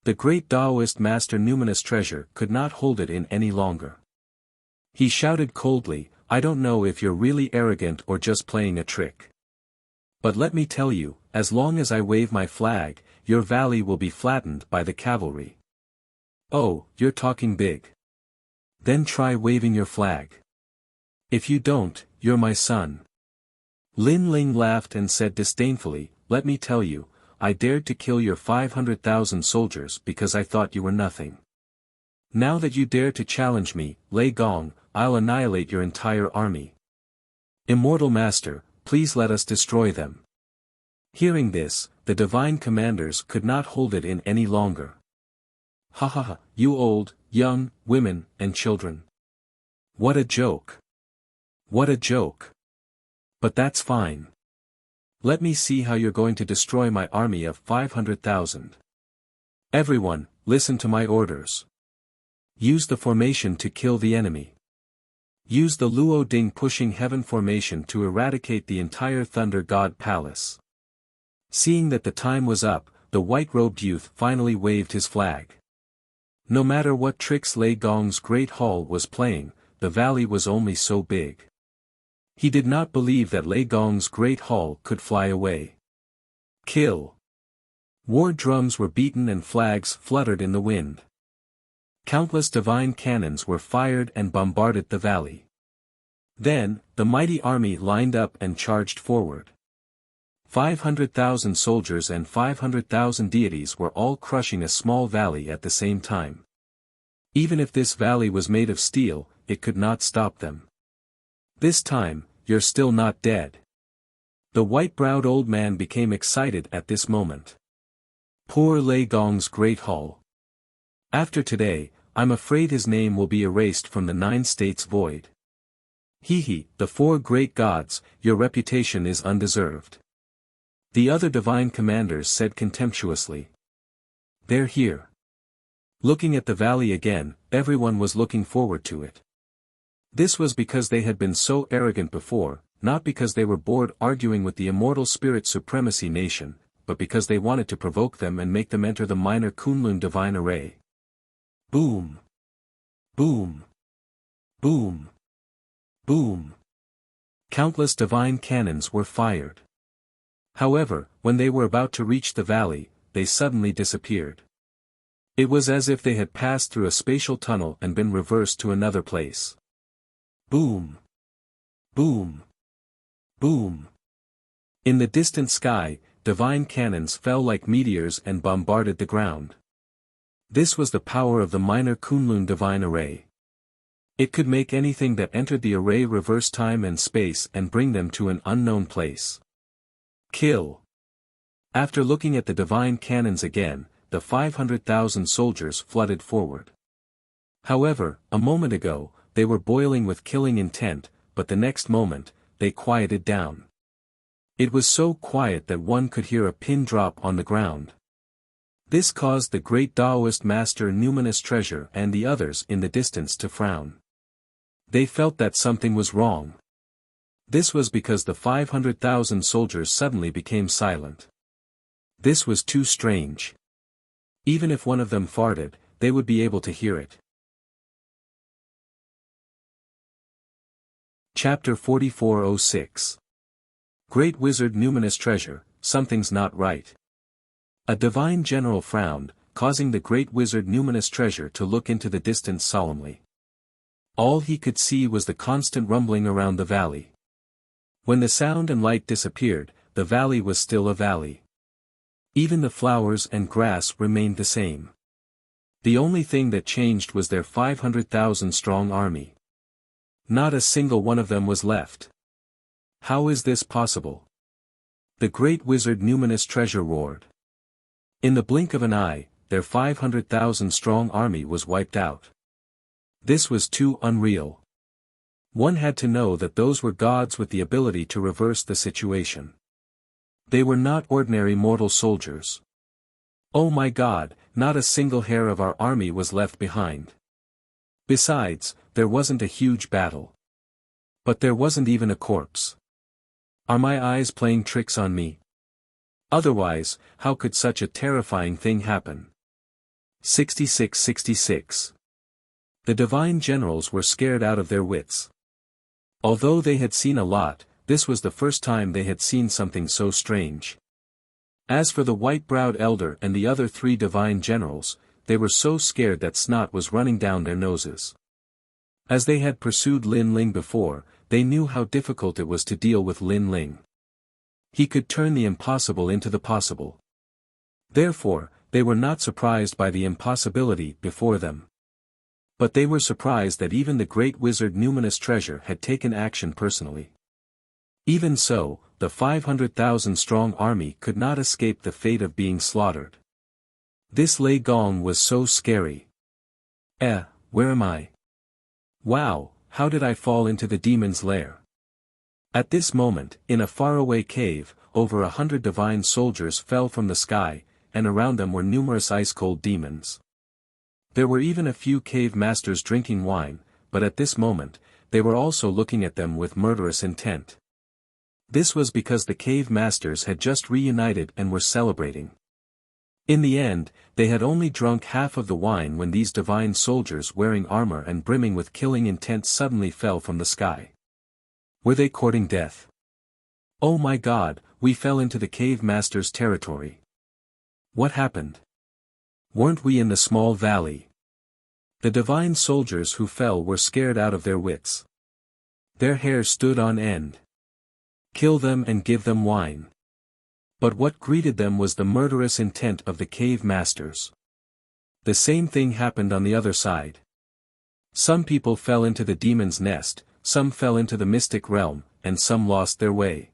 The great Taoist master numinous treasure could not hold it in any longer. He shouted coldly, I don't know if you're really arrogant or just playing a trick. But let me tell you, as long as I wave my flag, your valley will be flattened by the cavalry. Oh, you're talking big. Then try waving your flag. If you don't, you're my son. Lin Ling laughed and said disdainfully, let me tell you, I dared to kill your 500,000 soldiers because I thought you were nothing. Now that you dare to challenge me, Lei Gong, I'll annihilate your entire army. Immortal Master, please let us destroy them. Hearing this, the divine commanders could not hold it in any longer. Ha ha ha, you old, young, women, and children. What a joke. What a joke. But that's fine. Let me see how you're going to destroy my army of 500,000. Everyone, listen to my orders. Use the formation to kill the enemy. Use the Luo Ding pushing heaven formation to eradicate the entire Thunder God Palace. Seeing that the time was up, the white-robed youth finally waved his flag. No matter what tricks Lei Gong's great hall was playing, the valley was only so big. He did not believe that Lei Gong's great hall could fly away. Kill. War drums were beaten and flags fluttered in the wind. Countless divine cannons were fired and bombarded the valley. Then, the mighty army lined up and charged forward. 500,000 soldiers and 500,000 deities were all crushing a small valley at the same time. Even if this valley was made of steel, it could not stop them. This time, you're still not dead. The white-browed old man became excited at this moment. Poor Lei Gong's great hall. After today, I'm afraid his name will be erased from the 9 states void. Hee, the 4 great gods, your reputation is undeserved. The other divine commanders said contemptuously. They're here. Looking at the valley again, everyone was looking forward to it. This was because they had been so arrogant before, not because they were bored arguing with the immortal spirit supremacy nation, but because they wanted to provoke them and make them enter the minor Kunlun divine array. Boom! Boom! Boom! Boom! Countless divine cannons were fired. However, when they were about to reach the valley, they suddenly disappeared. It was as if they had passed through a spatial tunnel and been reversed to another place. Boom! Boom! Boom! In the distant sky, divine cannons fell like meteors and bombarded the ground. This was the power of the minor Kunlun divine array. It could make anything that entered the array reverse time and space and bring them to an unknown place. Kill. After looking at the divine cannons again, the 500,000 soldiers flooded forward. However, a moment ago, they were boiling with killing intent, but the next moment, they quieted down. It was so quiet that one could hear a pin drop on the ground. This caused the great Taoist master numinous treasure and the others in the distance to frown. They felt that something was wrong. This was because the 500,000 soldiers suddenly became silent. This was too strange. Even if one of them farted, they would be able to hear it. Chapter 4406. Great Wizard Numinous Treasure, something's not right. A divine general frowned, causing the great wizard Numinous Treasure to look into the distance solemnly. All he could see was the constant rumbling around the valley. When the sound and light disappeared, the valley was still a valley. Even the flowers and grass remained the same. The only thing that changed was their 500,000 strong army. Not a single one of them was left. How is this possible? The great wizard Numinous Treasure roared. In the blink of an eye, their 500,000 strong army was wiped out. This was too unreal. One had to know that those were gods with the ability to reverse the situation. They were not ordinary mortal soldiers. Oh my God, not a single hair of our army was left behind. Besides, there wasn't a huge battle. But there wasn't even a corpse. Are my eyes playing tricks on me? Otherwise, how could such a terrifying thing happen? 66-66. The divine generals were scared out of their wits. Although they had seen a lot, this was the first time they had seen something so strange. As for the white-browed elder and the other 3 divine generals, they were so scared that snot was running down their noses. As they had pursued Lin Ling before, they knew how difficult it was to deal with Lin Ling. He could turn the impossible into the possible. Therefore, they were not surprised by the impossibility before them. But they were surprised that even the great wizard Numinous Treasure had taken action personally. Even so, the 500,000 strong army could not escape the fate of being slaughtered. This Lei Gong was so scary. Where am I? Wow, how did I fall into the demon's lair? At this moment, in a faraway cave, over 100 divine soldiers fell from the sky, and around them were numerous ice-cold demons. There were even a few cave masters drinking wine, but at this moment, they were also looking at them with murderous intent. This was because the cave masters had just reunited and were celebrating. In the end, they had only drunk half of the wine when these divine soldiers wearing armor and brimming with killing intent suddenly fell from the sky. Were they courting death? Oh my God, we fell into the cave master's territory. What happened? Weren't we in the small valley? The divine soldiers who fell were scared out of their wits. Their hair stood on end. Kill them and give them wine. But what greeted them was the murderous intent of the cave masters. The same thing happened on the other side. Some people fell into the demon's nest, some fell into the mystic realm, and some lost their way.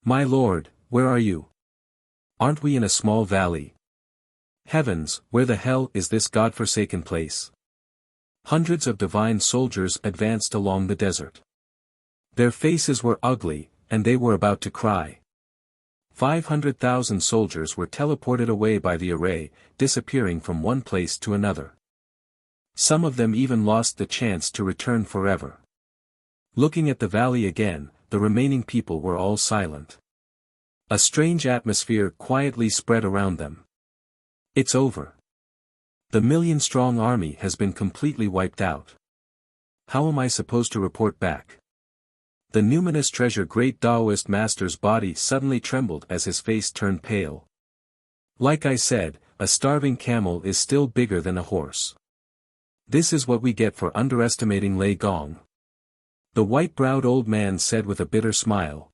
My lord, where are you? Aren't we in a small valley? Heavens, where the hell is this godforsaken place? Hundreds of divine soldiers advanced along the desert. Their faces were ugly, and they were about to cry. 500,000 soldiers were teleported away by the array, disappearing from one place to another. Some of them even lost the chance to return forever. Looking at the valley again, the remaining people were all silent. A strange atmosphere quietly spread around them. It's over. The million-strong army has been completely wiped out. How am I supposed to report back? The Numinous Treasure Great Taoist Master's body suddenly trembled as his face turned pale. Like I said, a starving camel is still bigger than a horse. This is what we get for underestimating Lei Gong. The white-browed old man said with a bitter smile.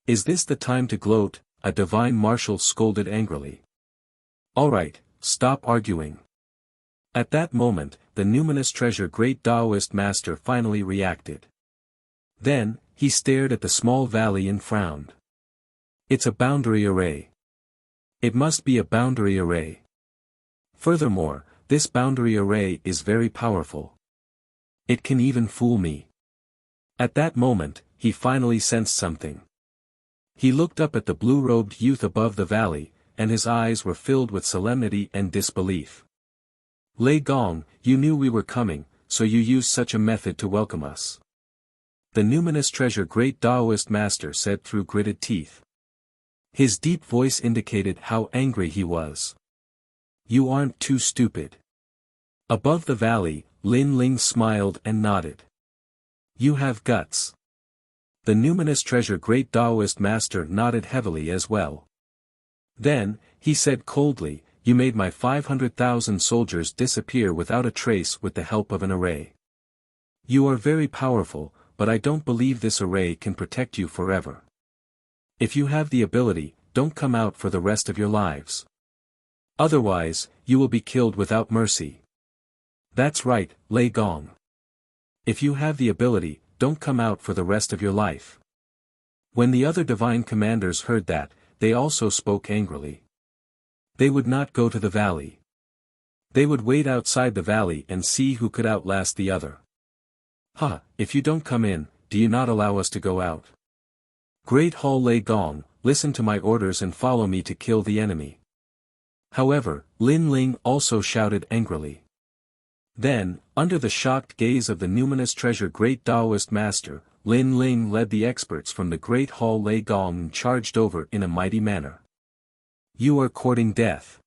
Is this the time to gloat? A divine marshal scolded angrily. All right, stop arguing. At that moment, the Numinous Treasure Great Taoist Master finally reacted. Then, he stared at the small valley and frowned. It's a boundary array. It must be a boundary array. Furthermore, this boundary array is very powerful. It can even fool me. At that moment, he finally sensed something. He looked up at the blue-robed youth above the valley, and his eyes were filled with solemnity and disbelief. Lei Gong, you knew we were coming, so you used such a method to welcome us. The Numinous Treasure Great Taoist Master said through gritted teeth. His deep voice indicated how angry he was. You aren't too stupid. Above the valley, Lin Ling smiled and nodded. You have guts. The Numinous Treasure Great Taoist Master nodded heavily as well. Then, he said coldly, you made my 500,000 soldiers disappear without a trace with the help of an array. You are very powerful, but I don't believe this array can protect you forever. If you have the ability, don't come out for the rest of your lives. Otherwise, you will be killed without mercy. That's right, Lei Gong. If you have the ability, don't come out for the rest of your life. When the other divine commanders heard that, they also spoke angrily. They would not go to the valley. They would wait outside the valley and see who could outlast the other. Ha, if you don't come in, do you not allow us to go out? Great Hall Lei Gong, listen to my orders and follow me to kill the enemy. However, Lin Ling also shouted angrily. Then, under the shocked gaze of the numinous treasure great Taoist master, Lin Ling led the experts from the great hall Lei Gong and charged over in a mighty manner. You are courting death.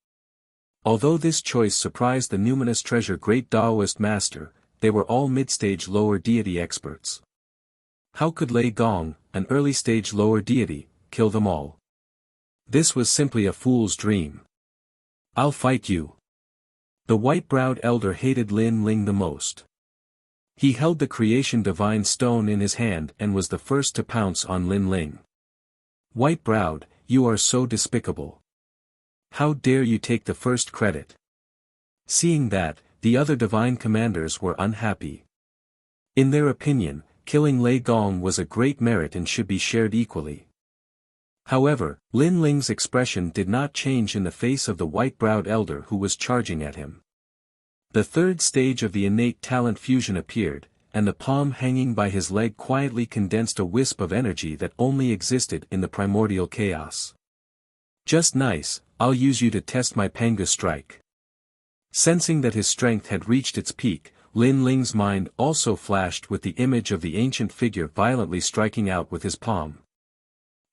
Although this choice surprised the numinous treasure great Taoist master, they were all mid-stage lower deity experts. How could Lei Gong, an early-stage lower deity, kill them all? This was simply a fool's dream. I'll fight you. The white-browed elder hated Lin Ling the most. He held the creation divine stone in his hand and was the first to pounce on Lin Ling. White-browed, you are so despicable. How dare you take the first credit? Seeing that, the other divine commanders were unhappy. In their opinion, killing Lei Gong was a great merit and should be shared equally. However, Lin Ling's expression did not change in the face of the white-browed elder who was charging at him. The third stage of the innate talent fusion appeared, and the palm hanging by his leg quietly condensed a wisp of energy that only existed in the primordial chaos. Just nice, I'll use you to test my Panga strike. Sensing that his strength had reached its peak, Lin Ling's mind also flashed with the image of the ancient figure violently striking out with his palm.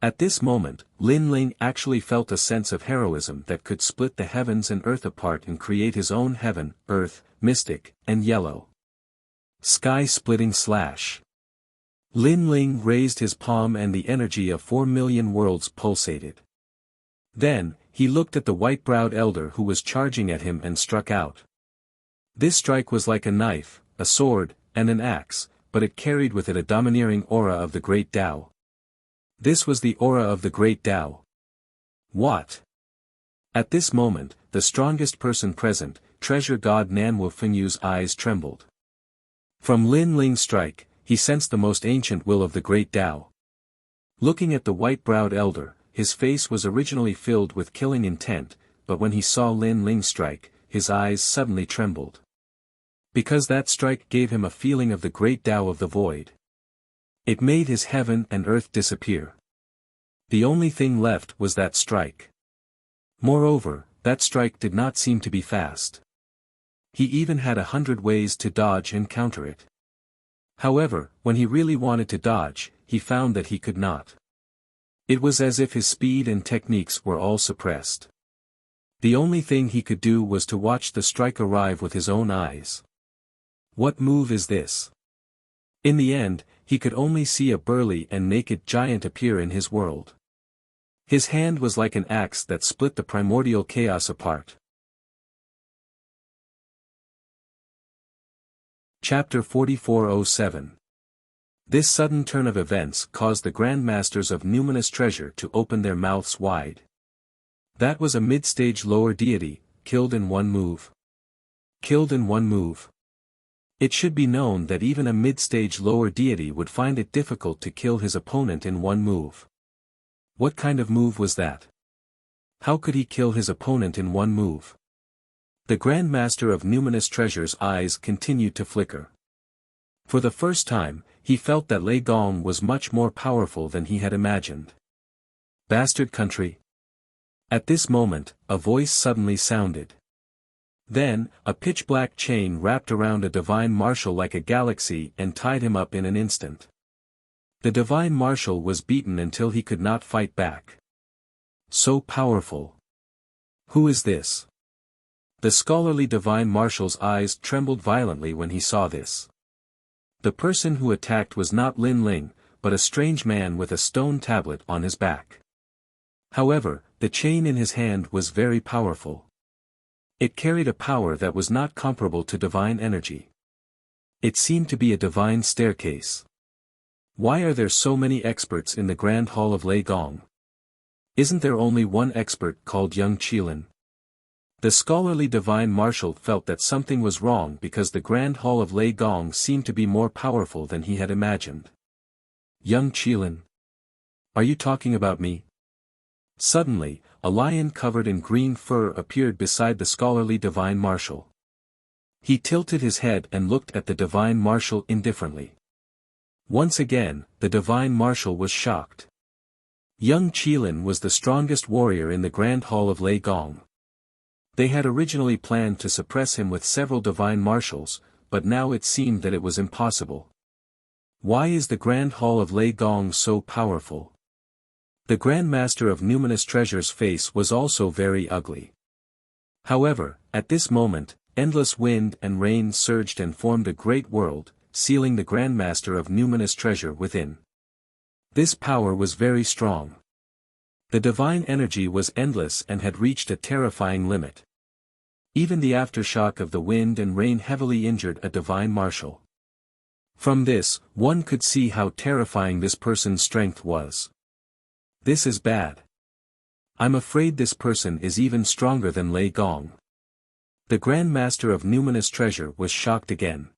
At this moment, Lin Ling actually felt a sense of heroism that could split the heavens and earth apart and create his own heaven, earth, mystic, and yellow. Sky-splitting slash. Lin Ling raised his palm and the energy of 4 million worlds pulsated. Then, he looked at the white-browed elder who was charging at him and struck out. This strike was like a knife, a sword, and an axe, but it carried with it a domineering aura of the great Tao. This was the aura of the great Tao. What? At this moment, the strongest person present, treasure god Nanwu Fengyu's eyes trembled. From Lin Ling's strike, he sensed the most ancient will of the great Tao. Looking at the white-browed elder, his face was originally filled with killing intent, but when he saw Lin Ling strike, his eyes suddenly trembled. Because that strike gave him a feeling of the great Tao of the void. It made his heaven and earth disappear. The only thing left was that strike. Moreover, that strike did not seem to be fast. He even had 100 ways to dodge and counter it. However, when he really wanted to dodge, he found that he could not. It was as if his speed and techniques were all suppressed. The only thing he could do was to watch the strike arrive with his own eyes. What move is this? In the end, he could only see a burly and naked giant appear in his world. His hand was like an axe that split the primordial chaos apart. Chapter 4407. This sudden turn of events caused the Grandmasters of Numinous Treasure to open their mouths wide. That was a mid-stage lower deity, killed in one move. Killed in one move. It should be known that even a mid-stage lower deity would find it difficult to kill his opponent in one move. What kind of move was that? How could he kill his opponent in one move? The Grandmaster of Numinous Treasure's eyes continued to flicker. For the first time, he felt that Lei Gong was much more powerful than he had imagined. Bastard country. At this moment, a voice suddenly sounded. Then, a pitch-black chain wrapped around a divine marshal like a galaxy and tied him up in an instant. The divine marshal was beaten until he could not fight back. So powerful. Who is this? The scholarly divine marshal's eyes trembled violently when he saw this. The person who attacked was not Lin Ling, but a strange man with a stone tablet on his back. However, the chain in his hand was very powerful. It carried a power that was not comparable to divine energy. It seemed to be a divine staircase. Why are there so many experts in the Grand Hall of Lei Gong? Isn't there only one expert called Young Qilin? The scholarly divine marshal felt that something was wrong because the Grand Hall of Lei Gong seemed to be more powerful than he had imagined. Young Qilin? Are you talking about me? Suddenly, a lion covered in green fur appeared beside the scholarly divine marshal. He tilted his head and looked at the divine marshal indifferently. Once again, the divine marshal was shocked. Young Qilin was the strongest warrior in the Grand Hall of Lei Gong. They had originally planned to suppress him with several divine marshals, but now it seemed that it was impossible. Why is the Grand Hall of Lei Gong so powerful? The Grand Master of Numinous Treasure's face was also very ugly. However, at this moment, endless wind and rain surged and formed a great world, sealing the Grand Master of Numinous Treasure within. This power was very strong. The divine energy was endless and had reached a terrifying limit. Even the aftershock of the wind and rain heavily injured a divine marshal. From this, one could see how terrifying this person's strength was. This is bad. I'm afraid this person is even stronger than Lei Gong. The Grand Master of Numinous Treasure was shocked again.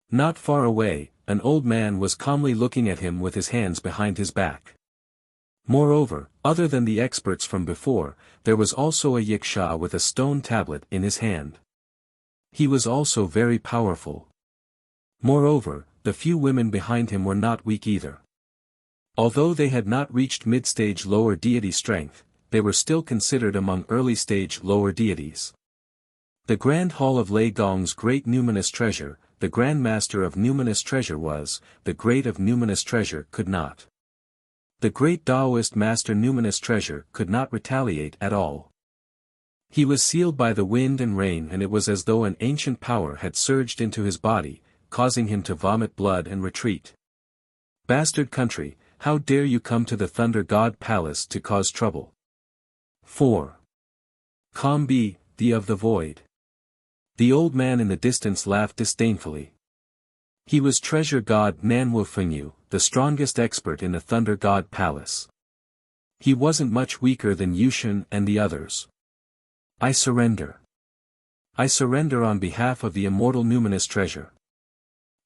Not far away, an old man was calmly looking at him with his hands behind his back. Moreover, other than the experts from before, there was also a yiksha with a stone tablet in his hand. He was also very powerful. Moreover, the few women behind him were not weak either. Although they had not reached mid-stage lower deity strength, they were still considered among early-stage lower deities. The Grand Hall of Lei Gong's great numinous treasure, the Grand Master of Numinous Treasure was, the great of Numinous Treasure could not. The great Taoist Master Numinous Treasure could not retaliate at all. He was sealed by the wind and rain, and it was as though an ancient power had surged into his body, causing him to vomit blood and retreat. Bastard country, how dare you come to the Thunder God Palace to cause trouble? 4. Calm be, the of the void. The old man in the distance laughed disdainfully. He was Treasure God Nanwu Fengyu, the strongest expert in the Thunder God Palace. He wasn't much weaker than Yushin and the others. I surrender. I surrender on behalf of the immortal numinous treasure.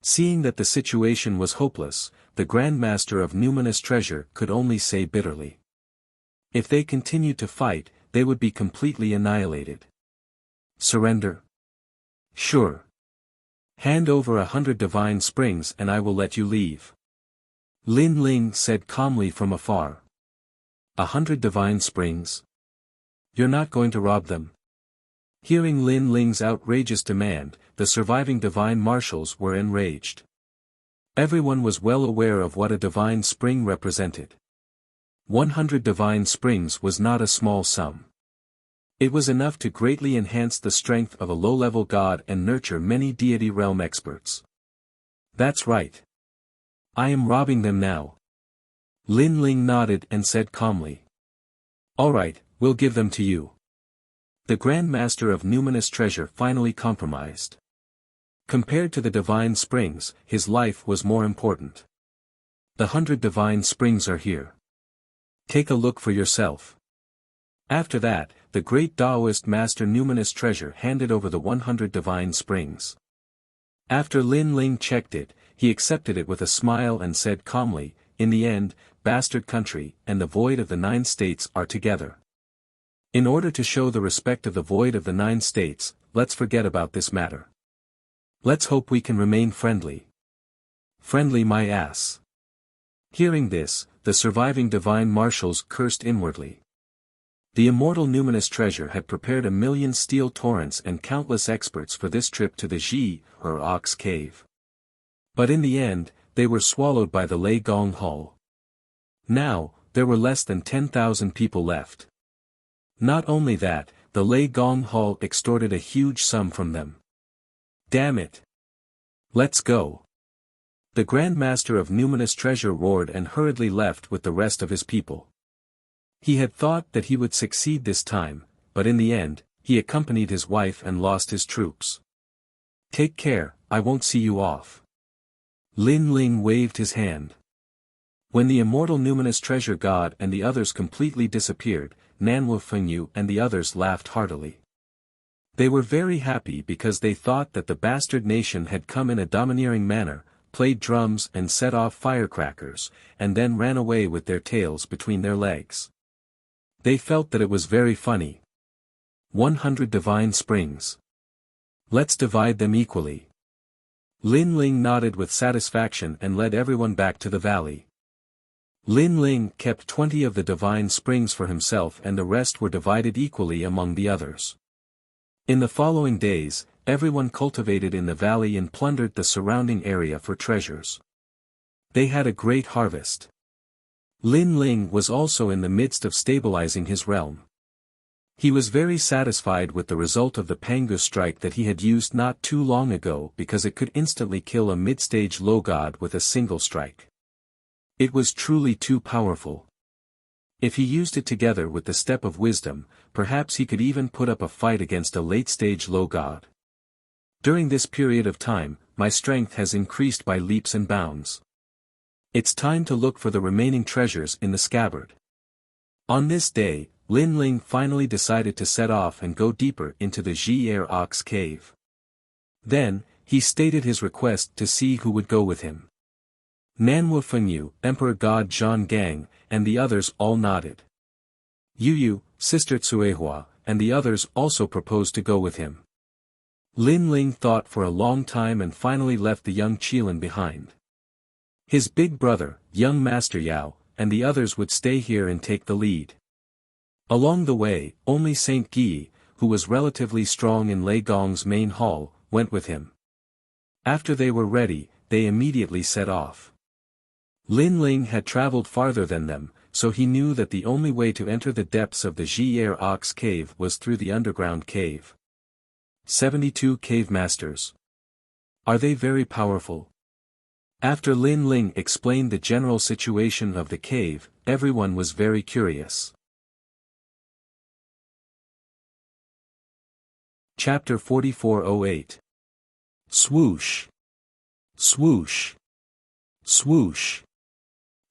Seeing that the situation was hopeless, the Grand Master of Numinous Treasure could only say bitterly. If they continued to fight, they would be completely annihilated. Surrender? Sure. Hand over 100 divine springs and I will let you leave. Lin Ling said calmly from afar. 100 divine springs? You're not going to rob them? Hearing Lin Ling's outrageous demand, the surviving divine marshals were enraged. Everyone was well aware of what a divine spring represented. 100 divine springs was not a small sum. It was enough to greatly enhance the strength of a low-level god and nurture many deity realm experts. That's right. I am robbing them now. Lin Ling nodded and said calmly. All right, we'll give them to you. The Grand Master of Numinous Treasure finally compromised. Compared to the divine springs, his life was more important. The 100 divine springs are here. Take a look for yourself. After that, the great Taoist Master Numinous Treasure handed over the 100 divine springs. After Lin Ling checked it, he accepted it with a smile and said calmly, in the end, Bastard Country and the Void of the 9 States are together. In order to show the respect of the Void of the 9 States, let's forget about this matter. Let's hope we can remain friendly. Friendly my ass. Hearing this, the surviving divine marshals cursed inwardly. The immortal numinous treasure had prepared 1,000,000 steel torrents and countless experts for this trip to the Ji, or Ox Cave. But in the end, they were swallowed by the Lei Gong Hall. Now, there were less than 10,000 people left. Not only that, the Lei Gong Hall extorted a huge sum from them. Damn it! Let's go! The Grand Master of Numinous Treasure roared and hurriedly left with the rest of his people. He had thought that he would succeed this time, but in the end, he accompanied his wife and lost his troops. Take care, I won't see you off. Lin Ling waved his hand. When the immortal numinous treasure god and the others completely disappeared, Nanwu Fengyu and the others laughed heartily. They were very happy because they thought that the bastard nation had come in a domineering manner, played drums and set off firecrackers, and then ran away with their tails between their legs. They felt that it was very funny. 100 divine springs. Let's divide them equally. Lin Ling nodded with satisfaction and led everyone back to the valley. Lin Ling kept 20 of the divine springs for himself and the rest were divided equally among the others. In the following days, everyone cultivated in the valley and plundered the surrounding area for treasures. They had a great harvest. Lin Ling was also in the midst of stabilizing his realm. He was very satisfied with the result of the Pangu strike that he had used not too long ago because it could instantly kill a mid-stage low god with a single strike. It was truly too powerful. If he used it together with the step of wisdom, perhaps he could even put up a fight against a late-stage low god. During this period of time, my strength has increased by leaps and bounds. It's time to look for the remaining treasures in the scabbard. On this day, Lin Ling finally decided to set off and go deeper into the Zhi-Er Ox cave. Then, he stated his request to see who would go with him. Nanwu Fengyu, Emperor God Zhang Gang, and the others all nodded. Yu Yu, Sister Tsuehua, and the others also proposed to go with him. Lin Ling thought for a long time and finally left the young Qilin behind. His big brother, young Master Yao, and the others would stay here and take the lead. Along the way, only Saint Guy, who was relatively strong in Lei Gong's main hall, went with him. After they were ready, they immediately set off. Lin Ling had traveled farther than them, so he knew that the only way to enter the depths of the Zhi-Er Ox cave was through the underground cave. 72 Cave Masters. Are they very powerful? After Lin Ling explained the general situation of the cave, everyone was very curious. Chapter 4408. Swoosh. Swoosh. Swoosh.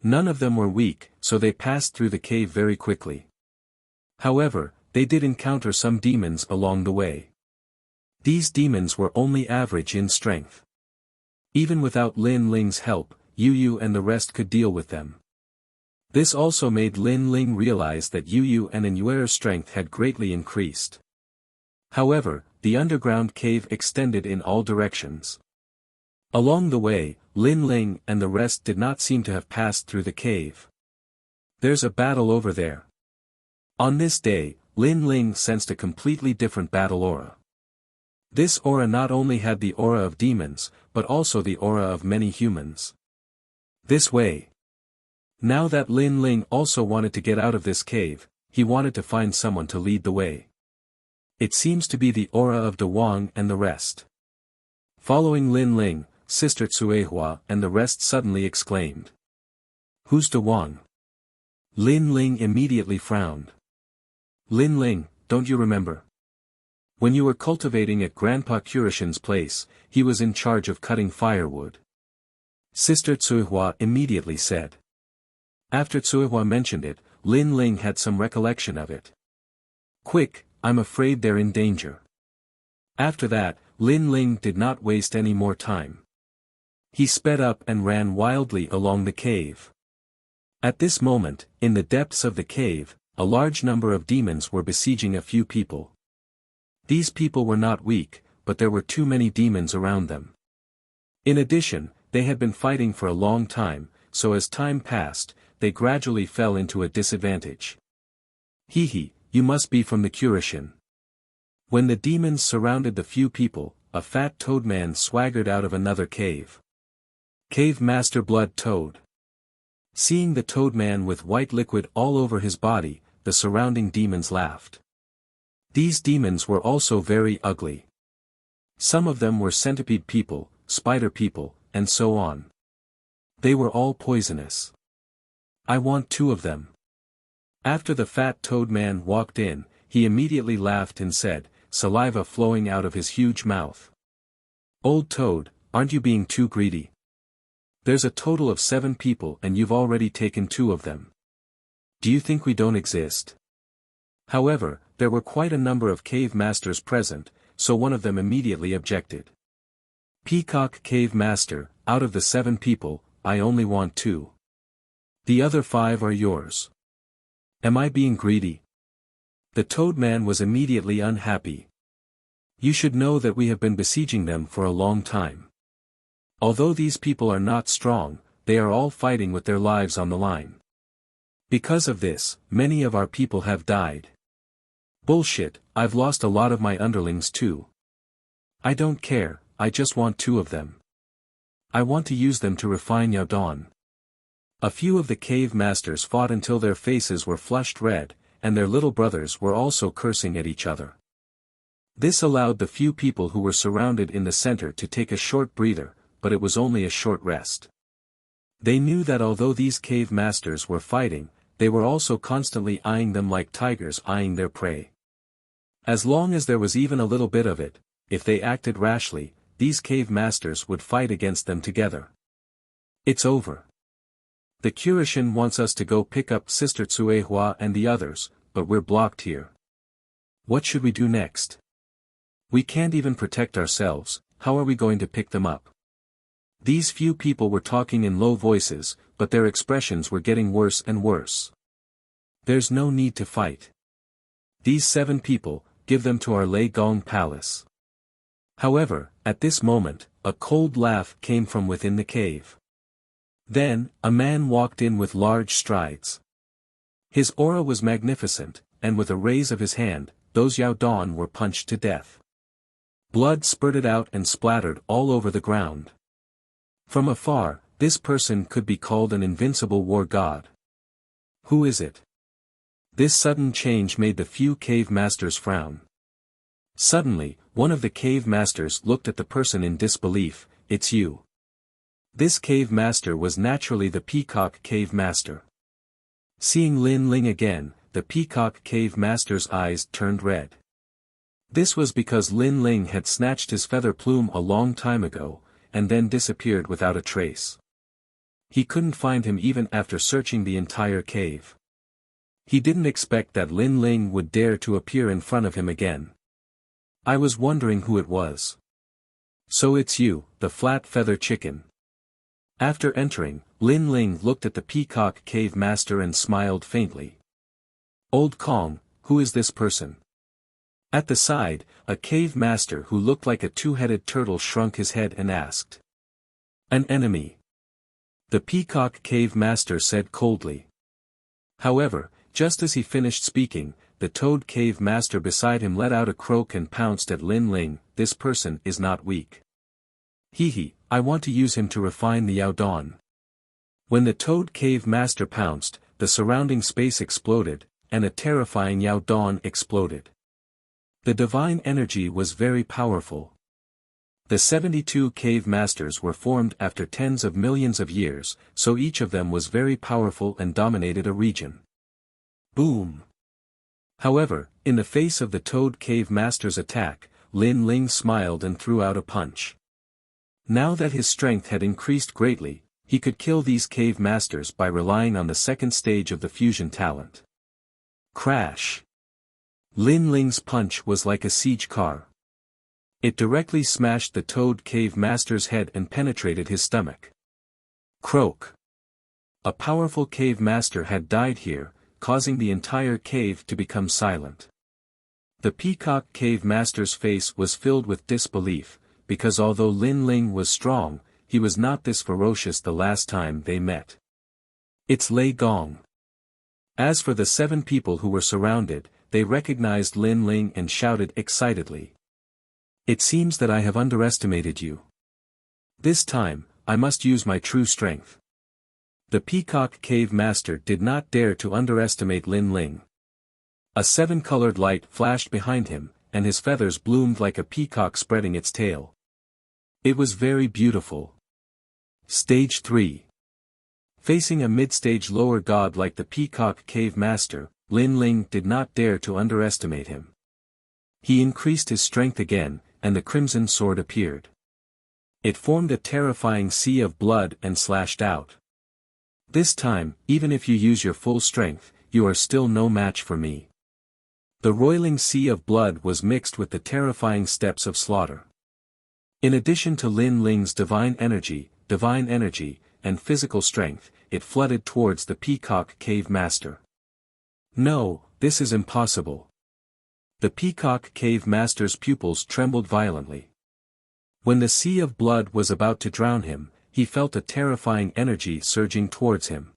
None of them were weak, so they passed through the cave very quickly. However, they did encounter some demons along the way. These demons were only average in strength. Even without Lin Ling's help, Yu Yu and the rest could deal with them. This also made Lin Ling realize that Yu Yu and Yuer's strength had greatly increased. However, the underground cave extended in all directions. Along the way, Lin Ling and the rest did not seem to have passed through the cave. There's a battle over there. On this day, Lin Ling sensed a completely different battle aura. This aura not only had the aura of demons, but also the aura of many humans. This way. Now that Lin Ling also wanted to get out of this cave, he wanted to find someone to lead the way. It seems to be the aura of De Wang and the rest. Following Lin Ling, Sister Tsuehua and the rest suddenly exclaimed. Who's De Wang? Lin Ling immediately frowned. Lin Ling, don't you remember? When you were cultivating at Grandpa Kurishin's place, he was in charge of cutting firewood. Sister Tsuehua immediately said. After Tsuehua mentioned it, Lin Ling had some recollection of it. Quick, I'm afraid they're in danger. After that, Lin Ling did not waste any more time. He sped up and ran wildly along the cave. At this moment, in the depths of the cave, a large number of demons were besieging a few people. These people were not weak, but there were too many demons around them. In addition, they had been fighting for a long time, so as time passed, they gradually fell into a disadvantage. Hee, you must be from the Kurishin. When the demons surrounded the few people, a fat toad man swaggered out of another cave. Cave Master Blood Toad. Seeing the toad man with white liquid all over his body, the surrounding demons laughed. These demons were also very ugly. Some of them were centipede people, spider people, and so on. They were all poisonous. I want 2 of them. After the fat toad man walked in, he immediately laughed and said, saliva flowing out of his huge mouth. Old toad, aren't you being too greedy? There's a total of 7 people and you've already taken 2 of them. Do you think we don't exist? However, there were quite a number of cave masters present, so one of them immediately objected. Peacock Cave Master, out of the 7 people, I only want 2. The other 5 are yours. Am I being greedy? The Toadman was immediately unhappy. You should know that we have been besieging them for a long time. Although these people are not strong, they are all fighting with their lives on the line. Because of this, many of our people have died. Bullshit, I've lost a lot of my underlings too. I don't care, I just want 2 of them. I want to use them to refine Yaodong. A few of the cave masters fought until their faces were flushed red, and their little brothers were also cursing at each other. This allowed the few people who were surrounded in the center to take a short breather, but it was only a short rest. They knew that although these cave masters were fighting, they were also constantly eyeing them like tigers eyeing their prey. As long as there was even a little bit of it, if they acted rashly, these cave masters would fight against them together. It's over. The Kurishin wants us to go pick up Sister Tsuehua and the others, but we're blocked here. What should we do next? We can't even protect ourselves, how are we going to pick them up? These few people were talking in low voices, but their expressions were getting worse and worse. There's no need to fight. These 7 people, give them to our Lei Gong palace. However, at this moment, a cold laugh came from within the cave. Then, a man walked in with large strides. His aura was magnificent, and with a raise of his hand, those Yaodong were punched to death. Blood spurted out and splattered all over the ground. From afar, this person could be called an invincible war god. Who is it? This sudden change made the few cave masters frown. Suddenly, one of the cave masters looked at the person in disbelief, it's you. This cave master was naturally the Peacock Cave Master. Seeing Lin Ling again, the Peacock Cave Master's eyes turned red. This was because Lin Ling had snatched his feather plume a long time ago, and then disappeared without a trace. He couldn't find him even after searching the entire cave. He didn't expect that Lin Ling would dare to appear in front of him again. I was wondering who it was. So it's you, the flat feather chicken. After entering, Lin Ling looked at the Peacock Cave Master and smiled faintly. Old Kong, who is this person? At the side, a cave master who looked like a 2-headed turtle shrunk his head and asked. An enemy. The Peacock Cave Master said coldly. However, just as he finished speaking, the Toad Cave Master beside him let out a croak and pounced at Lin Ling. This person is not weak. Hee, I want to use him to refine the Yaodong. When the Toad Cave Master pounced, the surrounding space exploded, and a terrifying Yaodong exploded. The divine energy was very powerful. The 72 cave masters were formed after tens of millions of years, so each of them was very powerful and dominated a region. Boom! However, in the face of the Toad Cave Master's attack, Lin Ling smiled and threw out a punch. Now that his strength had increased greatly, he could kill these cave masters by relying on the second stage of the fusion talent. Crash! Lin Ling's punch was like a siege car. It directly smashed the Toad Cave Master's head and penetrated his stomach. Croak! A powerful cave master had died here, causing the entire cave to become silent. The Peacock Cave Master's face was filled with disbelief, because although Lin Ling was strong, he was not this ferocious the last time they met. It's Lei Gong. As for the 7 people who were surrounded, they recognized Lin Ling and shouted excitedly. It seems that I have underestimated you. This time, I must use my true strength. The Peacock Cave Master did not dare to underestimate Lin Ling. A 7-colored light flashed behind him, and his feathers bloomed like a peacock spreading its tail. It was very beautiful. Stage 3. Facing a mid-stage lower god like the Peacock Cave Master, Lin Ling did not dare to underestimate him. He increased his strength again, and the crimson sword appeared. It formed a terrifying sea of blood and slashed out. This time, even if you use your full strength, you are still no match for me. The roiling sea of blood was mixed with the terrifying steps of slaughter. In addition to Lin Ling's divine energy, and physical strength, it flooded towards the Peacock Cave Master. No, this is impossible. The Peacock Cave Master's pupils trembled violently. When the sea of blood was about to drown him, he felt a terrifying energy surging towards him.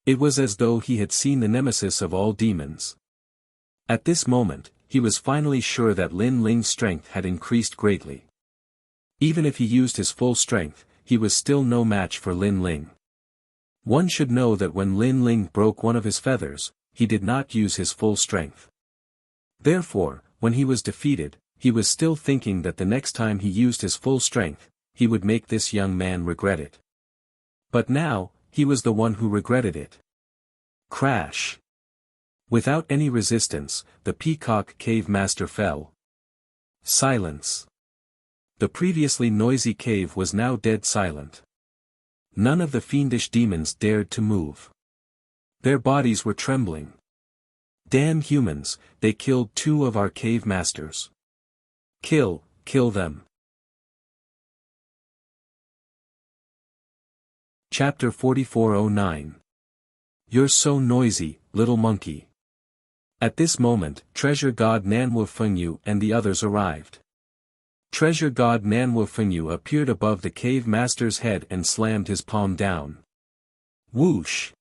It was as though he had seen the nemesis of all demons. At this moment, he was finally sure that Lin Ling's strength had increased greatly. Even if he used his full strength, he was still no match for Lin Ling. One should know that when Lin Ling broke one of his feathers, he did not use his full strength. Therefore, when he was defeated, he was still thinking that the next time he used his full strength, he would make this young man regret it. But now, he was the one who regretted it. Crash! Without any resistance, the Peacock Cave Master fell. Silence. The previously noisy cave was now dead silent. None of the fiendish demons dared to move. Their bodies were trembling. Damn humans, they killed 2 of our cave masters. Kill them. Chapter 4409. You're so noisy, little monkey. At this moment, Treasure God Nanwu Fengyu and the others arrived. Treasure God Nanwu Fengyu appeared above the cave master's head and slammed his palm down. Whoosh!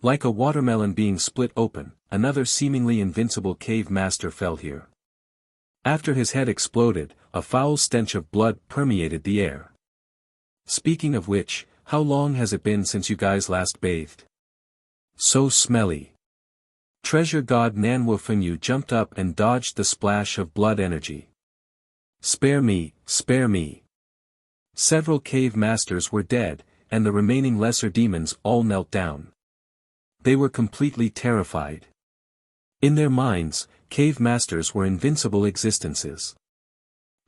Like a watermelon being split open, another seemingly invincible cave master fell here. After his head exploded, a foul stench of blood permeated the air. Speaking of which, how long has it been since you guys last bathed? So smelly. Treasure God Nanwu Fengyu jumped up and dodged the splash of blood energy. Spare me, spare me. Several cave masters were dead, and the remaining lesser demons all knelt down. They were completely terrified. In their minds, cave masters were invincible existences.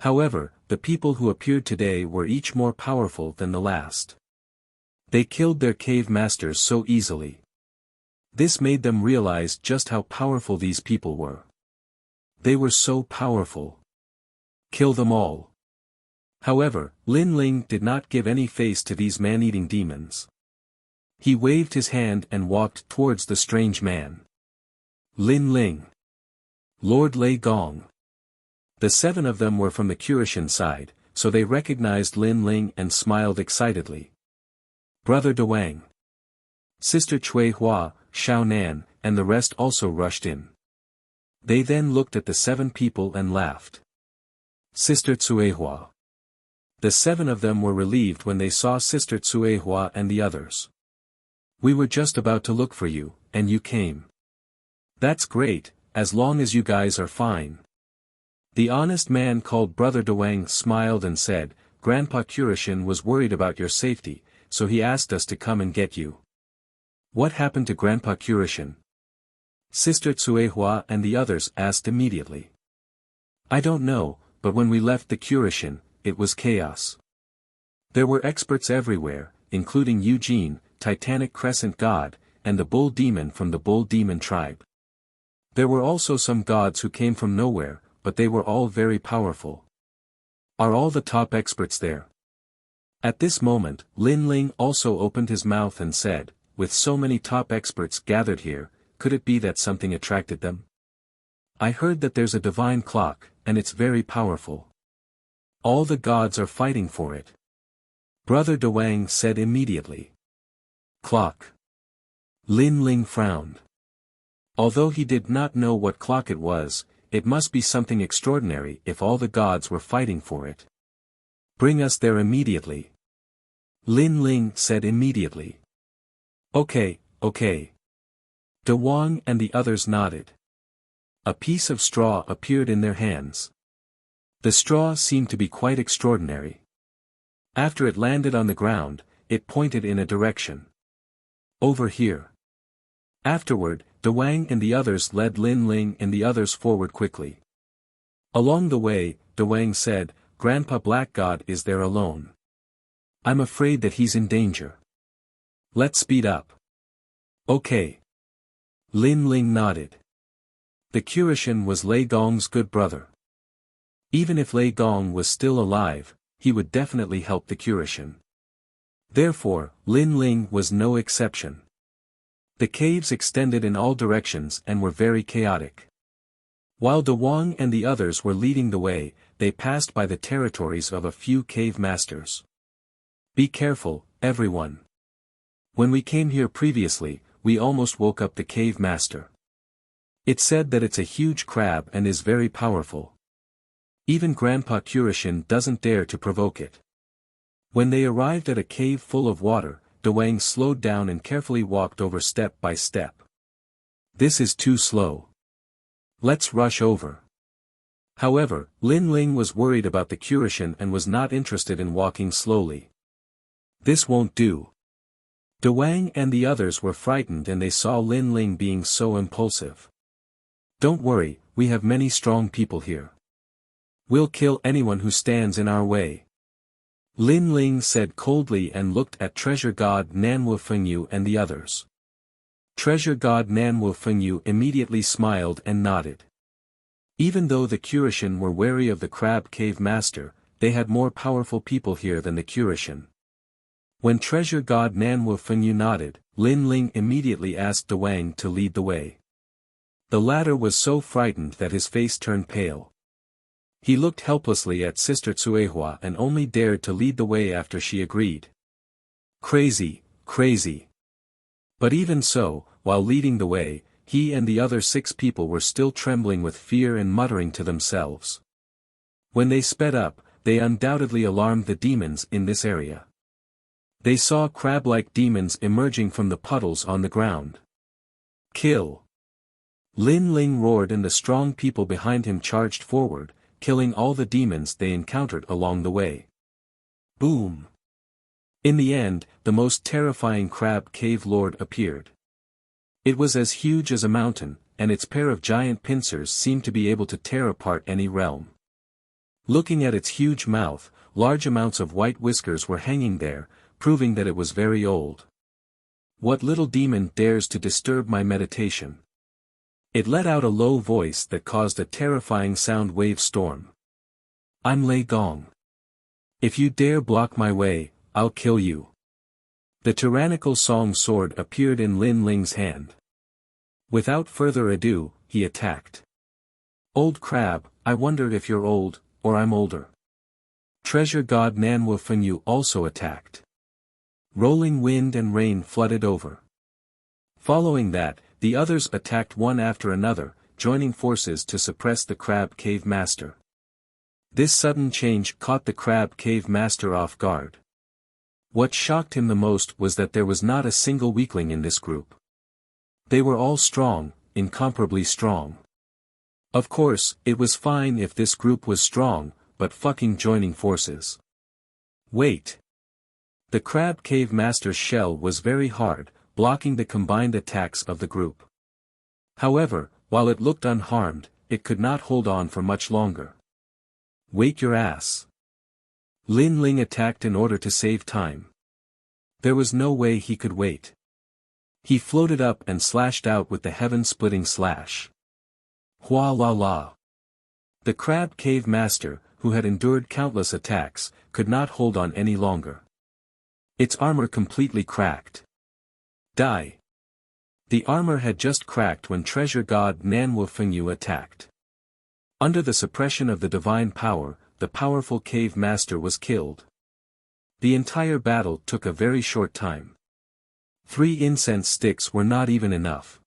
However, the people who appeared today were each more powerful than the last. They killed their cave masters so easily. This made them realize just how powerful these people were. They were so powerful. Kill them all. However, Lin Ling did not give any face to these man-eating demons. He waved his hand and walked towards the strange man. Lin Ling. Lord Lei Gong. The 7 of them were from the Curishan side, so they recognized Lin Ling and smiled excitedly. Brother Dewang. Sister Cui Hua, Xiao Nan, and the rest also rushed in. They then looked at the 7 people and laughed. Sister Tsuehua. The 7 of them were relieved when they saw Sister Tsuehua and the others. We were just about to look for you, and you came. That's great, as long as you guys are fine. The honest man called Brother Dewang smiled and said, Grandpa Curishan was worried about your safety, so he asked us to come and get you. What happened to Grandpa Curishan? Sister Tsuehua and the others asked immediately. I don't know, but when we left the Curishan, it was chaos. There were experts everywhere, including Eugene, Titanic Crescent God, and the Bull Demon from the Bull Demon tribe. There were also some gods who came from nowhere, but they were all very powerful. Are all the top experts there? At this moment, Lin Ling also opened his mouth and said, with so many top experts gathered here, could it be that something attracted them? I heard that there's a divine clock, and it's very powerful. All the gods are fighting for it. Brother Dewang said immediately. Clock. Lin Ling frowned. Although he did not know what clock it was, it must be something extraordinary if all the gods were fighting for it. Bring us there immediately. Lin Ling said immediately. Okay. Dewang and the others nodded. A piece of straw appeared in their hands. The straw seemed to be quite extraordinary. After it landed on the ground, it pointed in a direction. Over here. Afterward, De Wang and the others led Lin Ling and the others forward quickly. Along the way, De Wang said, "Grandpa Black God is there alone. I'm afraid that he's in danger. Let's speed up." "Okay." Lin Ling nodded. The Curishan was Lei Gong's good brother. Even if Lei Gong was still alive, he would definitely help the Curishan. Therefore, Lin Ling was no exception. The caves extended in all directions and were very chaotic. While De Wang and the others were leading the way, they passed by the territories of a few cave masters. "Be careful, everyone. When we came here previously, we almost woke up the cave master. It's said that it's a huge crab and is very powerful. Even Grandpa Curishan doesn't dare to provoke it." When they arrived at a cave full of water, De Wang slowed down and carefully walked over step by step. "This is too slow. Let's rush over." However, Lin Ling was worried about the Curishan and was not interested in walking slowly. "This won't do." De Wang and the others were frightened and they saw Lin Ling being so impulsive. "Don't worry, we have many strong people here. We'll kill anyone who stands in our way." Lin Ling said coldly and looked at Treasure God Nanwu Fengyu and the others. Treasure God Nanwu Fengyu immediately smiled and nodded. Even though the Curishan were wary of the Crab Cave Master, they had more powerful people here than the Curishan. When Treasure God Nanwu Fengyu nodded, Lin Ling immediately asked De Wang to lead the way. The latter was so frightened that his face turned pale. He looked helplessly at Sister Tsuehua and only dared to lead the way after she agreed. Crazy, crazy. But even so, while leading the way, he and the other 6 people were still trembling with fear and muttering to themselves. When they sped up, they undoubtedly alarmed the demons in this area. They saw crab-like demons emerging from the puddles on the ground. "Kill!" Lin Ling roared and the strong people behind him charged forward, killing all the demons they encountered along the way. Boom! In the end, the most terrifying crab cave lord appeared. It was as huge as a mountain, and its pair of giant pincers seemed to be able to tear apart any realm. Looking at its huge mouth, large amounts of white whiskers were hanging there, proving that it was very old. "What little demon dares to disturb my meditation?" It let out a low voice that caused a terrifying sound wave storm. "I'm Lei Gong. If you dare block my way, I'll kill you." The tyrannical song sword appeared in Lin Ling's hand. Without further ado, he attacked. "Old crab, I wonder if you're old, or I'm older." Treasure God Nanwu Fengyu also attacked. Rolling wind and rain flooded over. Following that, the others attacked one after another, joining forces to suppress the Crab Cave Master. This sudden change caught the Crab Cave Master off guard. What shocked him the most was that there was not a single weakling in this group. They were all strong, incomparably strong. Of course, it was fine if this group was strong, but fucking joining forces. Wait. The Crab Cave Master's shell was very hard, blocking the combined attacks of the group. However, while it looked unharmed, it could not hold on for much longer. "Wait your ass." Lin Ling attacked in order to save time. There was no way he could wait. He floated up and slashed out with the heaven-splitting slash. Hua la la. The Crab Cave Master, who had endured countless attacks, could not hold on any longer. Its armor completely cracked. Die. The armor had just cracked when Treasure God Nanwu Fengyu attacked. Under the suppression of the divine power, the powerful cave master was killed. The entire battle took a very short time. 3 incense sticks were not even enough.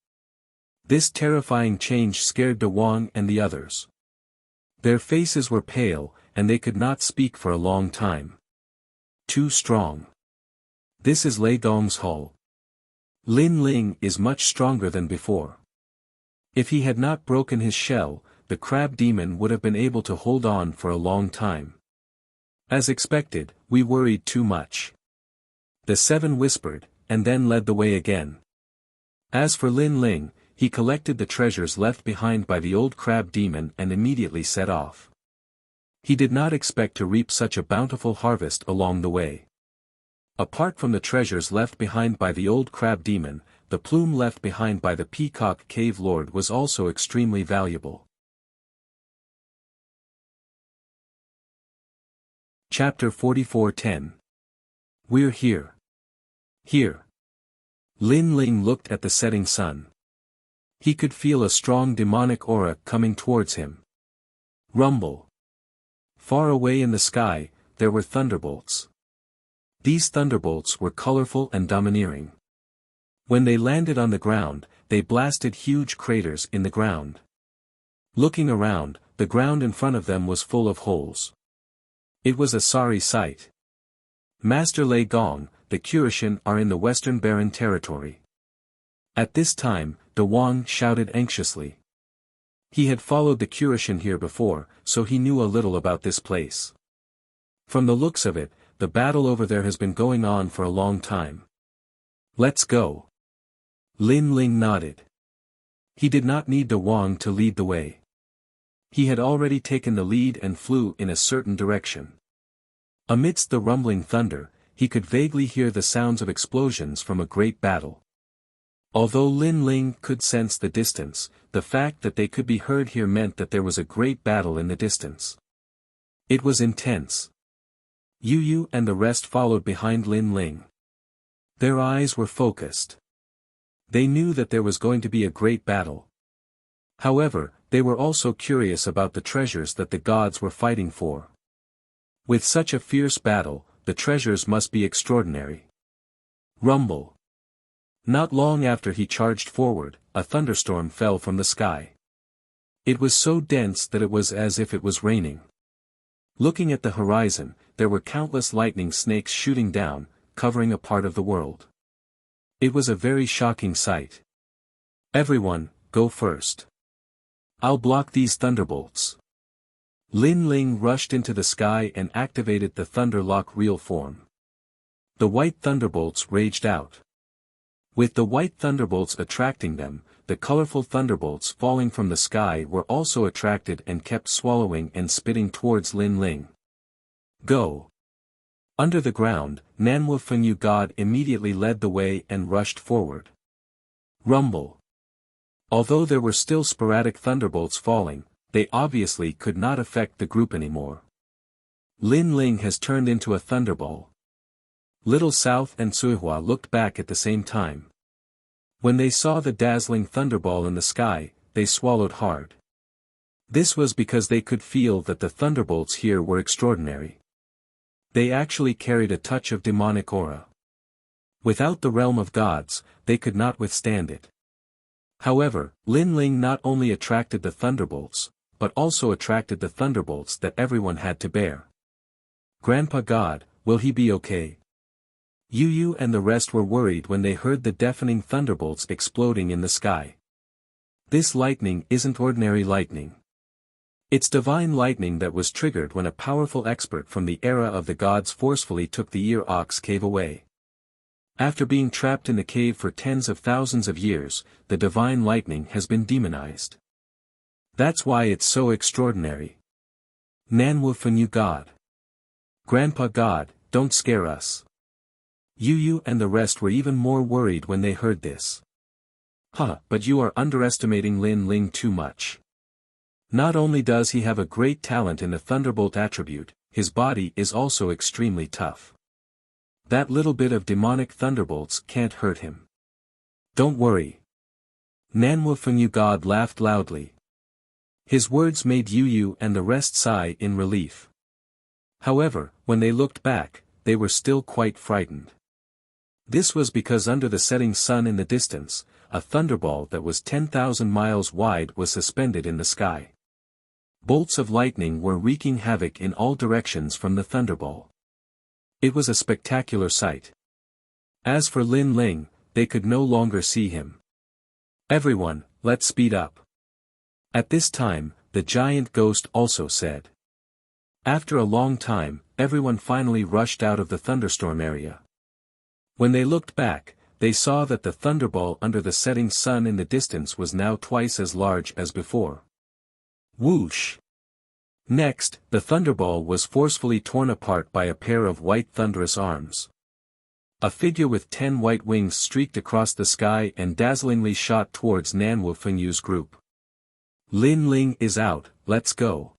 This terrifying change scared De Wang and the others. Their faces were pale, and they could not speak for a long time. Too strong. This is Lei Gong's hull. Lin Ling is much stronger than before. If he had not broken his shell, the crab demon would have been able to hold on for a long time. As expected, we worried too much. The 7 whispered, and then led the way again. As for Lin Ling, he collected the treasures left behind by the old crab demon and immediately set off. He did not expect to reap such a bountiful harvest along the way. Apart from the treasures left behind by the old crab demon, the plume left behind by the peacock cave lord was also extremely valuable. Chapter 44:10. We're here. Here. Lin Ling looked at the setting sun. He could feel a strong demonic aura coming towards him. Rumble. Far away in the sky, there were thunderbolts. These thunderbolts were colorful and domineering. When they landed on the ground, they blasted huge craters in the ground. Looking around, the ground in front of them was full of holes. It was a sorry sight. Master Lei Gong, the Kurishin are in the Western Barren territory. At this time, De Wang shouted anxiously. He had followed the Kurishin here before, so he knew a little about this place. From the looks of it, the battle over there has been going on for a long time. Let's go. Lin Ling nodded. He did not need De Wang to lead the way. He had already taken the lead and flew in a certain direction. Amidst the rumbling thunder, he could vaguely hear the sounds of explosions from a great battle. Although Lin Ling could sense the distance, the fact that they could be heard here meant that there was a great battle in the distance. It was intense. Yu Yu and the rest followed behind Lin Ling. Their eyes were focused. They knew that there was going to be a great battle. However, they were also curious about the treasures that the gods were fighting for. With such a fierce battle, the treasures must be extraordinary. Rumble. Not long after he charged forward, a thunderstorm fell from the sky. It was so dense that it was as if it was raining. Looking at the horizon, there were countless lightning snakes shooting down, covering a part of the world. It was a very shocking sight. Everyone, go first. I'll block these thunderbolts. Lin Ling rushed into the sky and activated the Thunder Lock real form. The white thunderbolts raged out. With the white thunderbolts attracting them, the colorful thunderbolts falling from the sky were also attracted and kept swallowing and spitting towards Lin Ling. Go. Under the ground, Nanwu Fengyu God immediately led the way and rushed forward. Rumble. Although there were still sporadic thunderbolts falling, they obviously could not affect the group anymore. Lin Ling has turned into a thunderball. Little South and Suihua looked back at the same time. When they saw the dazzling thunderball in the sky, they swallowed hard. This was because they could feel that the thunderbolts here were extraordinary. They actually carried a touch of demonic aura. Without the realm of gods, they could not withstand it. However, Lin Ling not only attracted the thunderbolts, but also attracted the thunderbolts that everyone had to bear. Grandpa God, will he be okay? Yu Yu and the rest were worried when they heard the deafening thunderbolts exploding in the sky. This lightning isn't ordinary lightning. It's divine lightning that was triggered when a powerful expert from the era of the gods forcefully took the Ear Ox cave away. After being trapped in the cave for tens of thousands of years, the divine lightning has been demonized. That's why it's so extraordinary. Nanwu Fengyu God. Grandpa God, don't scare us. Yu Yu and the rest were even more worried when they heard this. But you are underestimating Lin Ling too much. Not only does he have a great talent in the Thunderbolt attribute, his body is also extremely tough. That little bit of demonic thunderbolts can't hurt him. Don't worry. Nanwu Fengyu God laughed loudly. His words made Yu Yu and the rest sigh in relief. However, when they looked back, they were still quite frightened. This was because under the setting sun in the distance, a thunderball that was 10,000 miles wide was suspended in the sky. Bolts of lightning were wreaking havoc in all directions from the thunderball. It was a spectacular sight. As for Lin Ling, they could no longer see him. Everyone, let's speed up. At this time, the giant ghost also said. After a long time, everyone finally rushed out of the thunderstorm area. When they looked back, they saw that the thunderball under the setting sun in the distance was now twice as large as before. Whoosh! Next, the thunderball was forcefully torn apart by a pair of white thunderous arms. A figure with 10 white wings streaked across the sky and dazzlingly shot towards Nan Wufengyu's group. Lin Ling is out, let's go.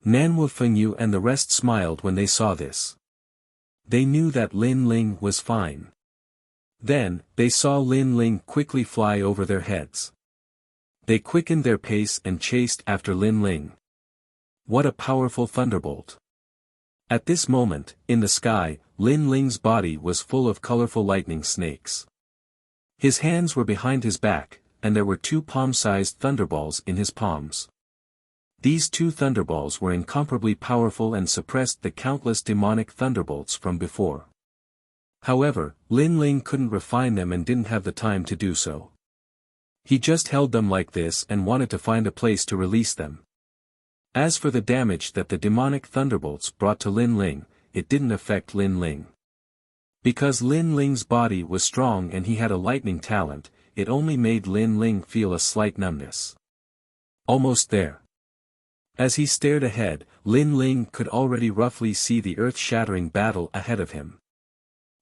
Nan Wufengyu and the rest smiled when they saw this. They knew that Lin Ling was fine. Then, they saw Lin Ling quickly fly over their heads. They quickened their pace and chased after Lin Ling. What a powerful thunderbolt! At this moment, in the sky, Lin Ling's body was full of colorful lightning snakes. His hands were behind his back, and there were 2 palm-sized thunderballs in his palms. These 2 thunderballs were incomparably powerful and suppressed the countless demonic thunderbolts from before. However, Lin Ling couldn't refine them and didn't have the time to do so. He just held them like this and wanted to find a place to release them. As for the damage that the demonic thunderbolts brought to Lin Ling, it didn't affect Lin Ling. Because Lin Ling's body was strong and he had a lightning talent, it only made Lin Ling feel a slight numbness. Almost there. As he stared ahead, Lin Ling could already roughly see the earth-shattering battle ahead of him.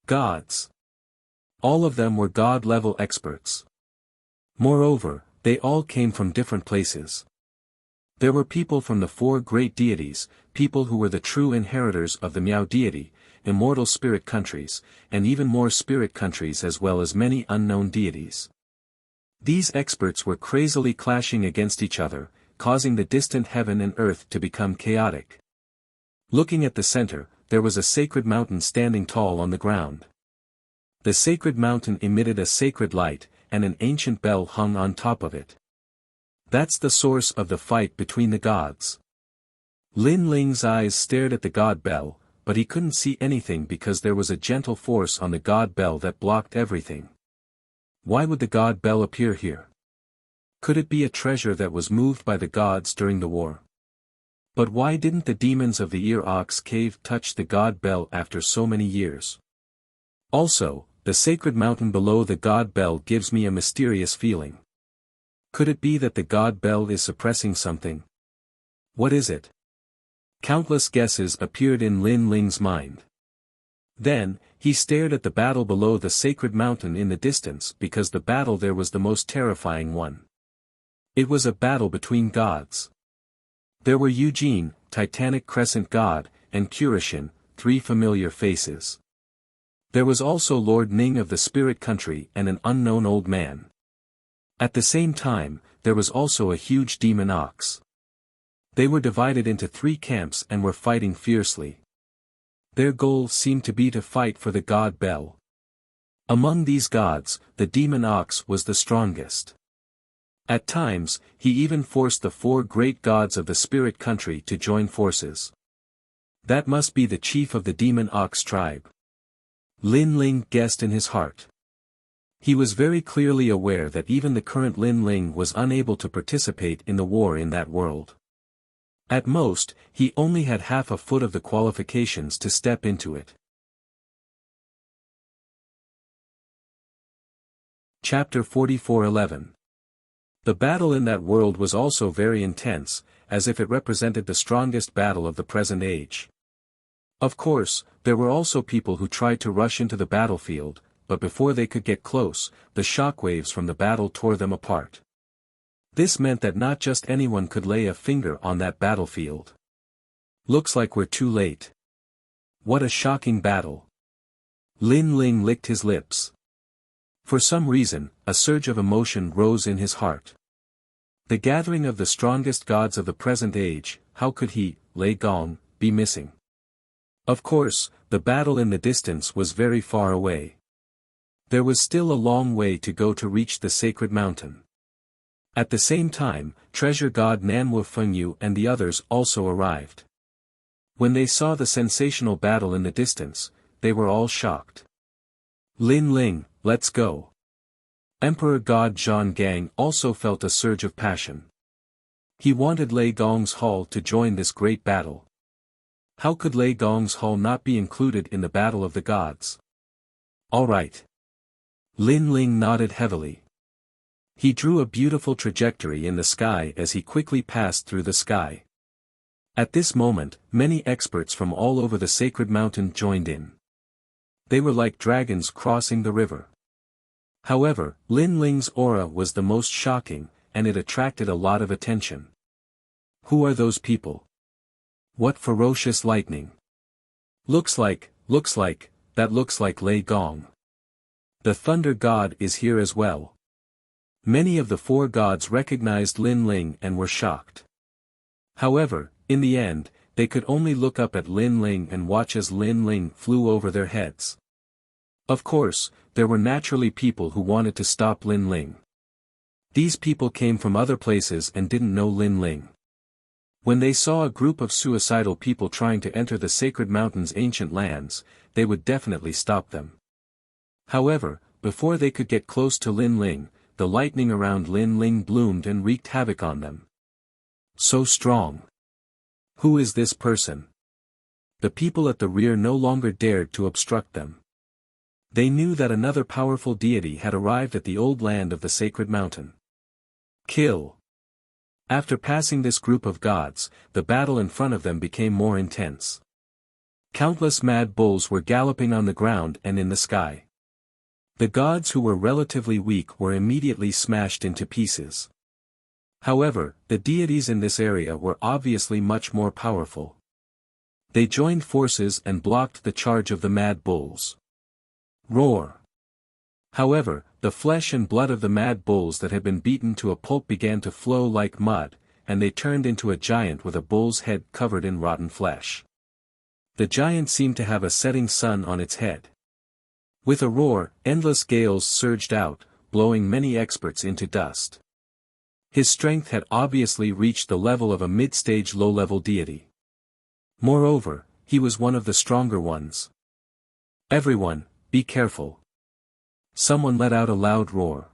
Gods. All of them were god-level experts. Moreover, they all came from different places. There were people from the 4 great deities, people who were the true inheritors of the Miao deity, immortal spirit countries, and even more spirit countries as well as many unknown deities. These experts were crazily clashing against each other, causing the distant heaven and earth to become chaotic. Looking at the center, there was a sacred mountain standing tall on the ground. The sacred mountain emitted a sacred light, and an ancient bell hung on top of it. That's the source of the fight between the gods. Lin Ling's eyes stared at the god bell, but he couldn't see anything because there was a gentle force on the god bell that blocked everything. Why would the god bell appear here? Could it be a treasure that was moved by the gods during the war? But why didn't the demons of the Ear Ox Cave touch the god bell after so many years? Also, the sacred mountain below the god bell gives me a mysterious feeling. Could it be that the god bell is suppressing something? What is it? Countless guesses appeared in Lin Ling's mind. Then, he stared at the battle below the sacred mountain in the distance because the battle there was the most terrifying one. It was a battle between gods. There were Eugene, Titanic Crescent God, and Kurishin, 3 familiar faces. There was also Lord Ning of the Spirit Country and an unknown old man. At the same time, there was also a huge demon ox. They were divided into 3 camps and were fighting fiercely. Their goal seemed to be to fight for the god bell. Among these gods, the demon ox was the strongest. At times, he even forced the 4 great gods of the spirit country to join forces. That must be the chief of the demon ox tribe. Lin Ling guessed in his heart. He was very clearly aware that even the current Lin Ling was unable to participate in the war in that world. At most, he only had half a foot of the qualifications to step into it. Chapter 44:11. The battle in that world was also very intense, as if it represented the strongest battle of the present age. Of course, there were also people who tried to rush into the battlefield, but before they could get close, the shockwaves from the battle tore them apart. This meant that not just anyone could lay a finger on that battlefield. Looks like we're too late. What a shocking battle. Lin Ling licked his lips. For some reason, a surge of emotion rose in his heart. The gathering of the strongest gods of the present age, how could he, Lei Gong, be missing? Of course, the battle in the distance was very far away. There was still a long way to go to reach the sacred mountain. At the same time, treasure god Nan Wufengyu and the others also arrived. When they saw the sensational battle in the distance, they were all shocked. Lin Ling, let's go. Emperor God Zhang Gang also felt a surge of passion. He wanted Lei Gong's hall to join this great battle. How could Lei Gong's hall not be included in the battle of the gods? All right. Lin Ling nodded heavily. He drew a beautiful trajectory in the sky as he quickly passed through the sky. At this moment, many experts from all over the sacred mountain joined in. They were like dragons crossing the river. However, Lin Ling's aura was the most shocking, and it attracted a lot of attention. Who are those people? What ferocious lightning! Looks like Lei Gong. The thunder god is here as well. Many of the four gods recognized Lin Ling and were shocked. However, in the end, they could only look up at Lin Ling and watch as Lin Ling flew over their heads. Of course, there were naturally people who wanted to stop Lin Ling. These people came from other places and didn't know Lin Ling. When they saw a group of suicidal people trying to enter the sacred mountain's ancient lands, they would definitely stop them. However, before they could get close to Lin Ling, the lightning around Lin Ling bloomed and wreaked havoc on them. So strong. Who is this person? The people at the rear no longer dared to obstruct them. They knew that another powerful deity had arrived at the old land of the sacred mountain. Kill. After passing this group of gods, the battle in front of them became more intense. Countless mad bulls were galloping on the ground and in the sky. The gods who were relatively weak were immediately smashed into pieces. However, the deities in this area were obviously much more powerful. They joined forces and blocked the charge of the mad bulls. Roar! However, the flesh and blood of the mad bulls that had been beaten to a pulp began to flow like mud, and they turned into a giant with a bull's head covered in rotten flesh. The giant seemed to have a setting sun on its head. With a roar, endless gales surged out, blowing many experts into dust. His strength had obviously reached the level of a mid-stage low-level deity. Moreover, he was one of the stronger ones. Everyone, be careful. Someone let out a loud roar.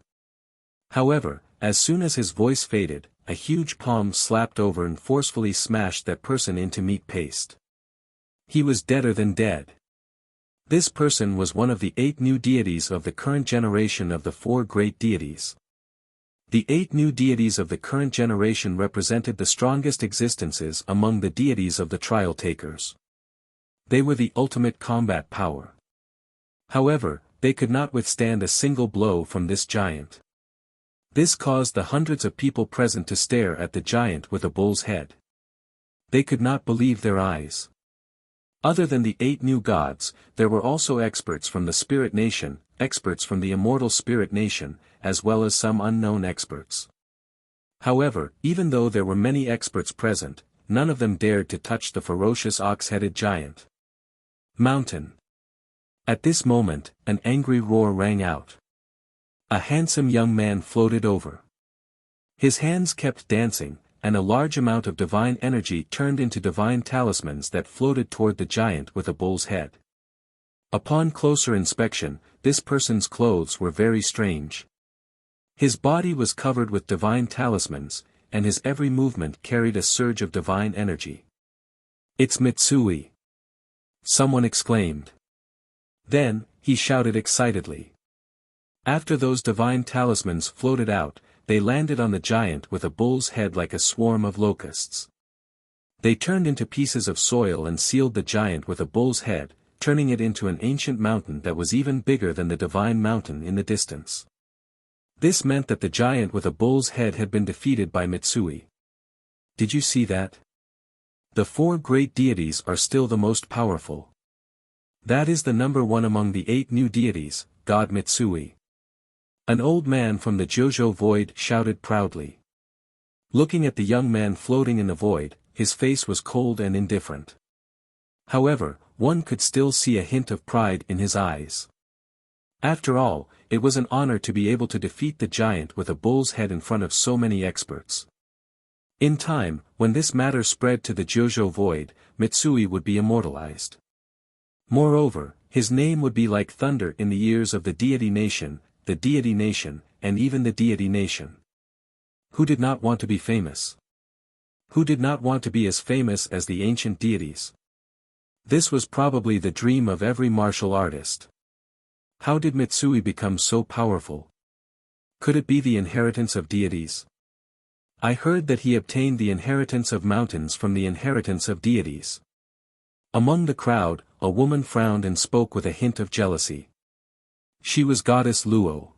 However, as soon as his voice faded, a huge palm slapped over and forcefully smashed that person into meat paste. He was deader than dead. This person was one of the 8 new deities of the current generation of the 4 great deities. The 8 new deities of the current generation represented the strongest existences among the deities of the trial takers. They were the ultimate combat power. However, they could not withstand a single blow from this giant. This caused the hundreds of people present to stare at the giant with a bull's head. They could not believe their eyes. Other than the 8 new gods, there were also experts from the Spirit Nation, experts from the Immortal Spirit Nation, as well as some unknown experts. However, even though there were many experts present, none of them dared to touch the ferocious ox-headed giant. Mountain. At this moment, an angry roar rang out. A handsome young man floated over. His hands kept dancing, and a large amount of divine energy turned into divine talismans that floated toward the giant with a bull's head. Upon closer inspection, this person's clothes were very strange. His body was covered with divine talismans, and his every movement carried a surge of divine energy. "It's Mitsui!" someone exclaimed. Then, he shouted excitedly. After those divine talismans floated out, they landed on the giant with a bull's head like a swarm of locusts. They turned into pieces of soil and sealed the giant with a bull's head, turning it into an ancient mountain that was even bigger than the divine mountain in the distance. This meant that the giant with a bull's head had been defeated by Mitsui. Did you see that? The 4 great deities are still the most powerful. That is the number 1 among the 8 new deities, God Mitsui. An old man from the Jojo void shouted proudly. Looking at the young man floating in the void, his face was cold and indifferent. However, one could still see a hint of pride in his eyes. After all, it was an honor to be able to defeat the giant with a bull's head in front of so many experts. In time, when this matter spread to the Jojo void, Mitsui would be immortalized. Moreover, his name would be like thunder in the ears of the Deity Nation, and even the Deity Nation. Who did not want to be famous? Who did not want to be as famous as the ancient deities? This was probably the dream of every martial artist. How did Mitsui become so powerful? Could it be the inheritance of deities? I heard that he obtained the inheritance of mountains from the inheritance of deities. Among the crowd, a woman frowned and spoke with a hint of jealousy. She was Goddess Luo.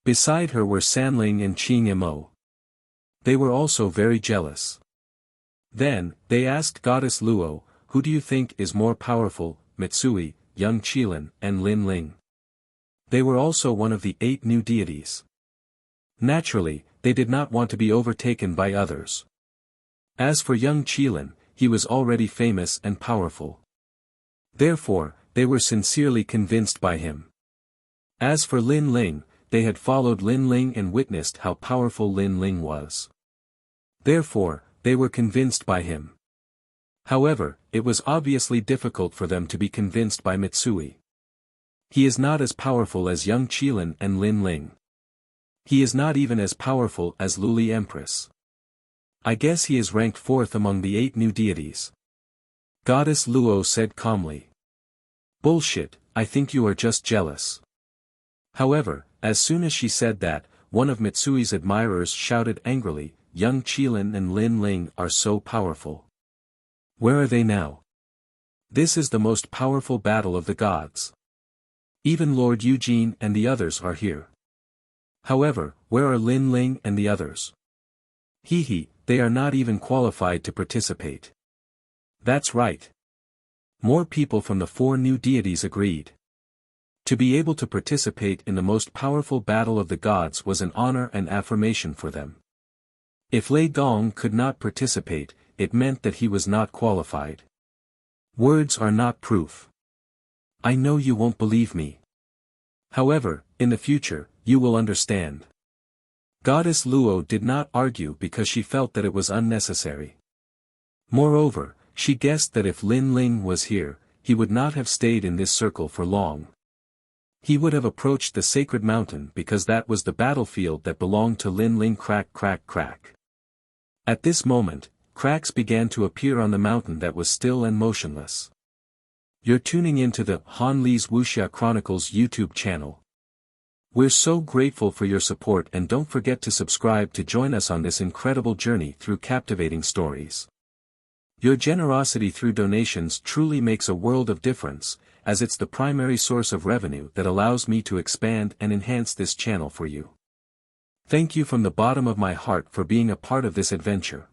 Beside her were Sanling and Qing Imo. They were also very jealous. Then, they asked Goddess Luo, who do you think is more powerful, Mitsui, young Qilin, and Lin Ling? They were also one of the 8 new deities. Naturally, they did not want to be overtaken by others. As for young Qilin, he was already famous and powerful. Therefore, they were sincerely convinced by him. As for Lin Ling, they had followed Lin Ling and witnessed how powerful Lin Ling was. Therefore, they were convinced by him. However, it was obviously difficult for them to be convinced by Mitsui. He is not as powerful as young Qilin and Lin Ling. He is not even as powerful as Luli Empress. I guess he is ranked 4th among the 8 new deities. Goddess Luo said calmly. Bullshit, I think you are just jealous. However, as soon as she said that, one of Mitsui's admirers shouted angrily, young Qilin and Lin Ling are so powerful. Where are they now? This is the most powerful battle of the gods. Even Lord Eugene and the others are here. However, where are Lin Ling and the others? They are not even qualified to participate. That's right. More people from the 4 new deities agreed. To be able to participate in the most powerful battle of the gods was an honor and affirmation for them. If Lei Gong could not participate, it meant that he was not qualified. Words are not proof. I know you won't believe me. However, in the future, you will understand. Goddess Luo did not argue because she felt that it was unnecessary. Moreover, she guessed that if Lin Ling was here, he would not have stayed in this circle for long. He would have approached the sacred mountain because that was the battlefield that belonged to Lin Ling. Crack crack crack. At this moment, cracks began to appear on the mountain that was still and motionless. You're tuning into the Han Li's Wuxia Chronicles YouTube channel. We're so grateful for your support, and don't forget to subscribe to join us on this incredible journey through captivating stories. Your generosity through donations truly makes a world of difference, as it's the primary source of revenue that allows me to expand and enhance this channel for you. Thank you from the bottom of my heart for being a part of this adventure.